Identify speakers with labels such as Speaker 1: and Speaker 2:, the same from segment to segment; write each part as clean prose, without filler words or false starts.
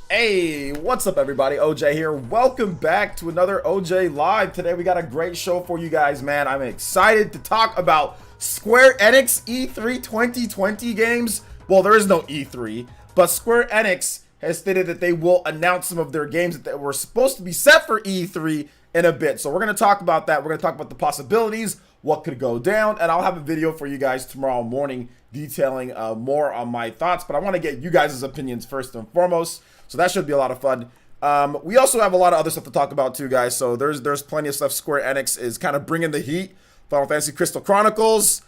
Speaker 1: Hey, what's up everybody? OJ here. Welcome back to another OJ Live. Today we got a great show for you guys, man. I'm excited to talk about Square Enix E3 2020 games. Well, there is no E3, but Square Enix has stated that they will announce some of their games that were supposed to be set for E3 in a bit. So we're going to talk about that. We're going to talk about the possibilities, what could go down, and I'll have a video for you guys tomorrow morning detailing more on my thoughts. But I want to get you guys' opinions first and foremost. So that should be a lot of fun. We also have a lot of other stuff to talk about too, guys. So there's plenty of stuff. Square Enix is kind of bringing the heat. Final Fantasy Crystal Chronicles.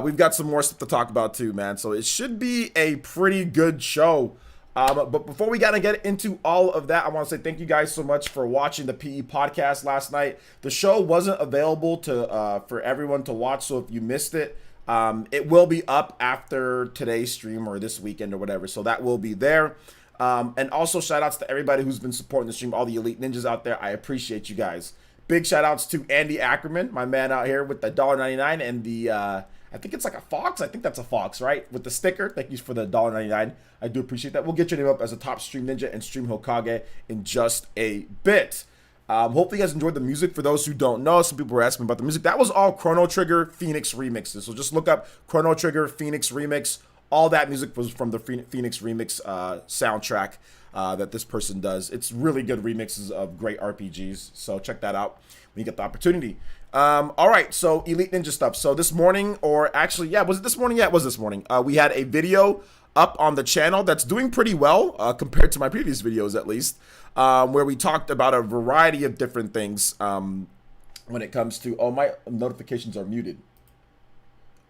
Speaker 1: We've got some more stuff to talk about too, man. So it should be a pretty good show. But before we gotta get into all of that, I want to say thank you guys so much for watching the PE podcast last night. The show wasn't available to for everyone to watch, so if you missed it, it will be up after today's stream or this weekend or whatever. So that will be there. And also shout outs to everybody who's been supporting the stream, all the elite ninjas out there. I appreciate you guys. Big shout outs to Andy Ackerman, my man out here with the $1.99 and the I think it's like a fox. I think that's a fox, right? With the sticker. Thank you for the $1.99. I do appreciate that. We'll get your name up as a top stream ninja and stream Hokage in just a bit. Hopefully you guys enjoyed the music. For those who don't know, some people were asking about the music. That was all Chrono Trigger Phoenix remixes. So just look up Chrono Trigger Phoenix remix. All that music was from the Phoenix remix soundtrack that this person does. It's really good remixes of great RPGs. So check that out when you get the opportunity. All right, so Elite Ninja stuff. So this morning, or actually, yeah, was it this morning? Yeah, it was this morning. We had a video up on the channel that's doing pretty well compared to my previous videos, at least, where we talked about a variety of different things when it comes to... Oh, my notifications are muted.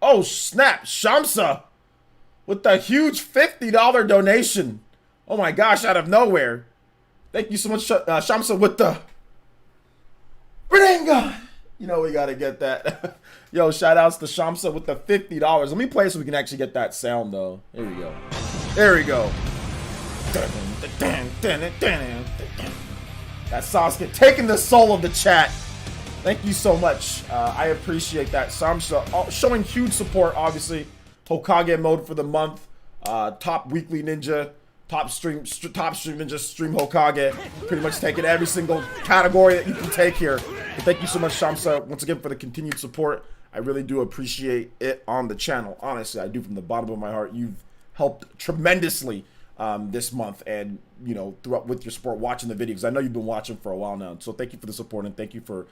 Speaker 1: Oh, snap. Shamsa with the huge $50 donation. Oh my gosh, out of nowhere. Thank you so much, Shamsa, with the Bringa. You know we gotta get that. Yo, shout outs to Shamsa with the $50. Let me play so we can actually get that sound though. Here we go. There we go. That Sasuke taking the soul of the chat. Thank you so much. I appreciate that. Shamsa showing huge support, obviously. Hokage mode for the month, top weekly ninja, top stream ninja, stream Hokage. Pretty much taking every single category that you can take here. But thank you so much, Shamsa, once again for the continued support. I really do appreciate it on the channel. Honestly, I do from the bottom of my heart. You've helped tremendously this month, and you know, throughout with your support, watching the videos. I know you've been watching for a while now, so thank you for the support and thank you for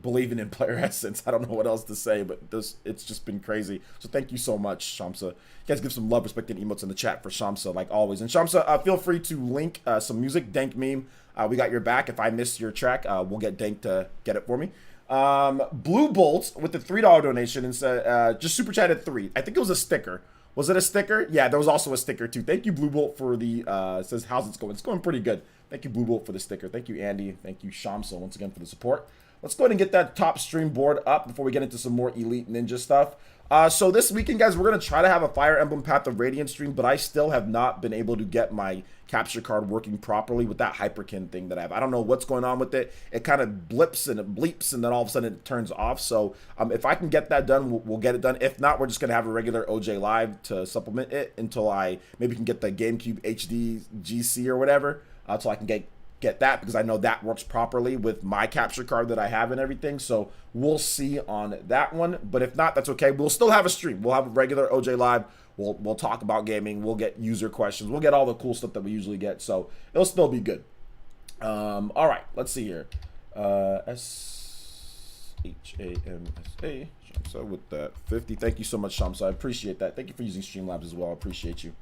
Speaker 1: believing in PlayerEssence. I don't know what else to say, but it's just been crazy. So thank you so much, Shamsa. You guys give some love, respect, and emotes in the chat for Shamsa, like always. And Shamsa, feel free to link some music. Dank meme, we got your back. If I miss your track, we'll get Dank to get it for me. Blue Bolt with the $3 donation and said just super chatted 3. I think it was a sticker. Was it a sticker? Yeah, there was also a sticker too. Thank you, Blue Bolt, for the, it says, how's it going? It's going pretty good. Thank you, Blue Bolt, for the sticker. Thank you, Andy. Thank you, Shamsa, once again, for the support. Let's go ahead and get that top stream board up before we get into some more Elite Ninja stuff. So this weekend, guys, we're going to try to have a Fire Emblem Path of Radiance stream, but I still have not been able to get my capture card working properly with that Hyperkin thing that I have. I don't know what's going on with it. It kind of blips and it bleeps, and then all of a sudden it turns off. So if I can get that done, we'll get it done. If not, we're just going to have a regular OJ Live to supplement it until I maybe can get the GameCube HD GC or whatever, so I can get that, because I know that works properly with my capture card that I have and everything. So we'll see on that one, but if not, that's okay. We'll still have a stream. We'll have a regular OJ Live. We'll talk about gaming. We'll get user questions. We'll get all the cool stuff that we usually get. So it'll still be good. All right, let's see here. SHAMSA Shamsa with that 50. Thank you so much, Shamsa. I appreciate that. Thank you for using Streamlabs as well. I appreciate you.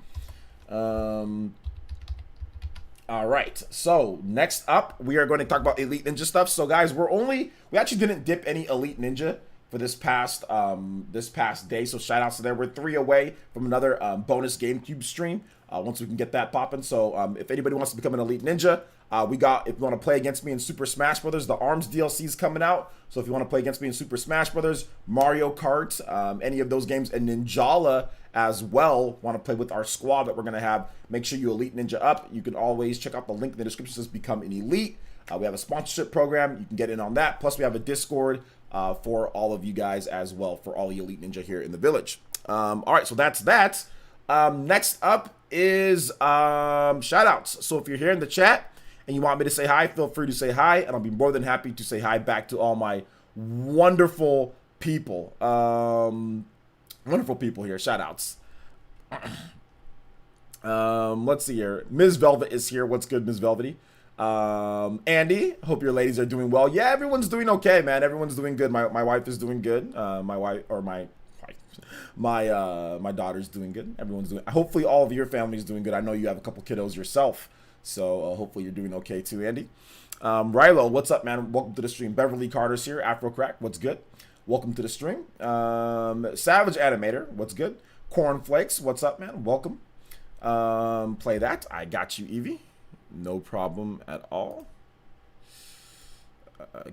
Speaker 1: All right, so next up, we are going to talk about Elite Ninja stuff. So guys, we actually didn't dip any Elite Ninja for this past day. So shout outs to there. We're 3 away from another bonus GameCube stream. Once we can get that popping. So if anybody wants to become an Elite Ninja, if you want to play against me in Super Smash Brothers, the ARMS DLC is coming out. So if you want to play against me in Super Smash Brothers, Mario Kart, any of those games, and Ninjala as well, want to play with our squad that we're going to have, make sure you Elite Ninja up. You can always check out the link in the description. Says Become an Elite. We have a sponsorship program. You can get in on that. Plus, we have a Discord for all of you guys as well, for all the Elite Ninja here in the village. All right, so that's that. Next up is shout outs. So if you're here in the chat and you want me to say hi, feel free to say hi, and I'll be more than happy to say hi back to all my wonderful people. Wonderful people here. Shout outs. Let's see here. Ms. Velvet is here. What's good, Ms. Velvety? Andy, hope your ladies are doing well. Yeah, everyone's doing okay, man. Everyone's doing good. My wife is doing good. My daughter's doing good. Everyone's doing. Hopefully, all of your family's doing good. I know you have a couple kiddos yourself, so hopefully you're doing okay too, Andy. Rilo, what's up, man? Welcome to the stream. Beverly Carter's here. Afro Crack, what's good? Welcome to the stream. Savage Animator, what's good? Cornflakes, what's up, man? Welcome. Play that. I got you, Evie. No problem at all.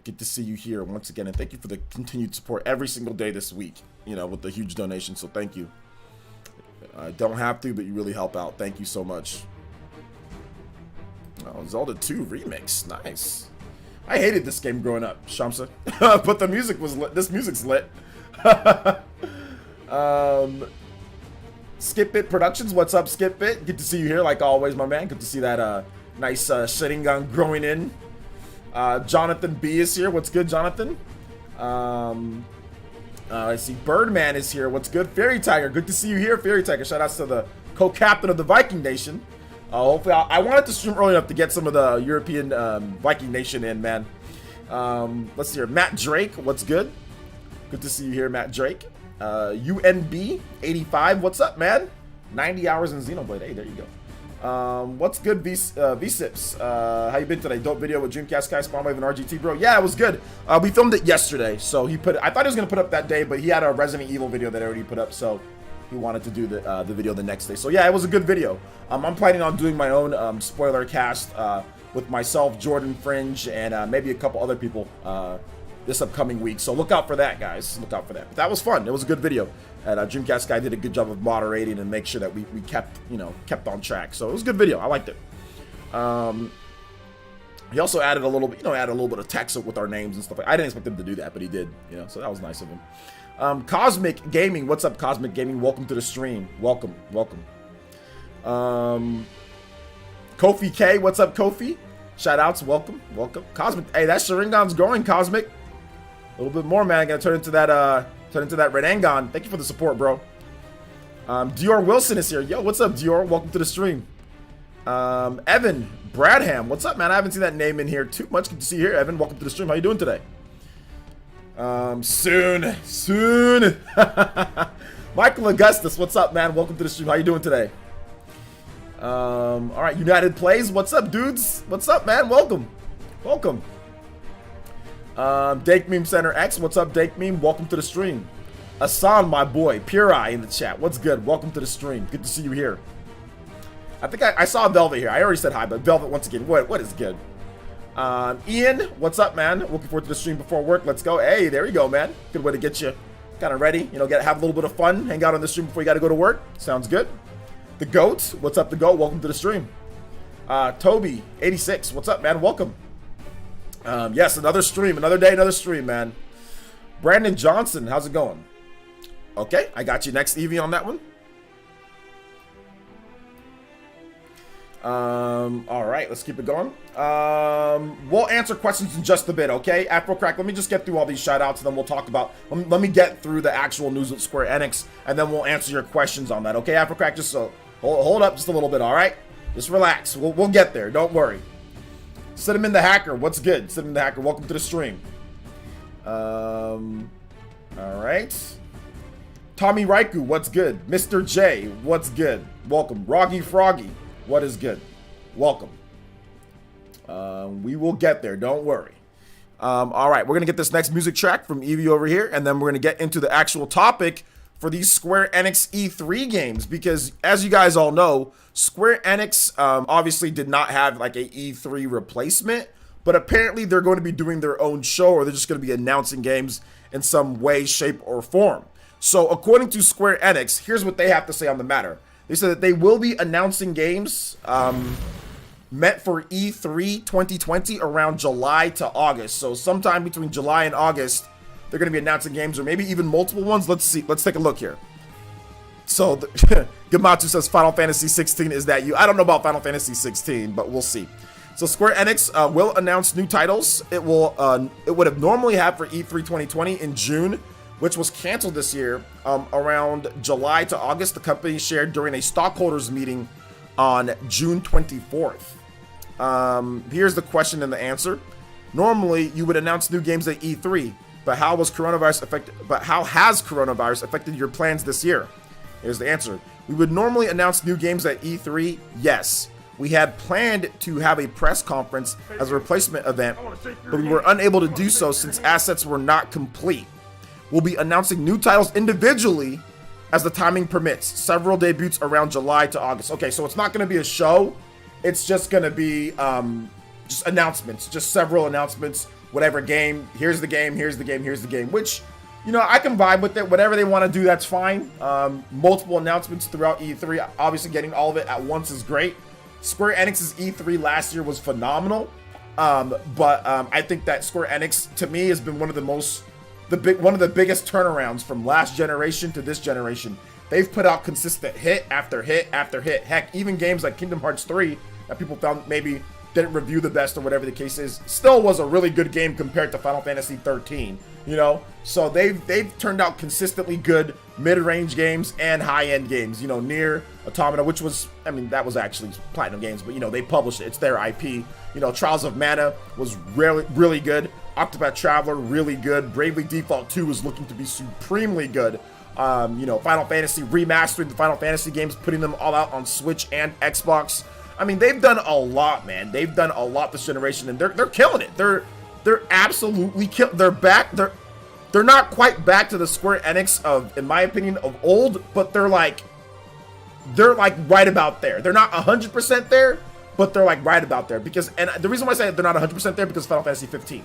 Speaker 1: Good to see you here once again, and thank you for the continued support every single day this week, you know, with the huge donation, so thank you. I don't have to, but you really help out. Thank you so much. Oh, Zelda 2 Remix. Nice. I hated this game growing up, Shamsa. But the music was lit. This music's lit. Skip It Productions. What's up, Skip It? Good to see you here, like always, my man. Good to see that nice Sharingan growing in. Jonathan B is here. What's good, Jonathan? I see Birdman is here. What's good? Fairy Tiger. Good to see you here, Fairy Tiger. Shout outs to the co-captain of the Viking Nation. Hopefully, I wanted to stream early enough to get some of the European Viking Nation in, man. Let's see here. Matt Drake. What's good? Good to see you here, Matt Drake. UNB 85. What's up, man? 90 hours in Xenoblade. Hey, there you go. What's good, V-Sips? How you been today? Dope video with Dreamcast Kai, Spawnwave, and RGT, bro. Yeah, it was good. We filmed it yesterday, so he put it, I thought he was gonna put up that day, but he had a Resident Evil video that I already put up, so he wanted to do the video the next day. So yeah, it was a good video. I'm planning on doing my own spoiler cast with myself, Jordan Fringe, and maybe a couple other people this upcoming week. So look out for that, guys. Look out for that. But that was fun. It was a good video. And Dreamcast Guy did a good job of moderating and make sure that we kept, kept on track. So it was a good video. I liked it. He also added a little bit, added a little bit of text with our names and stuff. I didn't expect him to do that, but he did. So that was nice of him. Cosmic Gaming. What's up, Cosmic Gaming? Welcome to the stream. Welcome. Kofi K. What's up, Kofi? Shout outs. Welcome. Cosmic. Hey, that Sharingan's growing, Cosmic. A little bit more, man. I gotta turn into that Red Angon. Thank you for the support, bro. Dior Wilson is here. Yo, what's up, Dior? Welcome to the stream. Evan Bradham. What's up, man? I haven't seen that name in here too much. Good to see you here, Evan. Welcome to the stream. How you doing today? Soon. Michael Augustus. What's up, man? Welcome to the stream. How you doing today? All right, United Plays. What's up, dudes? What's up, man? Welcome. Dake Meme Center X. What's up, Dake Meme? Welcome to the stream. Asan, my boy. Pure Eye in the chat. What's good? Welcome to the stream. Good to see you here. I think I saw Velvet here. I already said hi, but Velvet once again. What is good? Ian, what's up, man? Looking forward to the stream before work. Let's go. Hey, there you go, man. Good way to get you kind of ready. Have a little bit of fun. Hang out on the stream before you got to go to work. Sounds good. The Goat. What's up, The Goat? Welcome to the stream. Toby, 86. What's up, man? Welcome. Yes, another stream. Another day, another stream, man. Brandon Johnson, how's it going? Okay, I got you next, Evie, on that one. All right, let's keep it going. We'll answer questions in just a bit, okay? Afrocrack, let me just get through all these shout outs and then we'll talk about, let me get through the actual news with Square Enix and then we'll answer your questions on that, okay? Afrocrack, just so, hold up just a little bit, all right? Just relax, we'll get there, don't worry. Cinnamon the Hacker, what's good? Cinnamon the Hacker, welcome to the stream. All right. Tommy Raiku, what's good? Mr. J, what's good? Welcome. Roggy Froggy, what is good? Welcome. We will get there, don't worry. All right, we're gonna get this next music track from Evie over here, and then we're gonna get into the actual topic for these Square Enix E3 games, because as you guys all know, Square Enix obviously did not have like a E3 replacement, but apparently they're going to be doing their own show, or they're just going to be announcing games in some way, shape, or form. So according to Square Enix, here's what they have to say on the matter. They said that they will be announcing games meant for E3 2020 around July to August. So sometime between July and August, they're going to be announcing games, or maybe even multiple ones. Let's see. Let's take a look here. So, Gamatsu says Final Fantasy 16, is that you? I don't know about Final Fantasy 16, but we'll see. So Square Enix will announce new titles. It would have normally had for E3 2020 in June, which was canceled this year. Around July to August, the company shared during a stockholders meeting on June 24th. Here's the question and the answer. Normally, you would announce new games at E3. But how has coronavirus affected your plans this year? Here's the answer. We would normally announce new games at E3. Yes. We had planned to have a press conference as a replacement event, but we were unable to do so since assets were not complete. We'll be announcing new titles individually as the timing permits. Several debuts around July to August. Okay, so it's not going to be a show. It's just going to be just announcements, just several announcements. Whatever game, here's the game, here's the game, here's the game, which, you know, I can vibe with it. Whatever they want to do, that's fine. Multiple announcements throughout E3. Obviously, getting all of it at once is great. Square Enix's E3 last year was phenomenal. But I think that Square Enix, to me, has been one of the biggest turnarounds from last generation to this generation. They've put out consistent hit after hit after hit. Heck, even games like Kingdom Hearts 3 that people found maybe didn't review the best or whatever the case is, still was a really good game compared to Final Fantasy 13, you know? So they've turned out consistently good mid-range games and high-end games, you know, Nier Automata, which was, I mean, that was actually Platinum Games, but, you know, they published it. It's their IP. You know, Trials of Mana was really, really good. Octopath Traveler, really good. Bravely Default 2 is looking to be supremely good. You know, Final Fantasy, remastering the Final Fantasy games, putting them all out on Switch and Xbox. I mean, they've done a lot, man. They've done a lot this generation, and they're killing it. They're absolutely they're back. They're not quite back to the Square Enix of, in my opinion, of old, but they're like right about there. They're not 100% there, but they're like right about there. Because, and the reason why I say they're not 100% there, because Final Fantasy 15.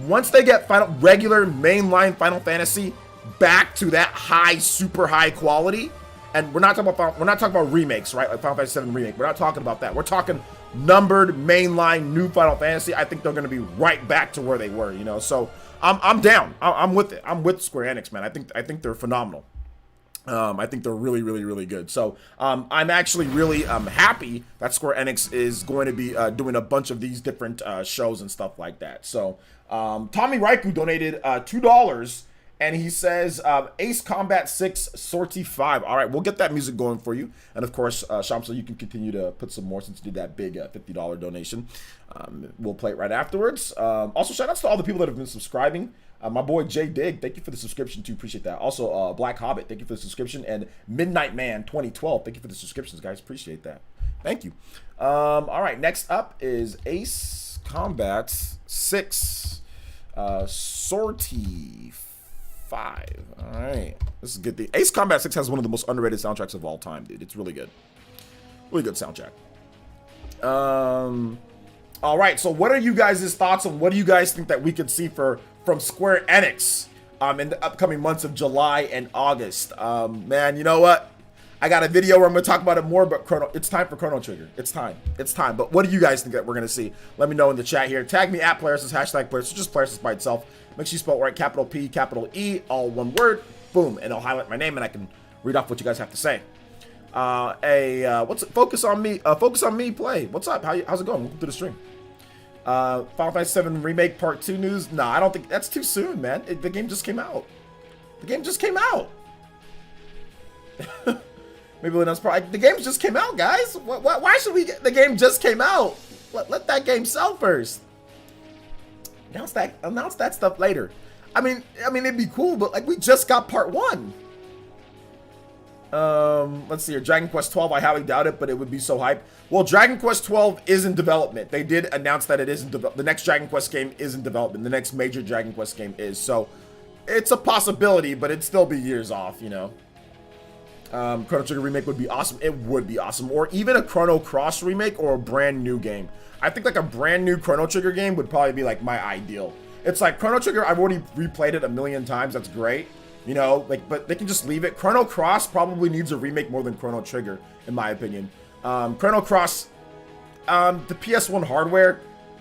Speaker 1: Once they get regular mainline Final Fantasy back to that high, super high quality. And we're not talking about remakes, right? Like Final Fantasy 7 remake. We're not talking about that. We're talking numbered mainline new Final Fantasy. I think they're going to be right back to where they were, you know. So I'm down. I'm with it. I'm with Square Enix, man. I think they're phenomenal. I think they're really, really, really good. So I'm actually really happy that Square Enix is going to be doing a bunch of these different shows and stuff like that. So Tommy Raiku donated $2. And he says, Ace Combat 6, Sortie 5. All right, we'll get that music going for you. And, of course, Shamsa, you can continue to put some more since you did that big $50 donation. We'll play it right afterwards. Also, shout-outs to all the people that have been subscribing. My boy, Jay Dig, thank you for the subscription, too. Appreciate that. Also, Black Hobbit, thank you for the subscription. And Midnight Man 2012, thank you for the subscriptions, guys. Appreciate that. Thank you. All right, next up is Ace Combat 6, Sortie 5. All right, this is good. The Ace Combat 6 has one of the most underrated soundtracks of all time, dude. It's really good. Really good soundtrack. All right, so what are you guys' thoughts on what do you guys think that we could see from Square Enix in the upcoming months of July and August? Man, you know what? I got a video where I'm going to talk about it more, but it's time for Chrono Trigger. It's time. It's time. But what do you guys think that we're going to see? Let me know in the chat here. Tag me at PlayerEssence, hashtag PlayerEssence, just PlayerEssence by itself. Make sure you spell it right, capital P, capital E, all one word. Boom, and it'll highlight my name, and I can read off what you guys have to say. What's it? Focus on me. Focus on me. Play. What's up? How's it going? Welcome to the stream. Final Fantasy 7 Remake Part 2 news. Nah, I don't think that's too soon, man. The game just came out. The game just came out. Maybe that's probably the game just came out, guys. Why should we get the game just came out? Let that game sell first. Announce that stuff later. I mean, it'd be cool, but like we just got part 1. Let's see here. Dragon Quest 12, I highly doubt it, but it would be so hype. Well, Dragon Quest 12 is in development. They did announce that it is in the next Dragon Quest game is in development. The next major Dragon Quest game is. So it's a possibility, but it'd still be years off, you know. Chrono Trigger remake would be awesome. It would be awesome. Or even a Chrono Cross remake or a brand new game. I think like a brand new Chrono Trigger game would probably be like my ideal. It's like Chrono Trigger, I've already replayed it a million times. That's great. You know, like, but they can just leave it. Chrono Cross probably needs a remake more than Chrono Trigger, in my opinion. Chrono Cross, the PS1 hardware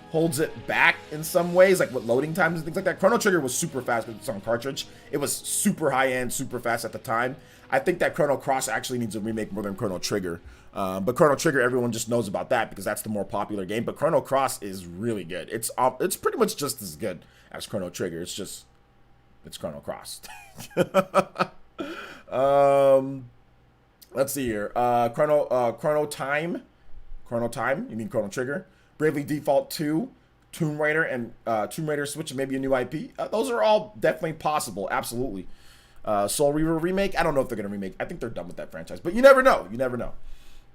Speaker 1: holds it back in some ways, like with loading times and things like that. Chrono Trigger was super fast with its own cartridge. It was super high-end, super fast at the time. I think that Chrono Cross actually needs a remake more than Chrono Trigger. But Chrono Trigger, everyone just knows about that because that's the more popular game. But Chrono Cross is really good. It's pretty much just as good as Chrono Trigger. It's Chrono Cross. Let's see here. Chrono Time. You mean Chrono Trigger? Bravely Default 2, Tomb Raider, and Tomb Raider Switch, and maybe a new IP. Those are all definitely possible. Absolutely. Soul Reaver remake. I don't know if they're gonna remake. I think they're done with that franchise, but you never know. You never know.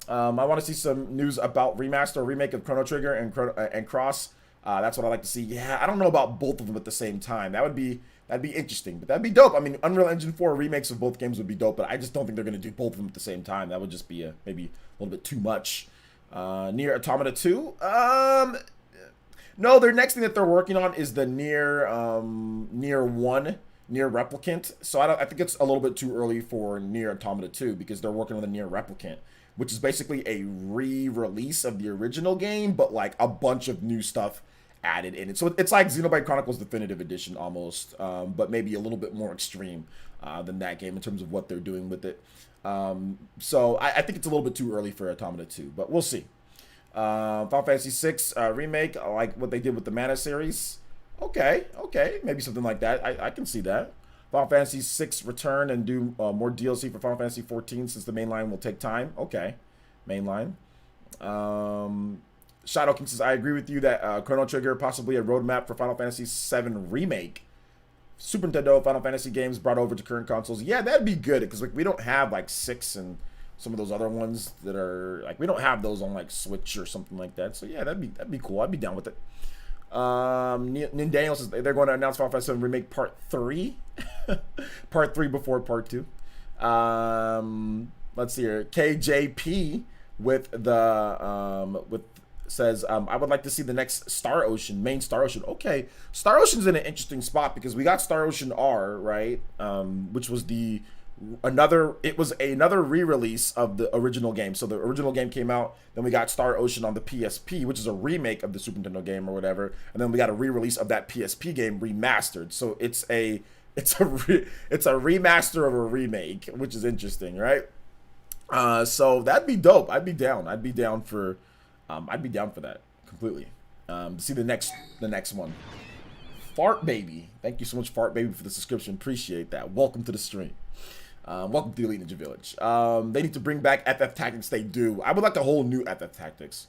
Speaker 1: I want to see some news about remaster or remake of Chrono Trigger and Cross. That's what I like to see. Yeah, I don't know about both of them at the same time. That'd be interesting, but that'd be dope. I mean, Unreal Engine 4 remakes of both games would be dope, but I just don't think they're gonna do both of them at the same time. That would just be maybe a little bit too much. Nier Automata 2. No, their next thing that they're working on is the Nier 1. Nier Replicant. So I think it's a little bit too early for Nier Automata 2 because they're working on the Nier Replicant, which is basically a re-release of the original game, but like a bunch of new stuff added in it. So it's like Xenoblade Chronicles Definitive Edition almost, but maybe a little bit more extreme than that game in terms of what they're doing with it. So I think it's a little bit too early for Automata 2, but we'll see. Final Fantasy 6 remake, like what they did with the Mana series. Okay, maybe something like that. I can see that. Final Fantasy 6 return and do more DLC for Final Fantasy 14 since the mainline will take time. Okay, mainline. Shadow King says, I agree with you that Chrono Trigger, possibly a roadmap for Final Fantasy 7 remake. Super Nintendo Final Fantasy games brought over to current consoles. Yeah, that'd be good because like we don't have like 6 and some of those other ones that are like we don't have those on like Switch or something like that. So yeah, that'd be cool. I'd be down with it. Daniel says they're going to announce Final Fantasy 7 Remake Part 3. Part 3 before Part 2. Let's see here. KJP with says, I would like to see the next Star Ocean, main Star Ocean. Okay, Star Ocean's in an interesting spot because we got Star Ocean R, right? Which was another re-release of the original game. So the original game came out, then we got Star Ocean on the PSP, which is a remake of the Super Nintendo game or whatever, and then we got a re-release of that PSP game remastered. So it's a remaster of a remake, which is interesting, right? So that'd be dope. I'd be down for that completely. See the next one. Fart Baby, thank you so much, Fart Baby, for the subscription. Appreciate that. Welcome to the stream. Welcome to the Elite Ninja Village. They need to bring back FF Tactics. They do. I would like a whole new FF Tactics.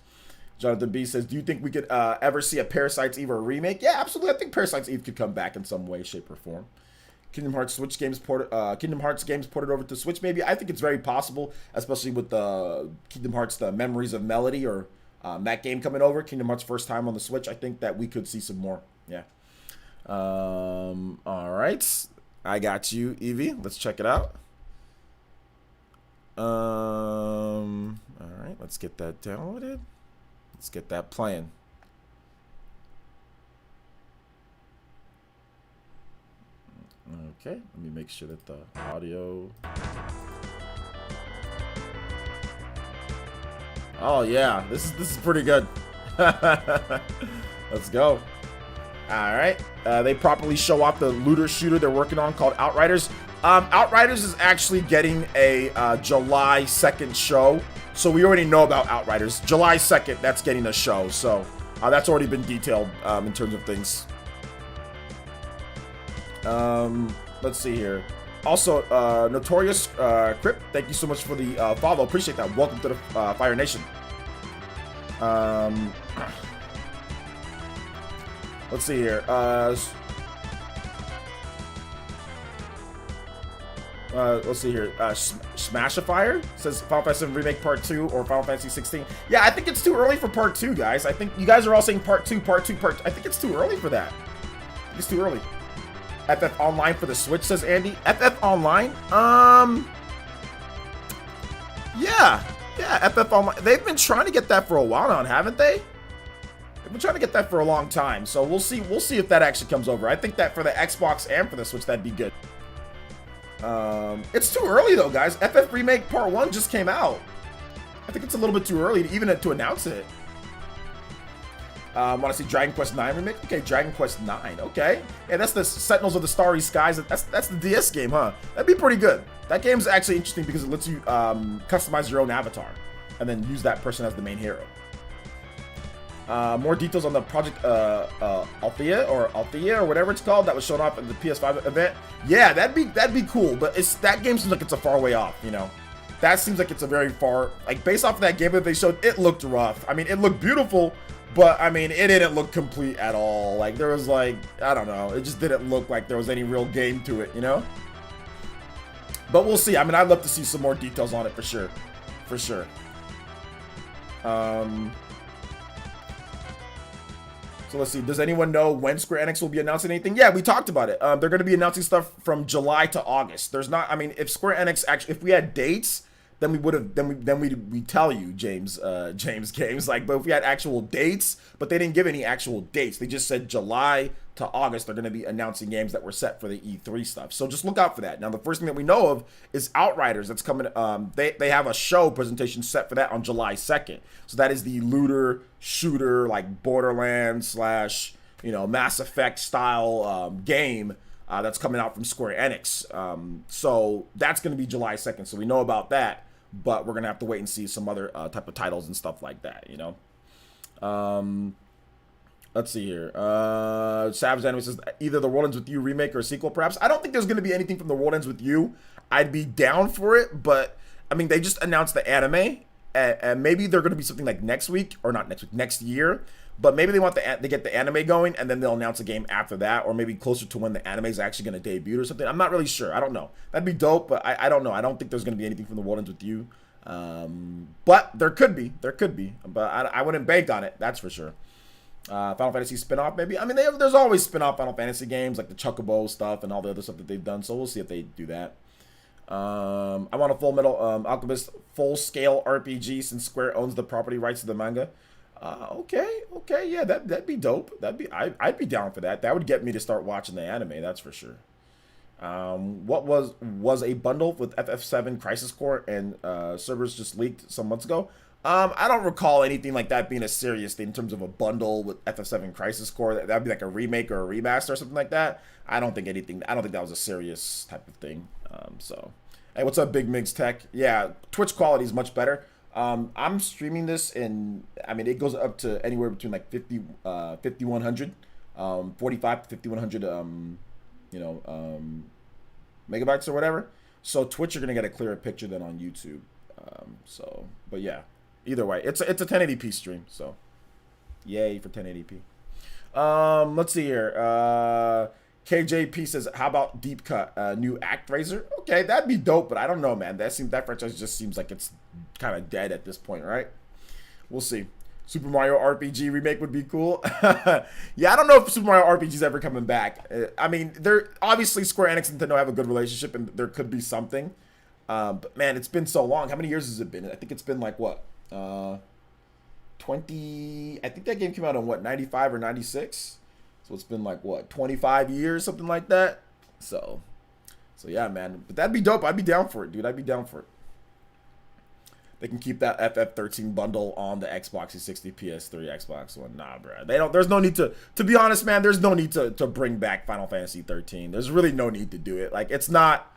Speaker 1: Jonathan B says, do you think we could ever see a Parasite's Eve or a remake? Yeah, absolutely. I think Parasite's Eve could come back in some way, shape, or form. Kingdom Hearts games ported over to Switch, maybe. I think it's very possible, especially with the Kingdom Hearts, the Memories of Melody, or that game coming over. Kingdom Hearts first time on the Switch. I think that we could see some more. Yeah. All right. I got you, Evie. Let's check it out. All right. Let's get that downloaded. Let's get that playing. Okay, let me make sure that the audio. Oh yeah, this is pretty good. Let's go. All right, they properly show off the looter shooter they're working on called Outriders. Outriders is actually getting a July 2nd show, so we already know about Outriders. July 2nd, that's getting a show, so that's already been detailed in terms of things. Let's see here. Also, Notorious Crypt, thank you so much for the follow. Appreciate that. Welcome to the Fire Nation. Let's see here. Let's see here. Smashifier says Final Fantasy VII Remake Part 2 or Final Fantasy 16. Yeah, I think it's too early for Part 2, guys. I think you guys are all saying Part 2, Part 2, Part 2. I think it's too early for that. I think it's too early. FF Online for the Switch, says Andy. FF Online? Yeah, FF Online. They've been trying to get that for a while now, haven't they? They've been trying to get that for a long time. So we'll see if that actually comes over. I think that for the Xbox and for the Switch, that'd be good. It's too early though, guys. FF Remake Part 1 just came out. I think it's a little bit too early to announce it. Want to see Dragon Quest 9 remake? Okay, Dragon Quest 9. Okay, yeah, that's the Sentinels of the Starry Skies. That's the DS game, huh? That'd be pretty good. That game's actually interesting because it lets you customize your own avatar and then use that person as the main hero. More details on the Project Althea or whatever it's called that was shown off at the PS5 event. Yeah, that'd be cool, but that game seems like it's a far way off, you know. That seems like it's a very far, like based off of that game that they showed, it looked rough. I mean, it looked beautiful, but I mean, it didn't look complete at all. Like there was like, I don't know, it just didn't look like there was any real game to it, you know. But we'll see. I mean, I'd love to see some more details on it for sure, for sure. So let's see. Does anyone know when Square Enix will be announcing anything? Yeah, we talked about it. They're going to be announcing stuff from July to August. There's not. I mean, if Square Enix actually, if we had dates, then we would have. Then we tell you, James Games. Like, but if we had actual dates, but they didn't give any actual dates. They just said July to August. They're going to be announcing games that were set for the E3 stuff. So just look out for that. Now, the first thing that we know of is Outriders. That's coming. They have a show presentation set for that on July 2nd. So that is the looter shooter, like Borderlands / Mass Effect style game that's coming out from Square Enix. So that's going to be July 2nd. So we know about that, but we're going to have to wait and see some other type of titles and stuff like that, you know. Let's see here. Savage Anime says either the World Ends With You remake or a sequel, perhaps. I don't think there's going to be anything from the World Ends With You. I'd be down for it, but I mean, they just announced the anime, and maybe they're going to be something like next week, or not next week, next year. But maybe they want they get the anime going, and then they'll announce a game after that, or maybe closer to when the anime is actually going to debut or something. I'm not really sure. I don't know. That'd be dope, but I don't know. I don't think there's going to be anything from the World Ends With You. But there could be. There could be. But I wouldn't bank on it. That's for sure. Final Fantasy spin-off, maybe. I mean, there's always spin-off Final Fantasy games, like the Chocobo stuff and all the other stuff that they've done. So we'll see if they do that. I want a Full Metal Alchemist full-scale RPG since Square owns the property rights to the manga. Okay, yeah, that'd be dope. I'd be down for that. That would get me to start watching the anime. That's for sure. What was a bundle with FF7 Crisis Core and servers just leaked some months ago? I don't recall anything like that being a serious thing in terms of a bundle with FF7 Crisis Core. That'd be like a remake or a remaster or something like that. I don't think that was a serious type of thing. So, hey, what's up, Big Migs Tech? Yeah, Twitch quality is much better. I'm streaming this in, I mean, it goes up to anywhere between like 5100, 45 to 5100, megabytes or whatever. So Twitch, you're gonna get a clearer picture than on YouTube. But yeah, either way, it's a 1080p stream. So, yay for 1080p. Let's see here. KJP says, how about Deep Cut, new ActRaiser? Okay, that'd be dope, but I don't know, man. That franchise just seems like it's kind of dead at this point, right? We'll see. Super Mario RPG remake would be cool. Yeah, I don't know if Super Mario RPG is ever coming back. I mean, they're obviously Square Enix and Nintendo have a good relationship, and there could be something. But man, it's been so long. How many years has it been? I think it's been like what? 20. I think that game came out in what, 95 or 96. So it's been like what, 25 years, something like that. So yeah, man. But that'd be dope. I'd be down for it, dude. I'd be down for it. They can keep that FF13 bundle on the Xbox 360, PS3, Xbox One. Nah, bro. They don't. There's no need to be honest, man. There's no need to bring back Final Fantasy 13. There's really no need to do it. Like it's not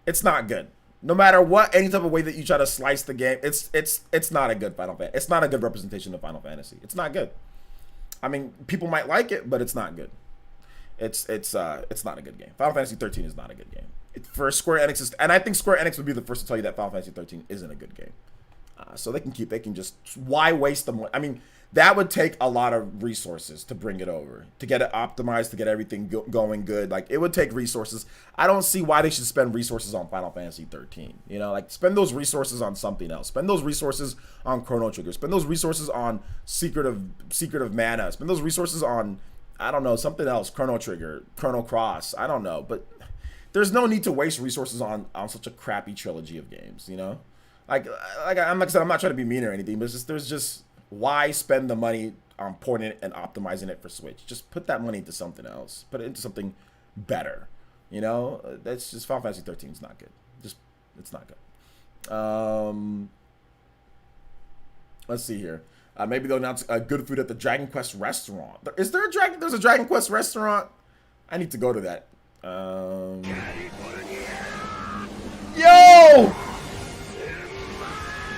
Speaker 1: good. No matter what, any type of way that you try to slice the game, it's not a good Final Fantasy. It's not a good representation of Final Fantasy. It's not good. I mean, people might like it, but it's not good. It's not a good game. Final Fantasy 13 is not a good game. For Square Enix, and I think Square Enix would be the first to tell you that Final Fantasy 13 isn't a good game. So they can just, why waste the money? I mean, that would take a lot of resources to bring it over, to get it optimized, to get everything going good. Like, it would take resources. I don't see why they should spend resources on Final Fantasy 13. You know, like, spend those resources on something else. Spend those resources on Chrono Trigger. Spend those resources on Secret of Mana. Spend those resources on, I don't know, something else. Chrono Trigger, Chrono Cross. I don't know, but there's no need to waste resources on such a crappy trilogy of games. You know, like I said, I'm not trying to be mean or anything, but it's just, there's just, why spend the money on porting it and optimizing it for Switch? Just put that money into something else. Put it into something better. You know, that's just, Final Fantasy 13 is not good. Just, it's not good. Let's see here. Maybe they'll announce good food at the Dragon Quest restaurant. Is there there's a Dragon Quest restaurant? I need to go to that. Yo!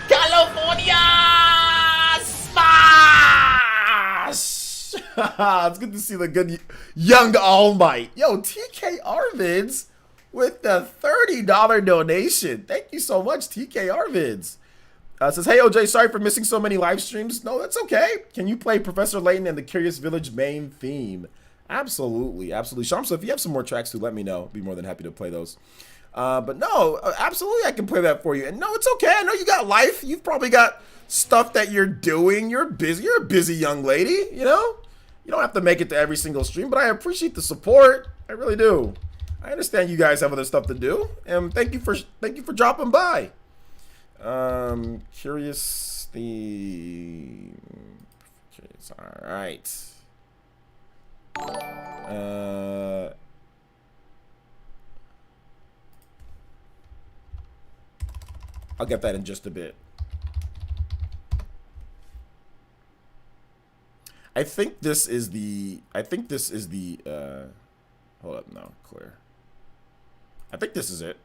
Speaker 1: California! It's good to see the good young All Might. Yo, TK Arvids with the $30 donation. Thank you so much, TK Arvids. Says, hey, OJ, sorry for missing so many live streams. No, that's okay. Can you play Professor Layton and the Curious Village main theme? Absolutely, absolutely. Shamsa, if you have some more tracks too, let me know. I'd be more than happy to play those. But no, absolutely, I can play that for you. And no, it's okay. I know you got life. You've probably got stuff that you're doing. You're busy. You're a busy young lady, you know? You don't have to make it to every single stream, but I appreciate the support. I really do. I understand you guys have other stuff to do, and thank you for dropping by. Curious. All right. I'll get that in just a bit. I think this is the, hold up, no, clear. I think this is it.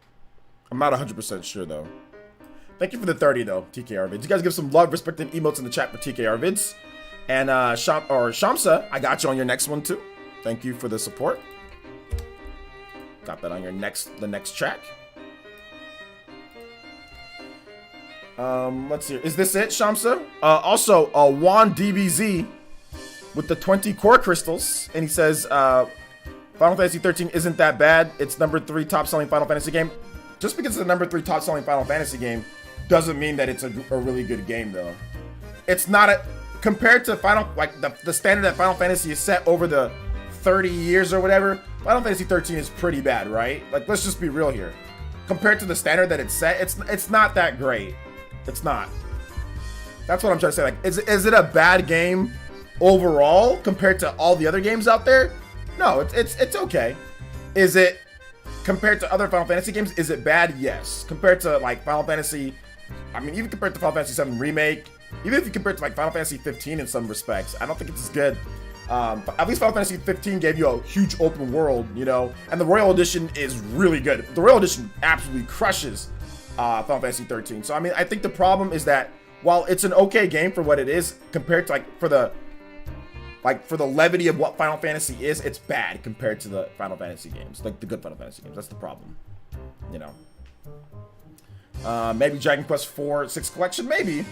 Speaker 1: I'm not 100% sure, though. Thank you for the 30, though, TK Arvids. You guys give some love, respect, and emotes in the chat for TK Arvids. And Shamsa, I got you on your next one, too. Thank you for the support. Got that on your the next track. Let's see. Is this it, Shamsa? Also, Juan DBZ with the 20 core crystals, and he says, Final Fantasy 13 isn't that bad. It's #3 top-selling Final Fantasy game. Just because it's the #3 top-selling Final Fantasy game doesn't mean that it's a really good game, though. It's not compared to the standard that Final Fantasy has set over the 30 years or whatever. Final Fantasy 13 is pretty bad, right? Like, let's just be real here. Compared to the standard that it's set, it's not that great. It's not. That's what I'm trying to say. Like, is it a bad game overall compared to all the other games out there? No, it's okay. Is it compared to other Final Fantasy games? Is it bad? Yes. Compared to like Final Fantasy, I mean, even compared to Final Fantasy 7 Remake, even if you compare it to like Final Fantasy 15 in some respects, I don't think it's as good. But at least Final Fantasy 15 gave you a huge open world, you know, and the Royal Edition is really good. The Royal Edition absolutely crushes Final Fantasy 13. So I mean, I think the problem is that while it's an okay game for what it is, compared to for the levity of what Final Fantasy is, it's bad compared to the Final Fantasy games, like the good Final Fantasy games. That's the problem, you know. Maybe Dragon Quest 6 collection, maybe.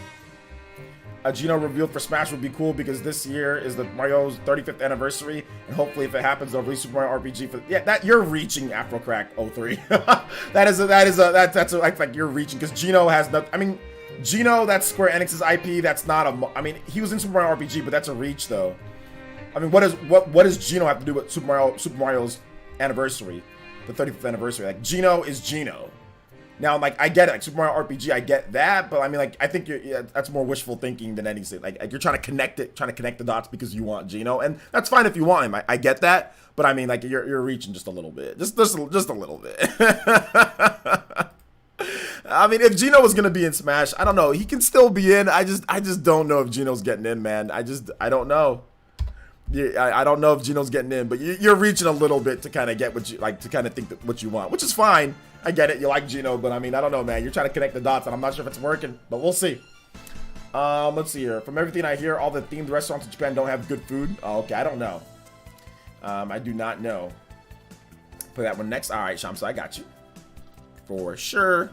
Speaker 1: A Geno revealed for Smash would be cool because this year is the Mario's 35th anniversary, and hopefully, if it happens, they'll release Super Mario RPG for. Yeah, that you're reaching, Afrocrack 03. that's like you're reaching because Geno has no. I mean, Geno, that's Square Enix's IP. That's not a. I mean, he was in Super Mario RPG, but that's a reach though. I mean, what does Geno have to do with Super Mario's anniversary, the 35th anniversary? Like, Geno is Geno. Now, like, I get it, like Super Mario RPG, I get that, but I mean, like, I think that's more wishful thinking than anything. Like you're trying to connect the dots because you want Geno, and that's fine if you want him. I get that, but I mean, like, you're reaching just a little bit, just a little bit. I mean, if Geno was gonna be in Smash, I don't know. He can still be in. I just don't know if Geno's getting in, man. I don't know. I don't know if Geno's getting in, but you're reaching a little bit to kind of get what you like, to kind of think what you want, which is fine. I get it. You like Geno, but I mean, I don't know, man. You're trying to connect the dots, and I'm not sure if it's working, but we'll see. Let's see here. From everything I hear, all the themed restaurants in Japan don't have good food. Oh, okay, I don't know. I do not know. Put that one next. All right, Shamsa, I got you. For sure.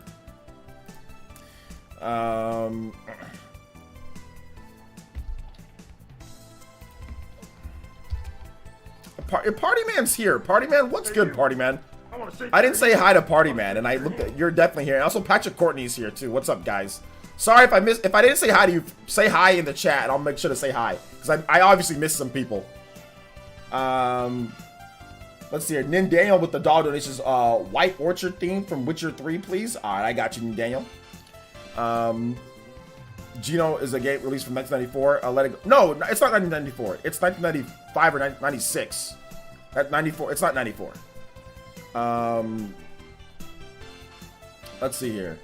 Speaker 1: Party Man's here. Party Man, what's good, Party Man? I didn't say hi to Party Man, and I looked at, you're definitely here. And also, Patrick Courtney's here too. What's up, guys? Sorry if I didn't say hi to you. Say hi in the chat, and I'll make sure to say hi because I obviously missed some people. Let's see here. Nin Daniel with the dollar donations. White Orchard theme from Witcher 3, please. All right, I got you, Nin Daniel. Gino is a game released from 1994. Let it go. No, it's not 1994. It's 1995 or 96. At 94. It's not 94. Let's see here.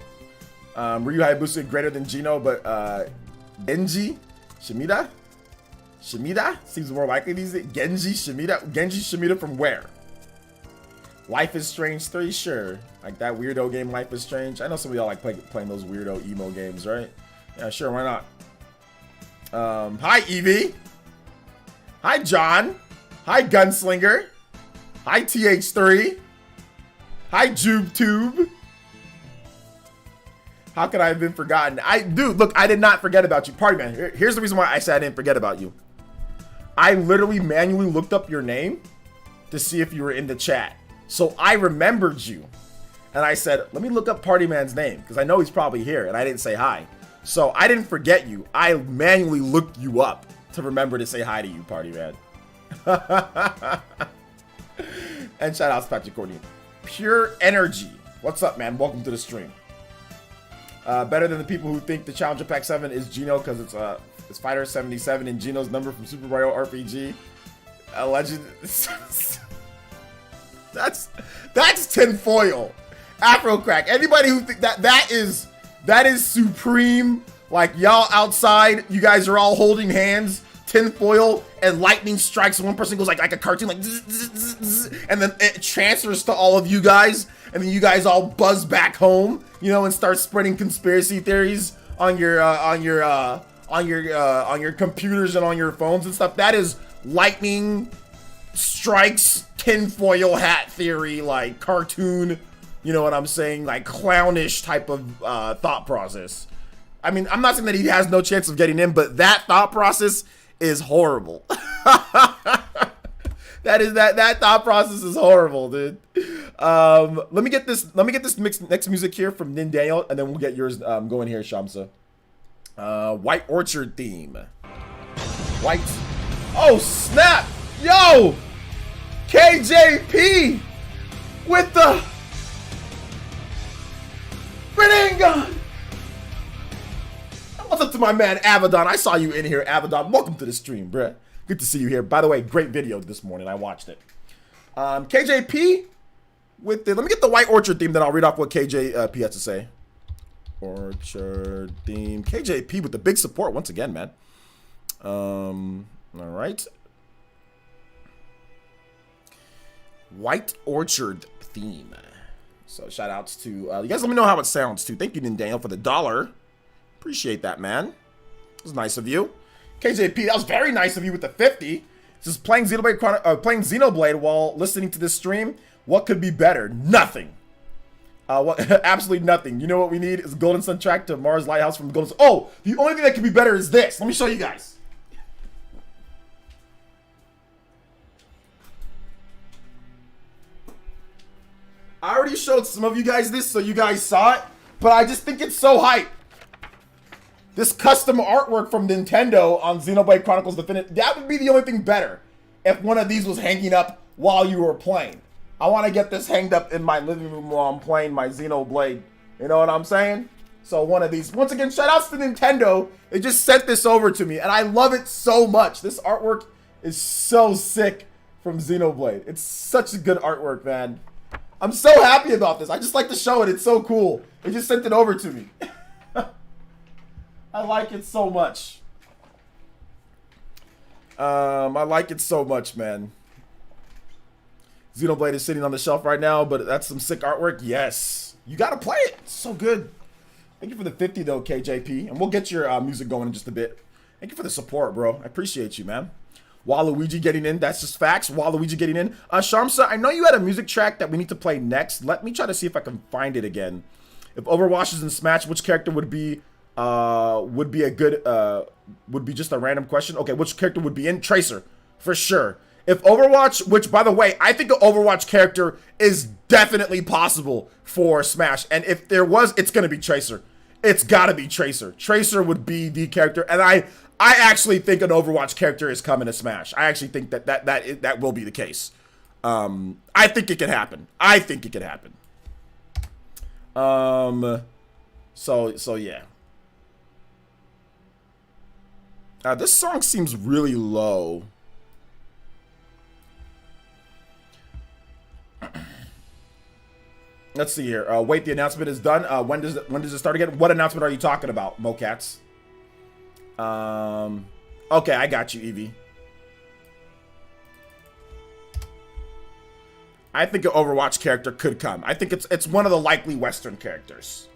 Speaker 1: Ryu Hayabusa greater than Gino, but Genji Shimida seems more likely these days. Genji Shimida from where? Life is Strange 3, sure. Like that weirdo game, Life is Strange. I know some of y'all like playing those weirdo emo games, right? Yeah, sure, why not? Hi, Evie. Hi, John. Hi, Gunslinger. Hi, TH3. Hi, JubeTube. How could I have been forgotten? Dude, look, I did not forget about you. Party Man, here's the reason why I said I didn't forget about you. I literally manually looked up your name to see if you were in the chat. So I remembered you. And I said, let me look up Party Man's name because I know he's probably here and I didn't say hi. So I didn't forget you. I manually looked you up to remember to say hi to you, Party Man. And shout out to Patrick Courtney. Pure Energy. What's up, man? Welcome to the stream. Better than the people who think the Challenger Pack 7 is Gino because it's Fighter 77 and Gino's number from Super Mario RPG. Legend. That's tinfoil. Afro Crack. Anybody who think that is supreme. Like y'all outside, you guys are all holding hands, tinfoil, and lightning strikes. One person goes like a cartoon, like zzz, zzz, zzz, zzz, and then it transfers to all of you guys, and then you guys all buzz back home, you know, and start spreading conspiracy theories on your computers and on your phones and stuff. That is lightning strikes tinfoil hat theory, like cartoon. You know what I'm saying? Like clownish type of thought process. I mean, I'm not saying that he has no chance of getting in, but that thought process is horrible. that thought process is horrible, dude. Let me get this next music here from Nin Daniel, and then we'll get yours going here, Shamsa. White Orchard theme. White. Oh snap! Yo! KJP with the grenade gun. What's up to my man Avedon? I saw you in here, Avedon. Welcome to the stream, bruh. Good to see you here. By the way, great video this morning. I watched it. KJP with the. Let me get the White Orchard theme, then I'll read off what KJP has to say. Orchard theme. KJP with the big support once again, man. All right. White Orchard theme. So shout outs to you guys. Let me know how it sounds too. Thank you, Daniel, for the $1. Appreciate that, man. It was nice of you. KJP, that was very nice of you with the 50. This is playing Xenoblade while listening to this stream. What could be better? Nothing. Absolutely nothing. You know what we need is Golden Sun track to Mars Lighthouse from Golden Sun. Oh, the only thing that could be better is this. Let me show you guys. I already showed some of you guys this, so you guys saw it, but I just think it's so hype. This custom artwork from Nintendo on Xenoblade Chronicles Definitive, that would be the only thing better if one of these was hanging up while you were playing. I want to get this hanged up in my living room while I'm playing my Xenoblade. You know what I'm saying? So one of these. Once again, shout outs to Nintendo. They just sent this over to me, and I love it so much. This artwork is so sick from Xenoblade. It's such a good artwork, man. I'm so happy about this. I just like to show it. It's so cool. They just sent it over to me. I like it so much. I like it so much, man. Xenoblade is sitting on the shelf right now, but that's some sick artwork. Yes. You got to play it. It's so good. Thank you for the 50, though, KJP. And we'll get your music going in just a bit. Thank you for the support, bro. I appreciate you, man. Waluigi getting in. That's just facts. Waluigi getting in. Shamsa, I know you had a music track that we need to play next. Let me try to see if I can find it again. If Overwatch is in Smash, which character would be a good would be just a random question. Okay, which character would be in? Tracer, for sure. If Overwatch, which by the way, I think an Overwatch character is definitely possible for Smash. And if there was, it's going to be Tracer. It's got to be Tracer. Tracer would be the character. And I actually think an Overwatch character is coming to Smash. I actually think that will be the case. I think it could happen. I think it could happen. So yeah. This song seems really low. Let's see here. Wait, the announcement is done. When does it start again? What announcement are you talking about, Mocats? Okay, I got you, Evie. I think an Overwatch character could come. I think it's one of the likely Western characters.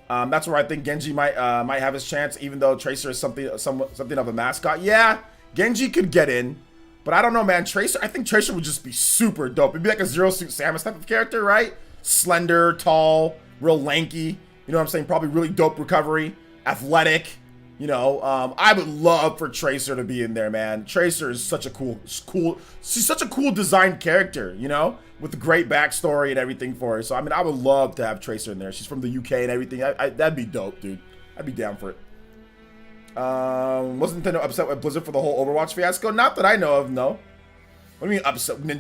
Speaker 1: That's where I think Genji might have his chance, even though Tracer is something of a mascot. Yeah, Genji could get in. But I don't know, man. Tracer, I think Tracer would just be super dope. It'd be like a Zero Suit Samus type of character, right? Slender, tall, real lanky. You know what I'm saying? Probably really dope recovery, athletic. You know, I would love for Tracer to be in there, man. Tracer is such a cool. She's such a cool designed character, you know, with a great backstory and everything for her. So I mean, I would love to have Tracer in there. She's from the UK and everything. That'd be dope, dude. I'd be down for it. Was Nintendo upset with Blizzard for the whole Overwatch fiasco? Not that I know of, no. What do you mean upset? You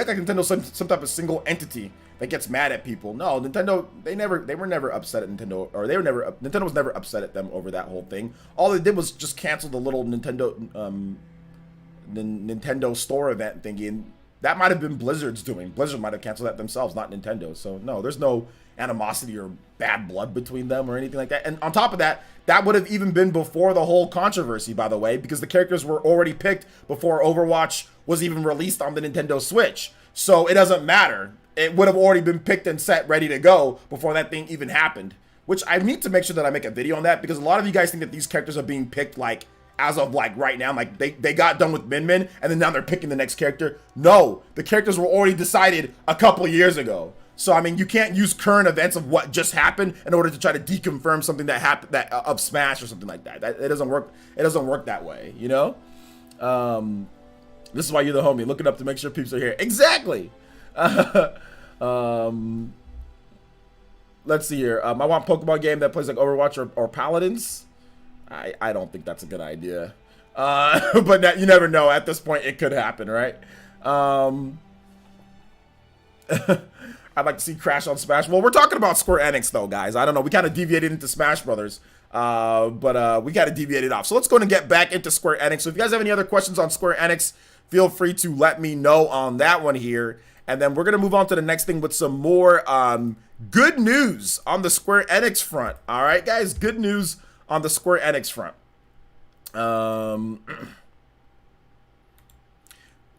Speaker 1: act like Nintendo's some type of single entity that gets mad at people. No, Nintendo, they were never upset at Nintendo, or Nintendo was never upset at them over that whole thing. All they did was just cancel the little Nintendo store event thingy, and that might have been Blizzard's doing. Blizzard might have canceled that themselves, not Nintendo. So no, there's no animosity or bad blood between them or anything like that. And on top of that, that would have even been before the whole controversy, by the way, because the characters were already picked before Overwatch was even released on the Nintendo Switch. So it doesn't matter. It would have already been picked and set, ready to go before that thing even happened. Which I need to make sure that I make a video on that, because a lot of you guys think that these characters are being picked like as of like right now, like they got done with Min Min and then now they're picking the next character. No, the characters were already decided a couple of years ago. So I mean, you can't use current events of what just happened in order to try to deconfirm something that happened of Smash or something like that. It doesn't work. It doesn't work that way, you know. This is why you're the homie. Look it up to make sure peeps are here. Exactly. Let's see here. I want a Pokemon game that plays like Overwatch or Paladins. I don't think that's a good idea. But you never know. At this point, it could happen, right? I'd like to see Crash on Smash. Well, we're talking about Square Enix, though, guys. I don't know. We kind of deviated into Smash Brothers, but we got to deviate it off. So let's go and get back into Square Enix. So if you guys have any other questions on Square Enix, feel free to let me know on that one here. And then we're going to move on to the next thing with some more good news on the Square Enix front. All right, guys, good news on the Square Enix front.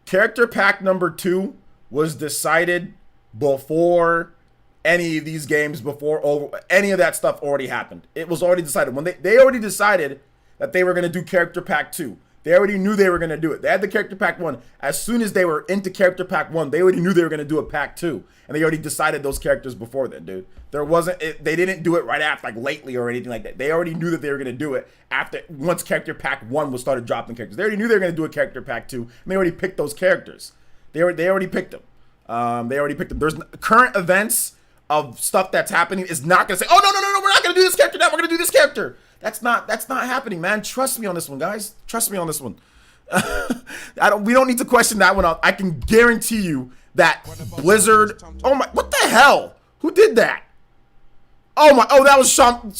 Speaker 1: Character pack number 2 was decided before any of these games, before any of that stuff already happened. It was already decided. When they already decided that they were going to do Character Pack 2. They already knew they were going to do it. They had the Character Pack 1. As soon as they were into Character Pack 1, they already knew they were going to do a Pack 2. And they already decided those characters before then, dude. They didn't do it right after, like lately or anything like that. They already knew that they were going to do it once Character Pack 1 was started dropping characters. They already knew they were going to do a Character Pack 2, and they already picked those characters. They already picked them. They already picked them. There's current events of stuff that's happening is not going to say, oh, no, we're not going to do this character now. We're going to do this character. That's not happening, man. Trust me on this one, guys. Trust me on this one. We don't need to question that one. I can guarantee you that Blizzard. Oh my! What the hell? Who did that? Oh my! Oh, that was Sean.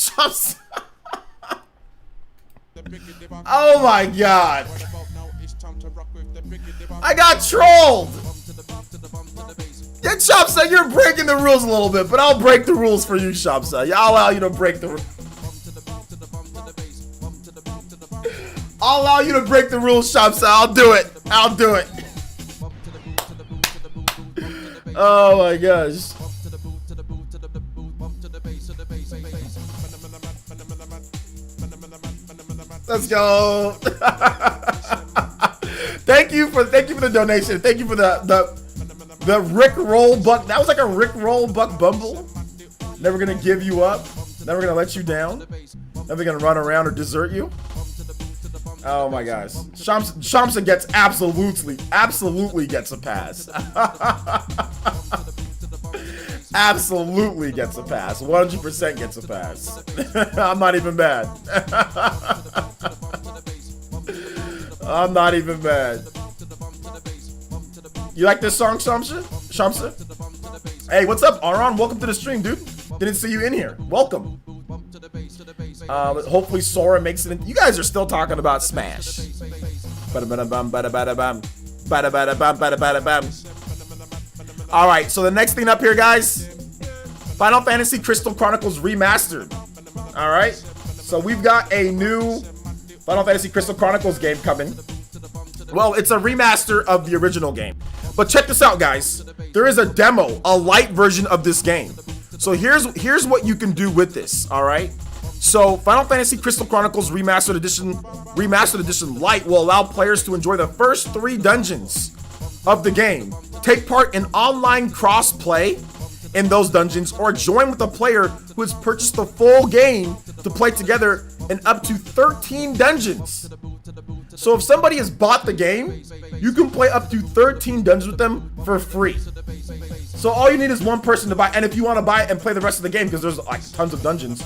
Speaker 1: Oh my God! I got trolled. Yeah, Chopsa, you're breaking the rules a little bit, but I'll break the rules for you, Chopsa. I'll allow you to break the rules. I'll allow you to break the rules, Chopsa. I'll do it. I'll do it. Oh my gosh. Let's go. Thank you for the donation. Thank you for the Rick Roll Buck. That was like a Rick Roll Buck Bumble. Never gonna give you up. Never gonna let you down. Never gonna run around or desert you. Oh my gosh. Shamsa gets absolutely gets a pass. Absolutely gets a pass. 100% gets a pass. I'm not even mad. I'm not even mad. You like this song, Shamsa? Hey, what's up, Aron? Welcome to the stream, dude. Didn't see you in here. Welcome. Hopefully Sora makes it in. You guys are still talking about Smash. Alright, so the next thing up here, guys. Final Fantasy Crystal Chronicles Remastered. Alright. So we've got a new Final Fantasy Crystal Chronicles game coming. Well, it's a remaster of the original game. But check this out, guys. There is a demo, a light version of this game. So here's what you can do with this, alright? So Final Fantasy Crystal Chronicles Remastered Edition Lite will allow players to enjoy the first 3 dungeons of the game, take part in online cross-play in those dungeons, or join with a player who has purchased the full game to play together in up to 13 dungeons. So if somebody has bought the game, you can play up to 13 dungeons with them for free. So all you need is one person to buy, and if you want to buy it and play the rest of the game, because there's like tons of dungeons,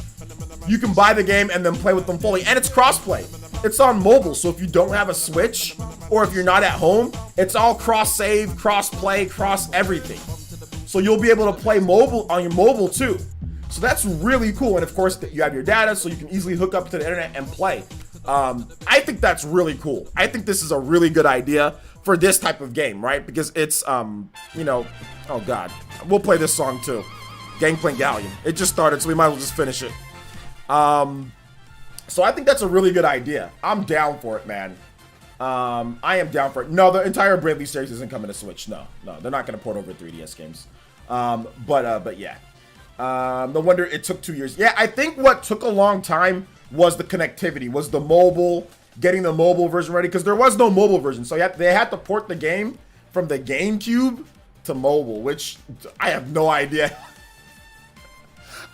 Speaker 1: you can buy the game and then play with them fully. And it's cross-play. It's on mobile, so if you don't have a Switch, or if you're not at home, it's all cross-save, cross-play, cross-everything. So you'll be able to play mobile on your mobile too. So that's really cool. And of course, you have your data, so you can easily hook up to the internet and play. I think that's really cool. I think this is a really good idea for this type of game, right? Because it's, you know, oh God, we'll play this song too. Gangplank Galleon. It just started, so we might as well just finish it. So I think that's a really good idea. I'm down for it, man. I am down for it. No, the entire Bravely series isn't coming to Switch. No, they're not going to port over 3DS games. But yeah. No wonder it took 2 years. Yeah, I think what took a long time was the connectivity, was the mobile, getting the mobile version ready, because there was no mobile version. So they had to port the game from the GameCube to mobile, which I have no idea.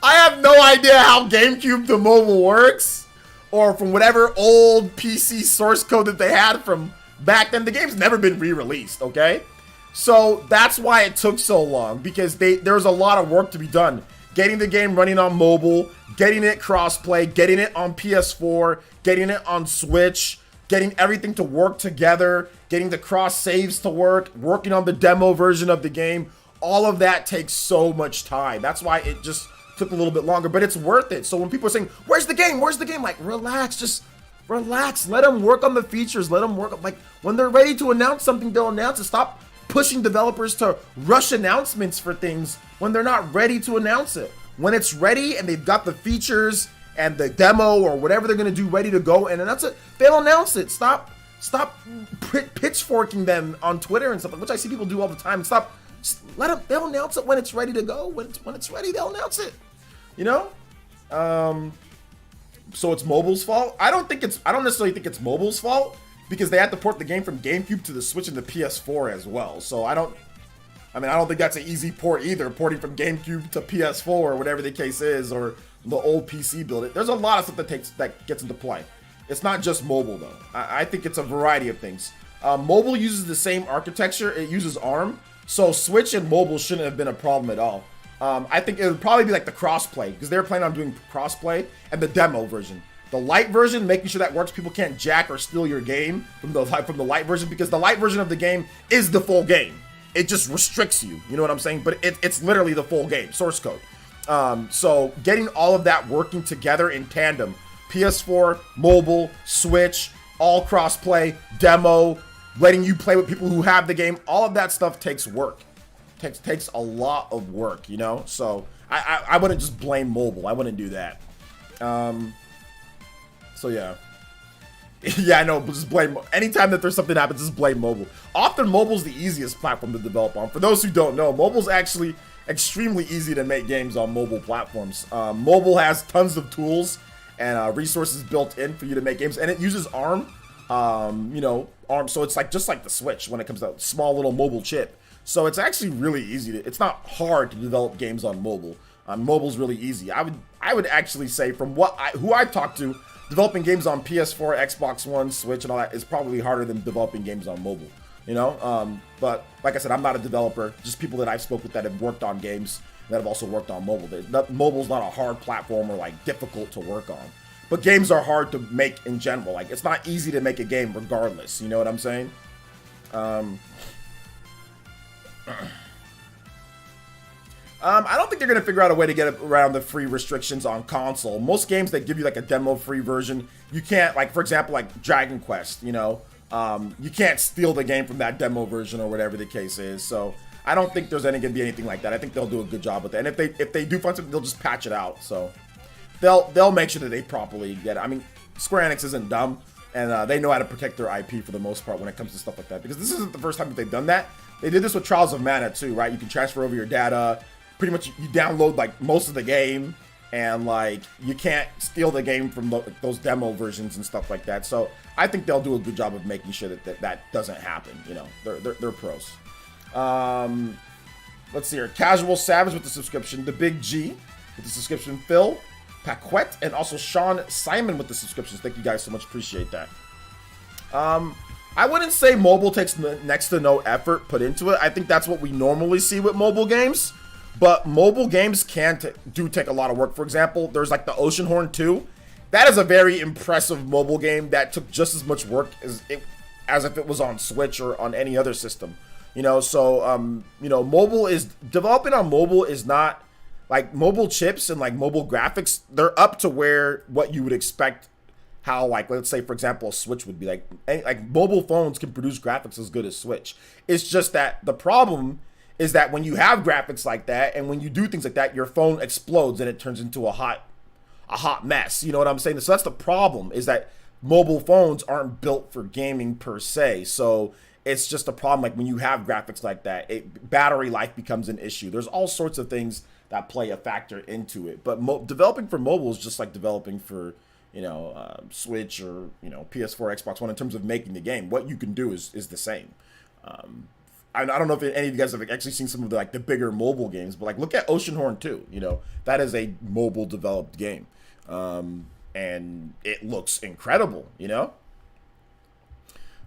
Speaker 1: I have no idea how GameCube to mobile works, or from whatever old PC source code that they had from back then. The game's never been re-released, okay? So that's why it took so long, because there was a lot of work to be done. Getting the game running on mobile, getting it cross-play, getting it on PS4, getting it on Switch, getting everything to work together, getting the cross-saves to work, working on the demo version of the game. All of that takes so much time. That's why it just took a little bit longer, but it's worth it. So when people are saying, where's the game? Where's the game? Like, relax, just relax. Let them work on the features. Let them work. Like, when they're ready to announce something, they'll announce it. Stop pushing developers to rush announcements for things when they're not ready to announce it. When it's ready and they've got the features and the demo or whatever they're going to do ready to go and announce it, they'll announce it. Stop pitchforking them on Twitter and stuff, which I see people do all the time. They'll announce it when it's ready to go. When it's ready, they'll announce it. You know? So it's mobile's fault? I don't necessarily think it's mobile's fault, because they had to port the game from GameCube to the Switch and the PS4 as well. So I don't think that's an easy port either, porting from GameCube to PS4 or whatever the case is, or the old PC build. There's a lot of stuff that gets into play. It's not just mobile though. I think it's a variety of things. Mobile uses the same architecture. It uses ARM. So Switch and mobile shouldn't have been a problem at all. I think it would probably be like the crossplay, because they're planning on doing crossplay, and the demo version. The light version, making sure that works. People can't jack or steal your game from the light version, because the light version of the game is the full game. It just restricts you. You know what I'm saying? But it's literally the full game, source code. So getting all of that working together in tandem, PS4, mobile, Switch, all crossplay, demo, letting you play with people who have the game, all of that stuff takes work. Takes a lot of work, you know? So I wouldn't just blame mobile. I wouldn't do that. So yeah. Yeah, I know, but just blame, anytime that there's something happens, just blame mobile. Often mobile's the easiest platform to develop on. For those who don't know, mobile's actually extremely easy to make games on mobile platforms. Mobile has tons of tools and resources built in for you to make games, and it uses ARM. You know, ARM, so it's like just like the Switch when it comes to small little mobile chip. So it's actually really easy it's not hard to develop games on mobile. Mobile's really easy. I would actually say, from who I've talked to, developing games on PS4, Xbox One, Switch, and all that is probably harder than developing games on mobile, you know? But like I said, I'm not a developer, just people that I've spoke with that have worked on games that have also worked on mobile. Mobile's not a hard platform or like difficult to work on, but games are hard to make in general. Like it's not easy to make a game regardless, you know what I'm saying? I don't think they're going to figure out a way to get around the free restrictions on console. Most games that give you like a demo free version, you can't, like for example, like Dragon Quest, you know, you can't steal the game from that demo version or whatever the case is. So I don't think there's going to be anything like that. I think they'll do a good job with that. And if they do find something, they'll just patch it out. So they'll make sure that they properly get it. I mean, Square Enix isn't dumb, and they know how to protect their IP for the most part when it comes to stuff like that. Because this isn't the first time that they've done that. They did this with Trials of Mana too, right? You can transfer over your data. Pretty much you download like most of the game, and like you can't steal the game from those demo versions and stuff like that. So I think they'll do a good job of making sure that doesn't happen. You know, they're pros. Let's see here. Casual Savage with the subscription. The Big G with the subscription. Phil Paquette and also Sean Simon with the subscriptions. Thank you guys so much. Appreciate that. I wouldn't say mobile takes next to no effort put into it. I think that's what we normally see with mobile games. But mobile games do take a lot of work. For example, there's like the Oceanhorn 2. That is a very impressive mobile game that took just as much work as if it was on Switch or on any other system. You know, so you know, developing on mobile is not like mobile chips and like mobile graphics. They're up to where what you would expect. How, like, let's say for example, a Switch would be like mobile phones can produce graphics as good as Switch. It's just that the problem is that when you have graphics like that and when you do things like that, your phone explodes and it turns into a hot mess. You know what I'm saying? So that's the problem, is that mobile phones aren't built for gaming per se. So it's just a problem. Like when you have graphics like that, battery life becomes an issue. There's all sorts of things that play a factor into it. But developing for mobile is just like developing for, you know, Switch or, you know, PS4, Xbox One in terms of making the game. What you can do is the same. I don't know if any of you guys have actually seen some of the bigger mobile games, but like look at Oceanhorn 2. You know, that is a mobile developed game, and it looks incredible. You know,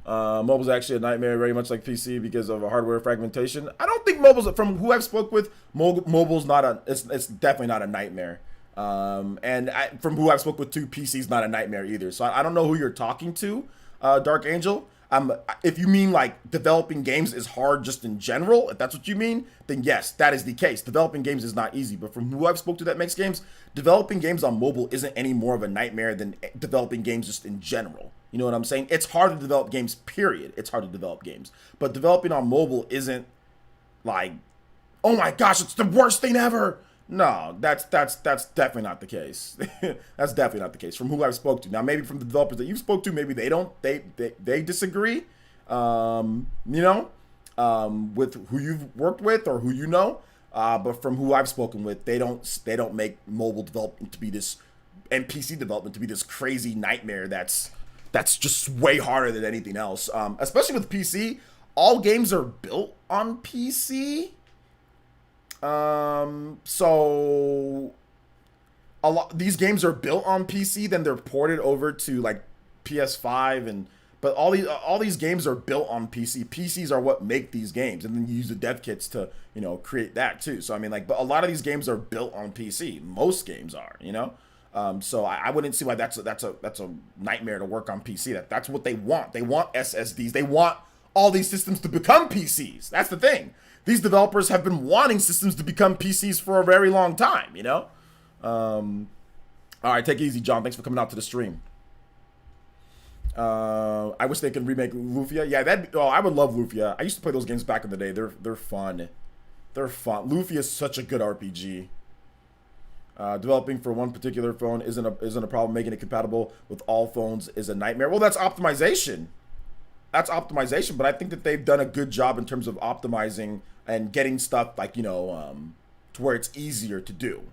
Speaker 1: mobile's actually a nightmare, very much like PC because of hardware fragmentation. I don't think mobile's, from who I've spoke with, mobile's not it's definitely not a nightmare. And from who I've spoke with too, PC's not a nightmare either. So I don't know who you're talking to, Dark Angel. If you mean like developing games is hard just in general, if that's what you mean, then yes, that is the case. Developing games is not easy, but from who I've spoke to that makes games, developing games on mobile isn't any more of a nightmare than developing games just in general. You know what I'm saying? It's hard to develop games, period. It's hard to develop games, but developing on mobile isn't like, oh my gosh, it's the worst thing ever. No, that's definitely not the case. That's definitely not the case from who I've spoke to. Now, maybe from the developers that you spoke to, maybe they disagree. You know, with who you've worked with or who you know. But from who I've spoken with, they don't make mobile development to be this, and PC development to be this crazy nightmare. That's just way harder than anything else. Especially with PC, all games are built on PC. So these games are built on PC, then they're ported over to like PS5 but all these games are built on PC. PCs are what make these games, and then you use the dev kits to, you know, create that too. So I mean, like, but a lot of these games are built on PC. Most games are, you know. So I wouldn't see why that's a nightmare to work on PC. That's what they want. They want SSDs. They want all these systems to become PCs. That's the thing. These developers have been wanting systems to become PCs for a very long time, you know? All right, take it easy, John. Thanks for coming out to the stream. I wish they could remake Lufia. Yeah, I would love Lufia. I used to play those games back in the day. They're fun. They're fun. Lufia is such a good RPG. Developing for one particular phone isn't a problem. Making it compatible with all phones is a nightmare. Well, that's optimization. That's optimization, but I think that they've done a good job in terms of optimizing and getting stuff like, you know, to where it's easier to do.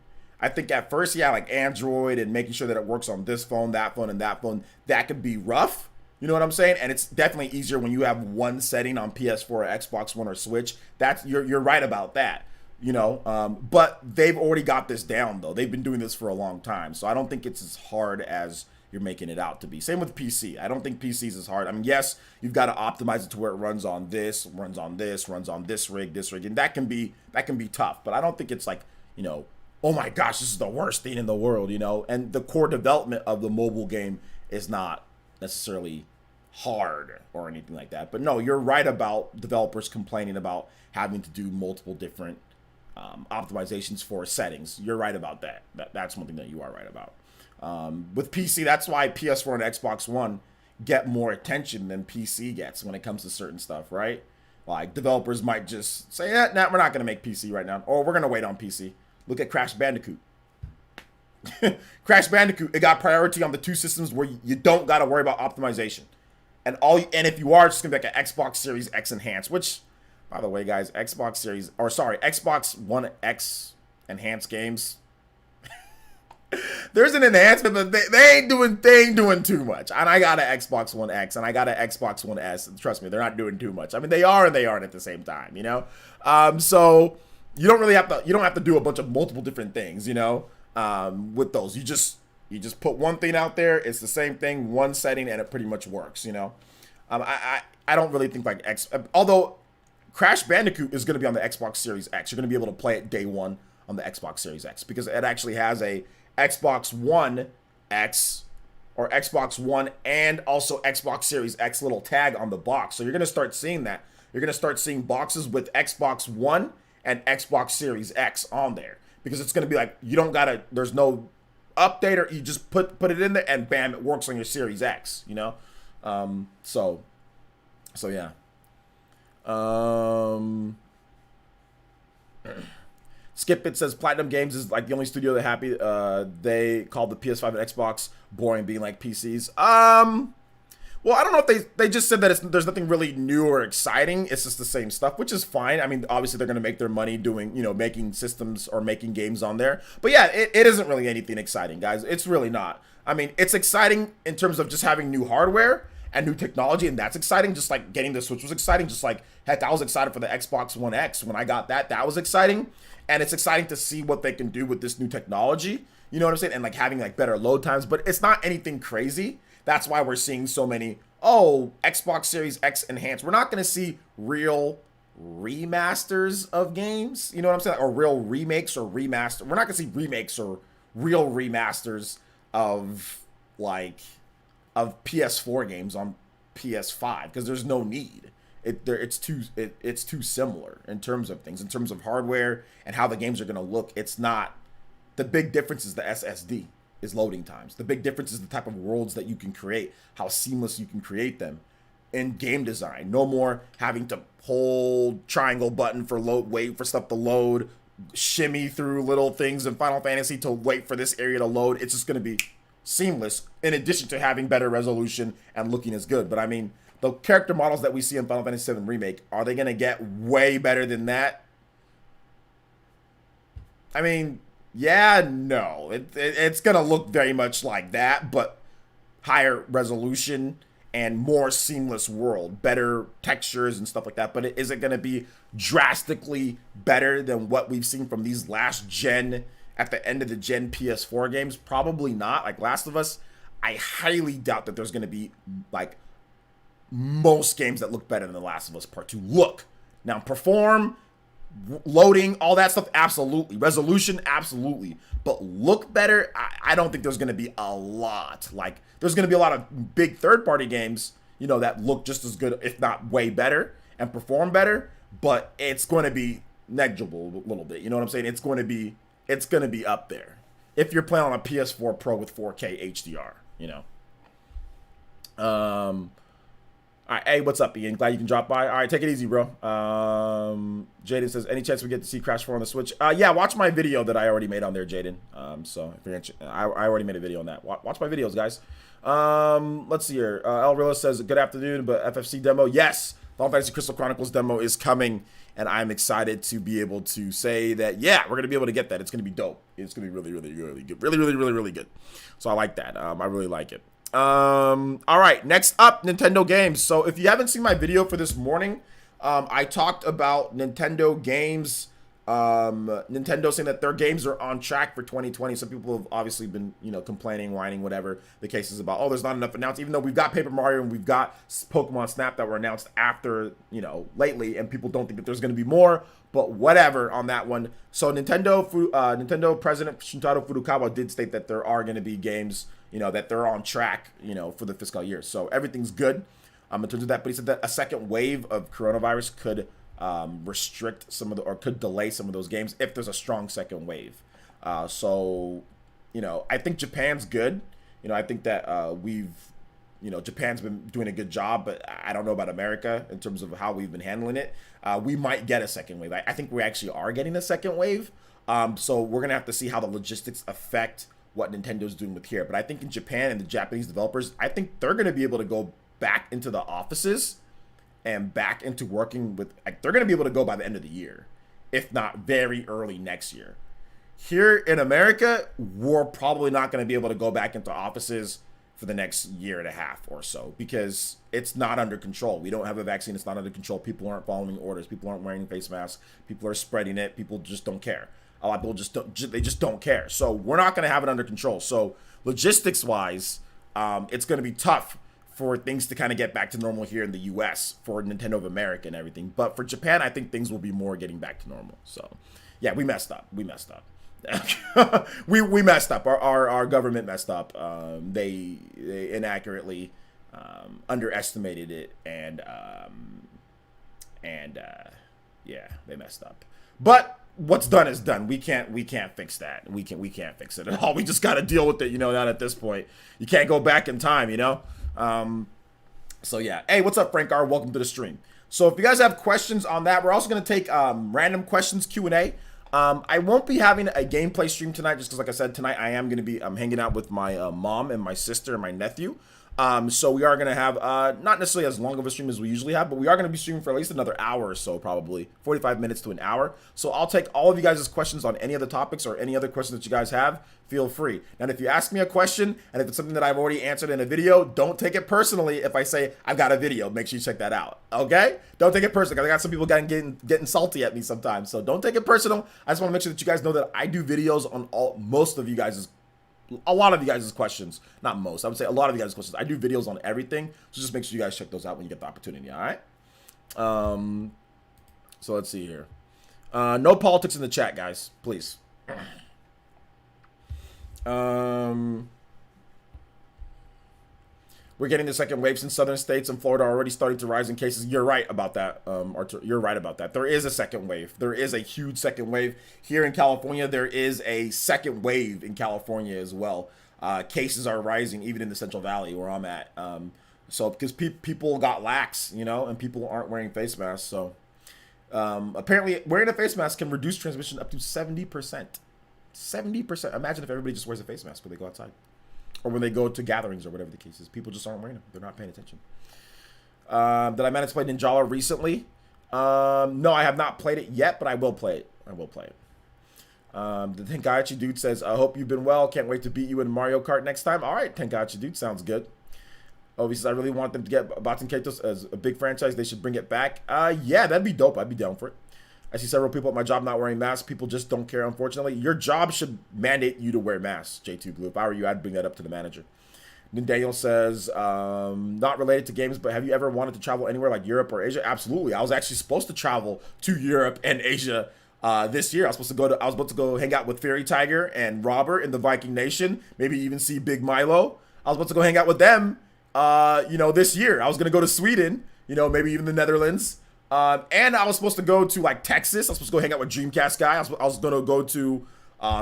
Speaker 1: I think at first, yeah, like Android and making sure that it works on this phone, that phone, and that phone, that could be rough. You know what I'm saying? And it's definitely easier when you have one setting on PS4 or Xbox One or Switch. You're right about that. You know, but they've already got this down though. They've been doing this for a long time, so I don't think it's as hard as you're making it out to be. Same with PC. I don't think PCs is hard. I mean, yes, you've got to optimize it to where it runs on this, runs on this, runs on this rig, and that can be tough. But I don't think it's like, you know, oh my gosh, this is the worst thing in the world, you know. And the core development of the mobile game is not necessarily hard or anything like that. But no, you're right about developers complaining about having to do multiple different optimizations for settings. You're right about that. That's one thing that you are right about. With PC, that's why PS4 and Xbox One get more attention than PC gets when it comes to certain stuff, right? Like, developers might just say, nah, we're not going to make PC right now, or we're going to wait on PC. Look at Crash Bandicoot. Crash Bandicoot, it got priority on the two systems where you don't got to worry about optimization. And if you are, it's just going to be like an Xbox Series X Enhanced, which, by the way, guys, Xbox One X Enhanced games, there's an enhancement, but they ain't doing too much. And I got an Xbox One X and I got an Xbox One S. Trust me, they're not doing too much. I mean, they are and they aren't at the same time, you know? So you don't have to do a bunch of multiple different things, you know, with those. You just put one thing out there. It's the same thing, one setting, and it pretty much works, you know? I don't really think like although Crash Bandicoot is going to be on the Xbox Series X. You're going to be able to play it day one on the Xbox Series X because it actually has a Xbox One X or Xbox One and also Xbox Series X little tag on the box. So you're going to start seeing that. You're going to start seeing boxes with Xbox One and Xbox Series X on there because it's going to be like there's no update or you just put it in there and bam, it works on your Series X, you know? So yeah. Skip It says Platinum Games is like the only studio that happy they called the PS5 and Xbox boring, being like PCs. Well, I don't know if they just said that there's nothing really new or exciting. It's just the same stuff, which is fine. I mean, obviously they're gonna make their money doing, you know, making systems or making games on there. But yeah, it isn't really anything exciting, guys. It's really not. I mean, it's exciting in terms of just having new hardware and new technology, and that's exciting. Just like getting the Switch was exciting. Just like, heck, I was excited for the Xbox One X when I got that. That was exciting. And it's exciting to see what they can do with this new technology. You know what I'm saying? And like having like better load times, but it's not anything crazy. That's why we're seeing so many, Xbox Series X Enhanced. We're not going to see real remasters of games. You know what I'm saying? Or real remakes or remaster. We're not going to see remakes or real remasters of PS4 games on PS5 because there's no need. It's too similar in terms of things, in terms of hardware and how the games are going to look. It's not. The big difference is the SSD, is loading times. The big difference is the type of worlds that you can create, how seamless you can create them in game design. No more having to hold triangle button for wait for stuff to load, shimmy through little things in Final Fantasy to wait for this area to load. It's just going to be seamless in addition to having better resolution and looking as good. But I mean, the character models that we see in Final Fantasy VII Remake, are they going to get way better than that? I mean, yeah, no. It's going to look very much like that, but higher resolution and more seamless world, better textures and stuff like that. But is it going to be drastically better than what we've seen from these last gen, at the end of the gen PS4 games? Probably not. Like Last of Us, I highly doubt that there's going to be like most games that look better than The Last of Us Part 2 look. Now, perform, loading, all that stuff, absolutely. Resolution, absolutely. But look better, I don't think there's going to be a lot. Like, there's going to be a lot of big third-party games, you know, that look just as good, if not way better, and perform better. But it's going to be negligible a little bit. You know what I'm saying? It's going to be up there. If you're playing on a PS4 Pro with 4K HDR, you know. All right, hey, what's up, Ian? Glad you can drop by. All right, take it easy, bro. Jaden says, any chance we get to see Crash 4 on the Switch? Yeah, watch my video that I already made on there, Jaden. So if you're interested, I already made a video on that. Watch my videos, guys. Let's see here. El Rilla says, good afternoon, but FFC demo. Yes, Final Fantasy Crystal Chronicles demo is coming, and I'm excited to be able to say that, yeah, we're going to be able to get that. It's going to be dope. It's going to be really, really, really good. Really, really, really, really good. So I like that. I really like it. All right, next up, Nintendo games. So if you haven't seen my video for this morning, I talked about Nintendo games Nintendo saying that their games are on track for 2020. Some people have obviously been, complaining, whining, whatever the case is about. Oh, there's not enough announced, even though we've got Paper Mario and we've got Pokemon Snap that were announced after, lately, and people don't think that there's going to be more. But whatever on that one. So Nintendo President Shintaro Furukawa did state that there are going to be games, that they're on track, for the fiscal year. So everything's good in terms of that. But he said that a second wave of coronavirus could restrict some of or could delay some of those games if there's a strong second wave. So, I think Japan's good. I think that Japan's been doing a good job, but I don't know about America in terms of how we've been handling it. We might get a second wave. I think we actually are getting a second wave. So we're going to have to see how the logistics affect what Nintendo's doing with here. But I think in Japan and the Japanese developers, I think they're going to be able to go back into the offices and back into working with, they're going to be able to go by the end of the year, if not very early next year. Here in America, we're probably not going to be able to go back into offices for the next year and a half or so because it's not under control. We don't have a vaccine. It's not under control. People aren't following orders. People aren't wearing face masks. People are spreading it. People just don't care. A lot of people just don't care. So we're not going to have it under control. So logistics wise, it's going to be tough for things to kind of get back to normal here in the US for Nintendo of America and everything. But for Japan, I think things will be more getting back to normal. So yeah, we messed up. We messed up. we messed up. Our government messed up. They inaccurately underestimated it, and yeah, they messed up. But what's done is done. We can't fix that. We can't fix it at all. We just got to deal with it. Not at this point. You can't go back in time. So yeah. Hey, what's up, Frank R? Welcome to the stream. So if you guys have questions on that, we're also going to take random questions Q&A. I won't be having a gameplay stream tonight just because, like I said, tonight I am going to be hanging out with my mom and my sister and my nephew. So we are going to have not necessarily as long of a stream as we usually have, but we are going to be streaming for at least another hour or so, probably 45 minutes to an hour. So I'll take all of you guys' questions on any other topics or any other questions that you guys have. Feel free. And if you ask me a question and if it's something that I've already answered in a video, don't take it personally if I say I've got a video. Make sure you check that out. Okay? Don't take it personally. I got some people getting salty at me sometimes. So don't take it personal. I just want to make sure that you guys know that I do videos on a lot of you guys' questions. Not most. I would say a lot of you guys' questions. I do videos on everything. So just make sure you guys check those out when you get the opportunity. All right? So let's see here. No politics in the chat, guys. Please. We're getting the second wave since southern states and Florida are already starting to rise in cases. You're right about that, Artur. You're right about that. There is a second wave. There is a huge second wave. Here in California, there is a second wave in California as well. Cases are rising even in the Central Valley where I'm at. So because people got lax, and people aren't wearing face masks. So apparently wearing a face mask can reduce transmission up to 70%. 70%. Imagine if everybody just wears a face mask when they go outside. Or when they go to gatherings or whatever the case is. People just aren't wearing them. They're not paying attention. Did I manage to play Ninjala recently? No, I have not played it yet, but I will play it. The Tenkaichi dude says, I hope you've been well. Can't wait to beat you in Mario Kart next time. All right, Tenkaichi dude. Sounds good. Oh, he says, I really want them to get Baten Kaitos as a big franchise. They should bring it back. Yeah, that'd be dope. I'd be down for it. I see several people at my job not wearing masks. People just don't care, unfortunately. Your job should mandate you to wear masks, J2 Blue. If I were you, I'd bring that up to the manager. Then Daniel says, not related to games, but have you ever wanted to travel anywhere like Europe or Asia? Absolutely. I was actually supposed to travel to Europe and Asia this year. I was about to go hang out with Fairy Tiger and Robert in the Viking Nation. Maybe even see Big Milo. I was about to go hang out with them, this year. I was going to go to Sweden, maybe even the Netherlands. And I was supposed to go to like Texas. I was supposed to go hang out with Dreamcast guy. I was going to go to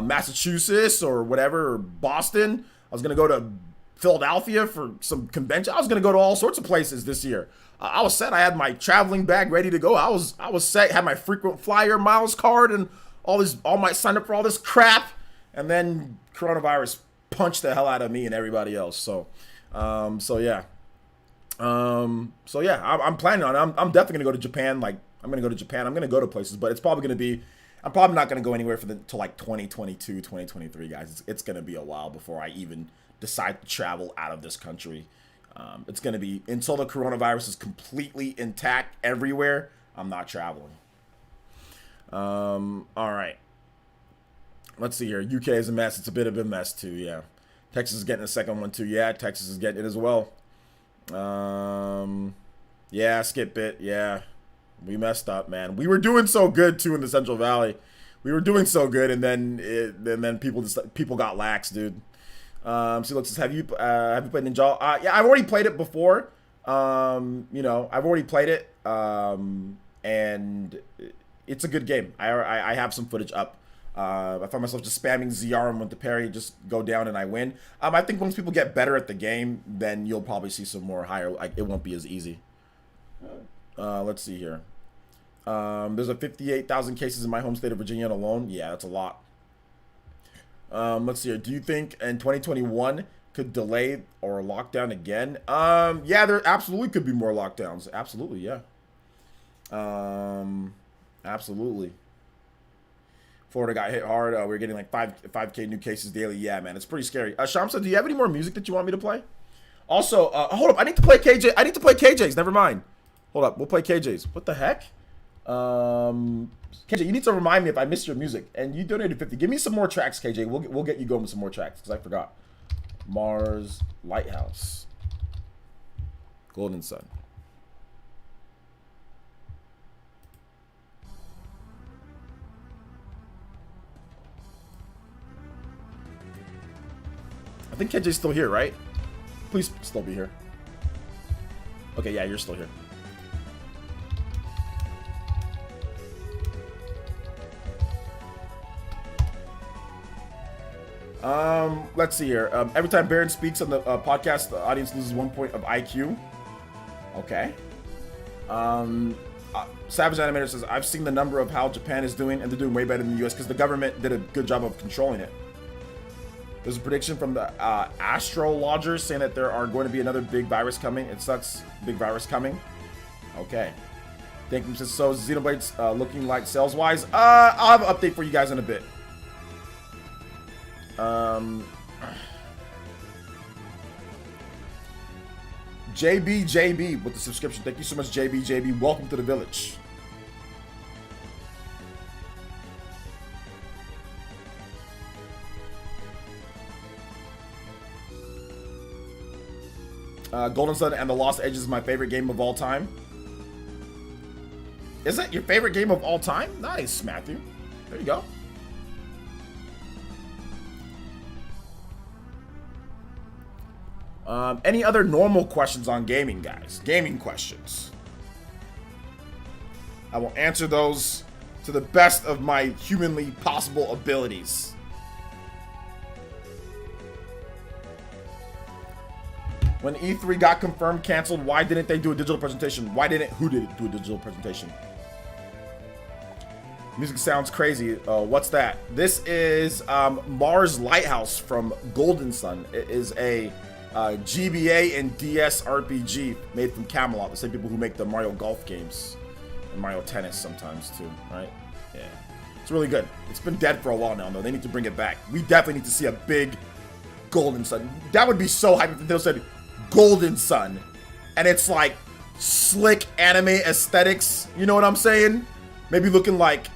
Speaker 1: Massachusetts or whatever, or Boston. I was going to go to Philadelphia for some convention. I was going to go to all sorts of places this year. I was set. I had my traveling bag ready to go. I was set. Had my frequent flyer miles card and all my sign up for all this crap. And then coronavirus punched the hell out of me and everybody else. So yeah. I'm planning on it. I'm definitely gonna go to Japan. I'm gonna go to Japan. I'm gonna go to places, but it's probably gonna be, I'm probably not gonna go anywhere till like 2022, 2023, guys. It's gonna be a while before I even decide to travel out of this country. It's gonna be until the coronavirus is completely intact everywhere. I'm not traveling. All right. Let's see here. UK is a mess. It's a bit of a mess too. Yeah. Texas is getting a second one too. Yeah, Texas is getting it as well. Yeah, skip it. Yeah, we messed up, man. We were doing so good too in the Central Valley. We were doing so good, and then people got lax, dude. So looks says, have you played Ninja? Yeah, I've already played it before. You know, I've already played it. And it's a good game. I have some footage up. I find myself just spamming ZR and with the parry, just go down and I win. I think once people get better at the game, then you'll probably see some more higher. Like it won't be as easy. Let's see here. There's a 58,000 cases in my home state of Virginia alone. Yeah, that's a lot. Let's see here. Do you think in 2021 could delay or lock down again? Yeah, there absolutely could be more lockdowns. Absolutely, yeah. Absolutely. Florida got hit hard. We're getting like 5K new cases daily. Yeah, man, it's pretty scary. Shamsa, do you have any more music that you want me to play? Also, hold up. I need to play KJ. I need to play KJ's. Never mind. Hold up. We'll play KJ's. What the heck? KJ, you need to remind me if I missed your music. And you donated 50. Give me some more tracks, KJ. We'll get you going with some more tracks because I forgot. Mars Lighthouse. Golden Sun. I think KJ's still here, right? Please still be here. Okay, yeah, you're still here. Let's see here. Every time Baron speaks on the podcast, the audience loses 1 point of IQ. Okay. Savage Animator says, I've seen the number of how Japan is doing, and they're doing way better than the US because the government did a good job of controlling it. There's a prediction from the astrologers saying that there are going to be another big virus coming. It sucks. Big virus coming. Okay. Thank you. So Xenoblade's looking like sales-wise. I'll have an update for you guys in a bit. JB with the subscription. Thank you so much, JB. Welcome to the village. Golden Sun and the Lost Edge is my favorite game of all time. Is that your favorite game of all time? Nice, Matthew. There you go. Any other normal questions on gaming, guys? Gaming questions. I will answer those to the best of my humanly possible abilities. When E3 got confirmed, canceled, why didn't they do a digital presentation? Who did do a digital presentation? Music sounds crazy. What's that? This is Mars Lighthouse from Golden Sun. It is a GBA and DS RPG made from Camelot, the same people who make the Mario Golf games and Mario Tennis sometimes too, right? Yeah, it's really good. It's been dead for a while now, though. They need to bring it back. We definitely need to see a big Golden Sun. That would be so hype if they said Golden Sun, and it's like slick anime aesthetics. You know what I'm saying? Maybe looking like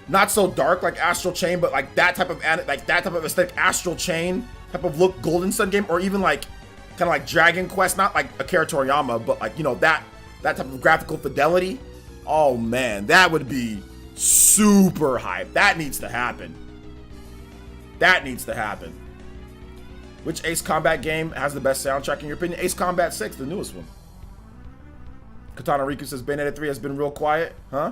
Speaker 1: not so dark like Astral Chain, but like that type of aesthetic, Astral Chain type of look, Golden Sun game, or even like kind of like Dragon Quest, not like Akira Toriyama, but like, you know, that type of graphical fidelity. Oh man, that would be super hype. That needs to happen. That needs to happen. Which Ace Combat game has the best soundtrack in your opinion? Ace Combat 6, the newest one. Katana Riku says Bayonetta 3 has been real quiet, huh?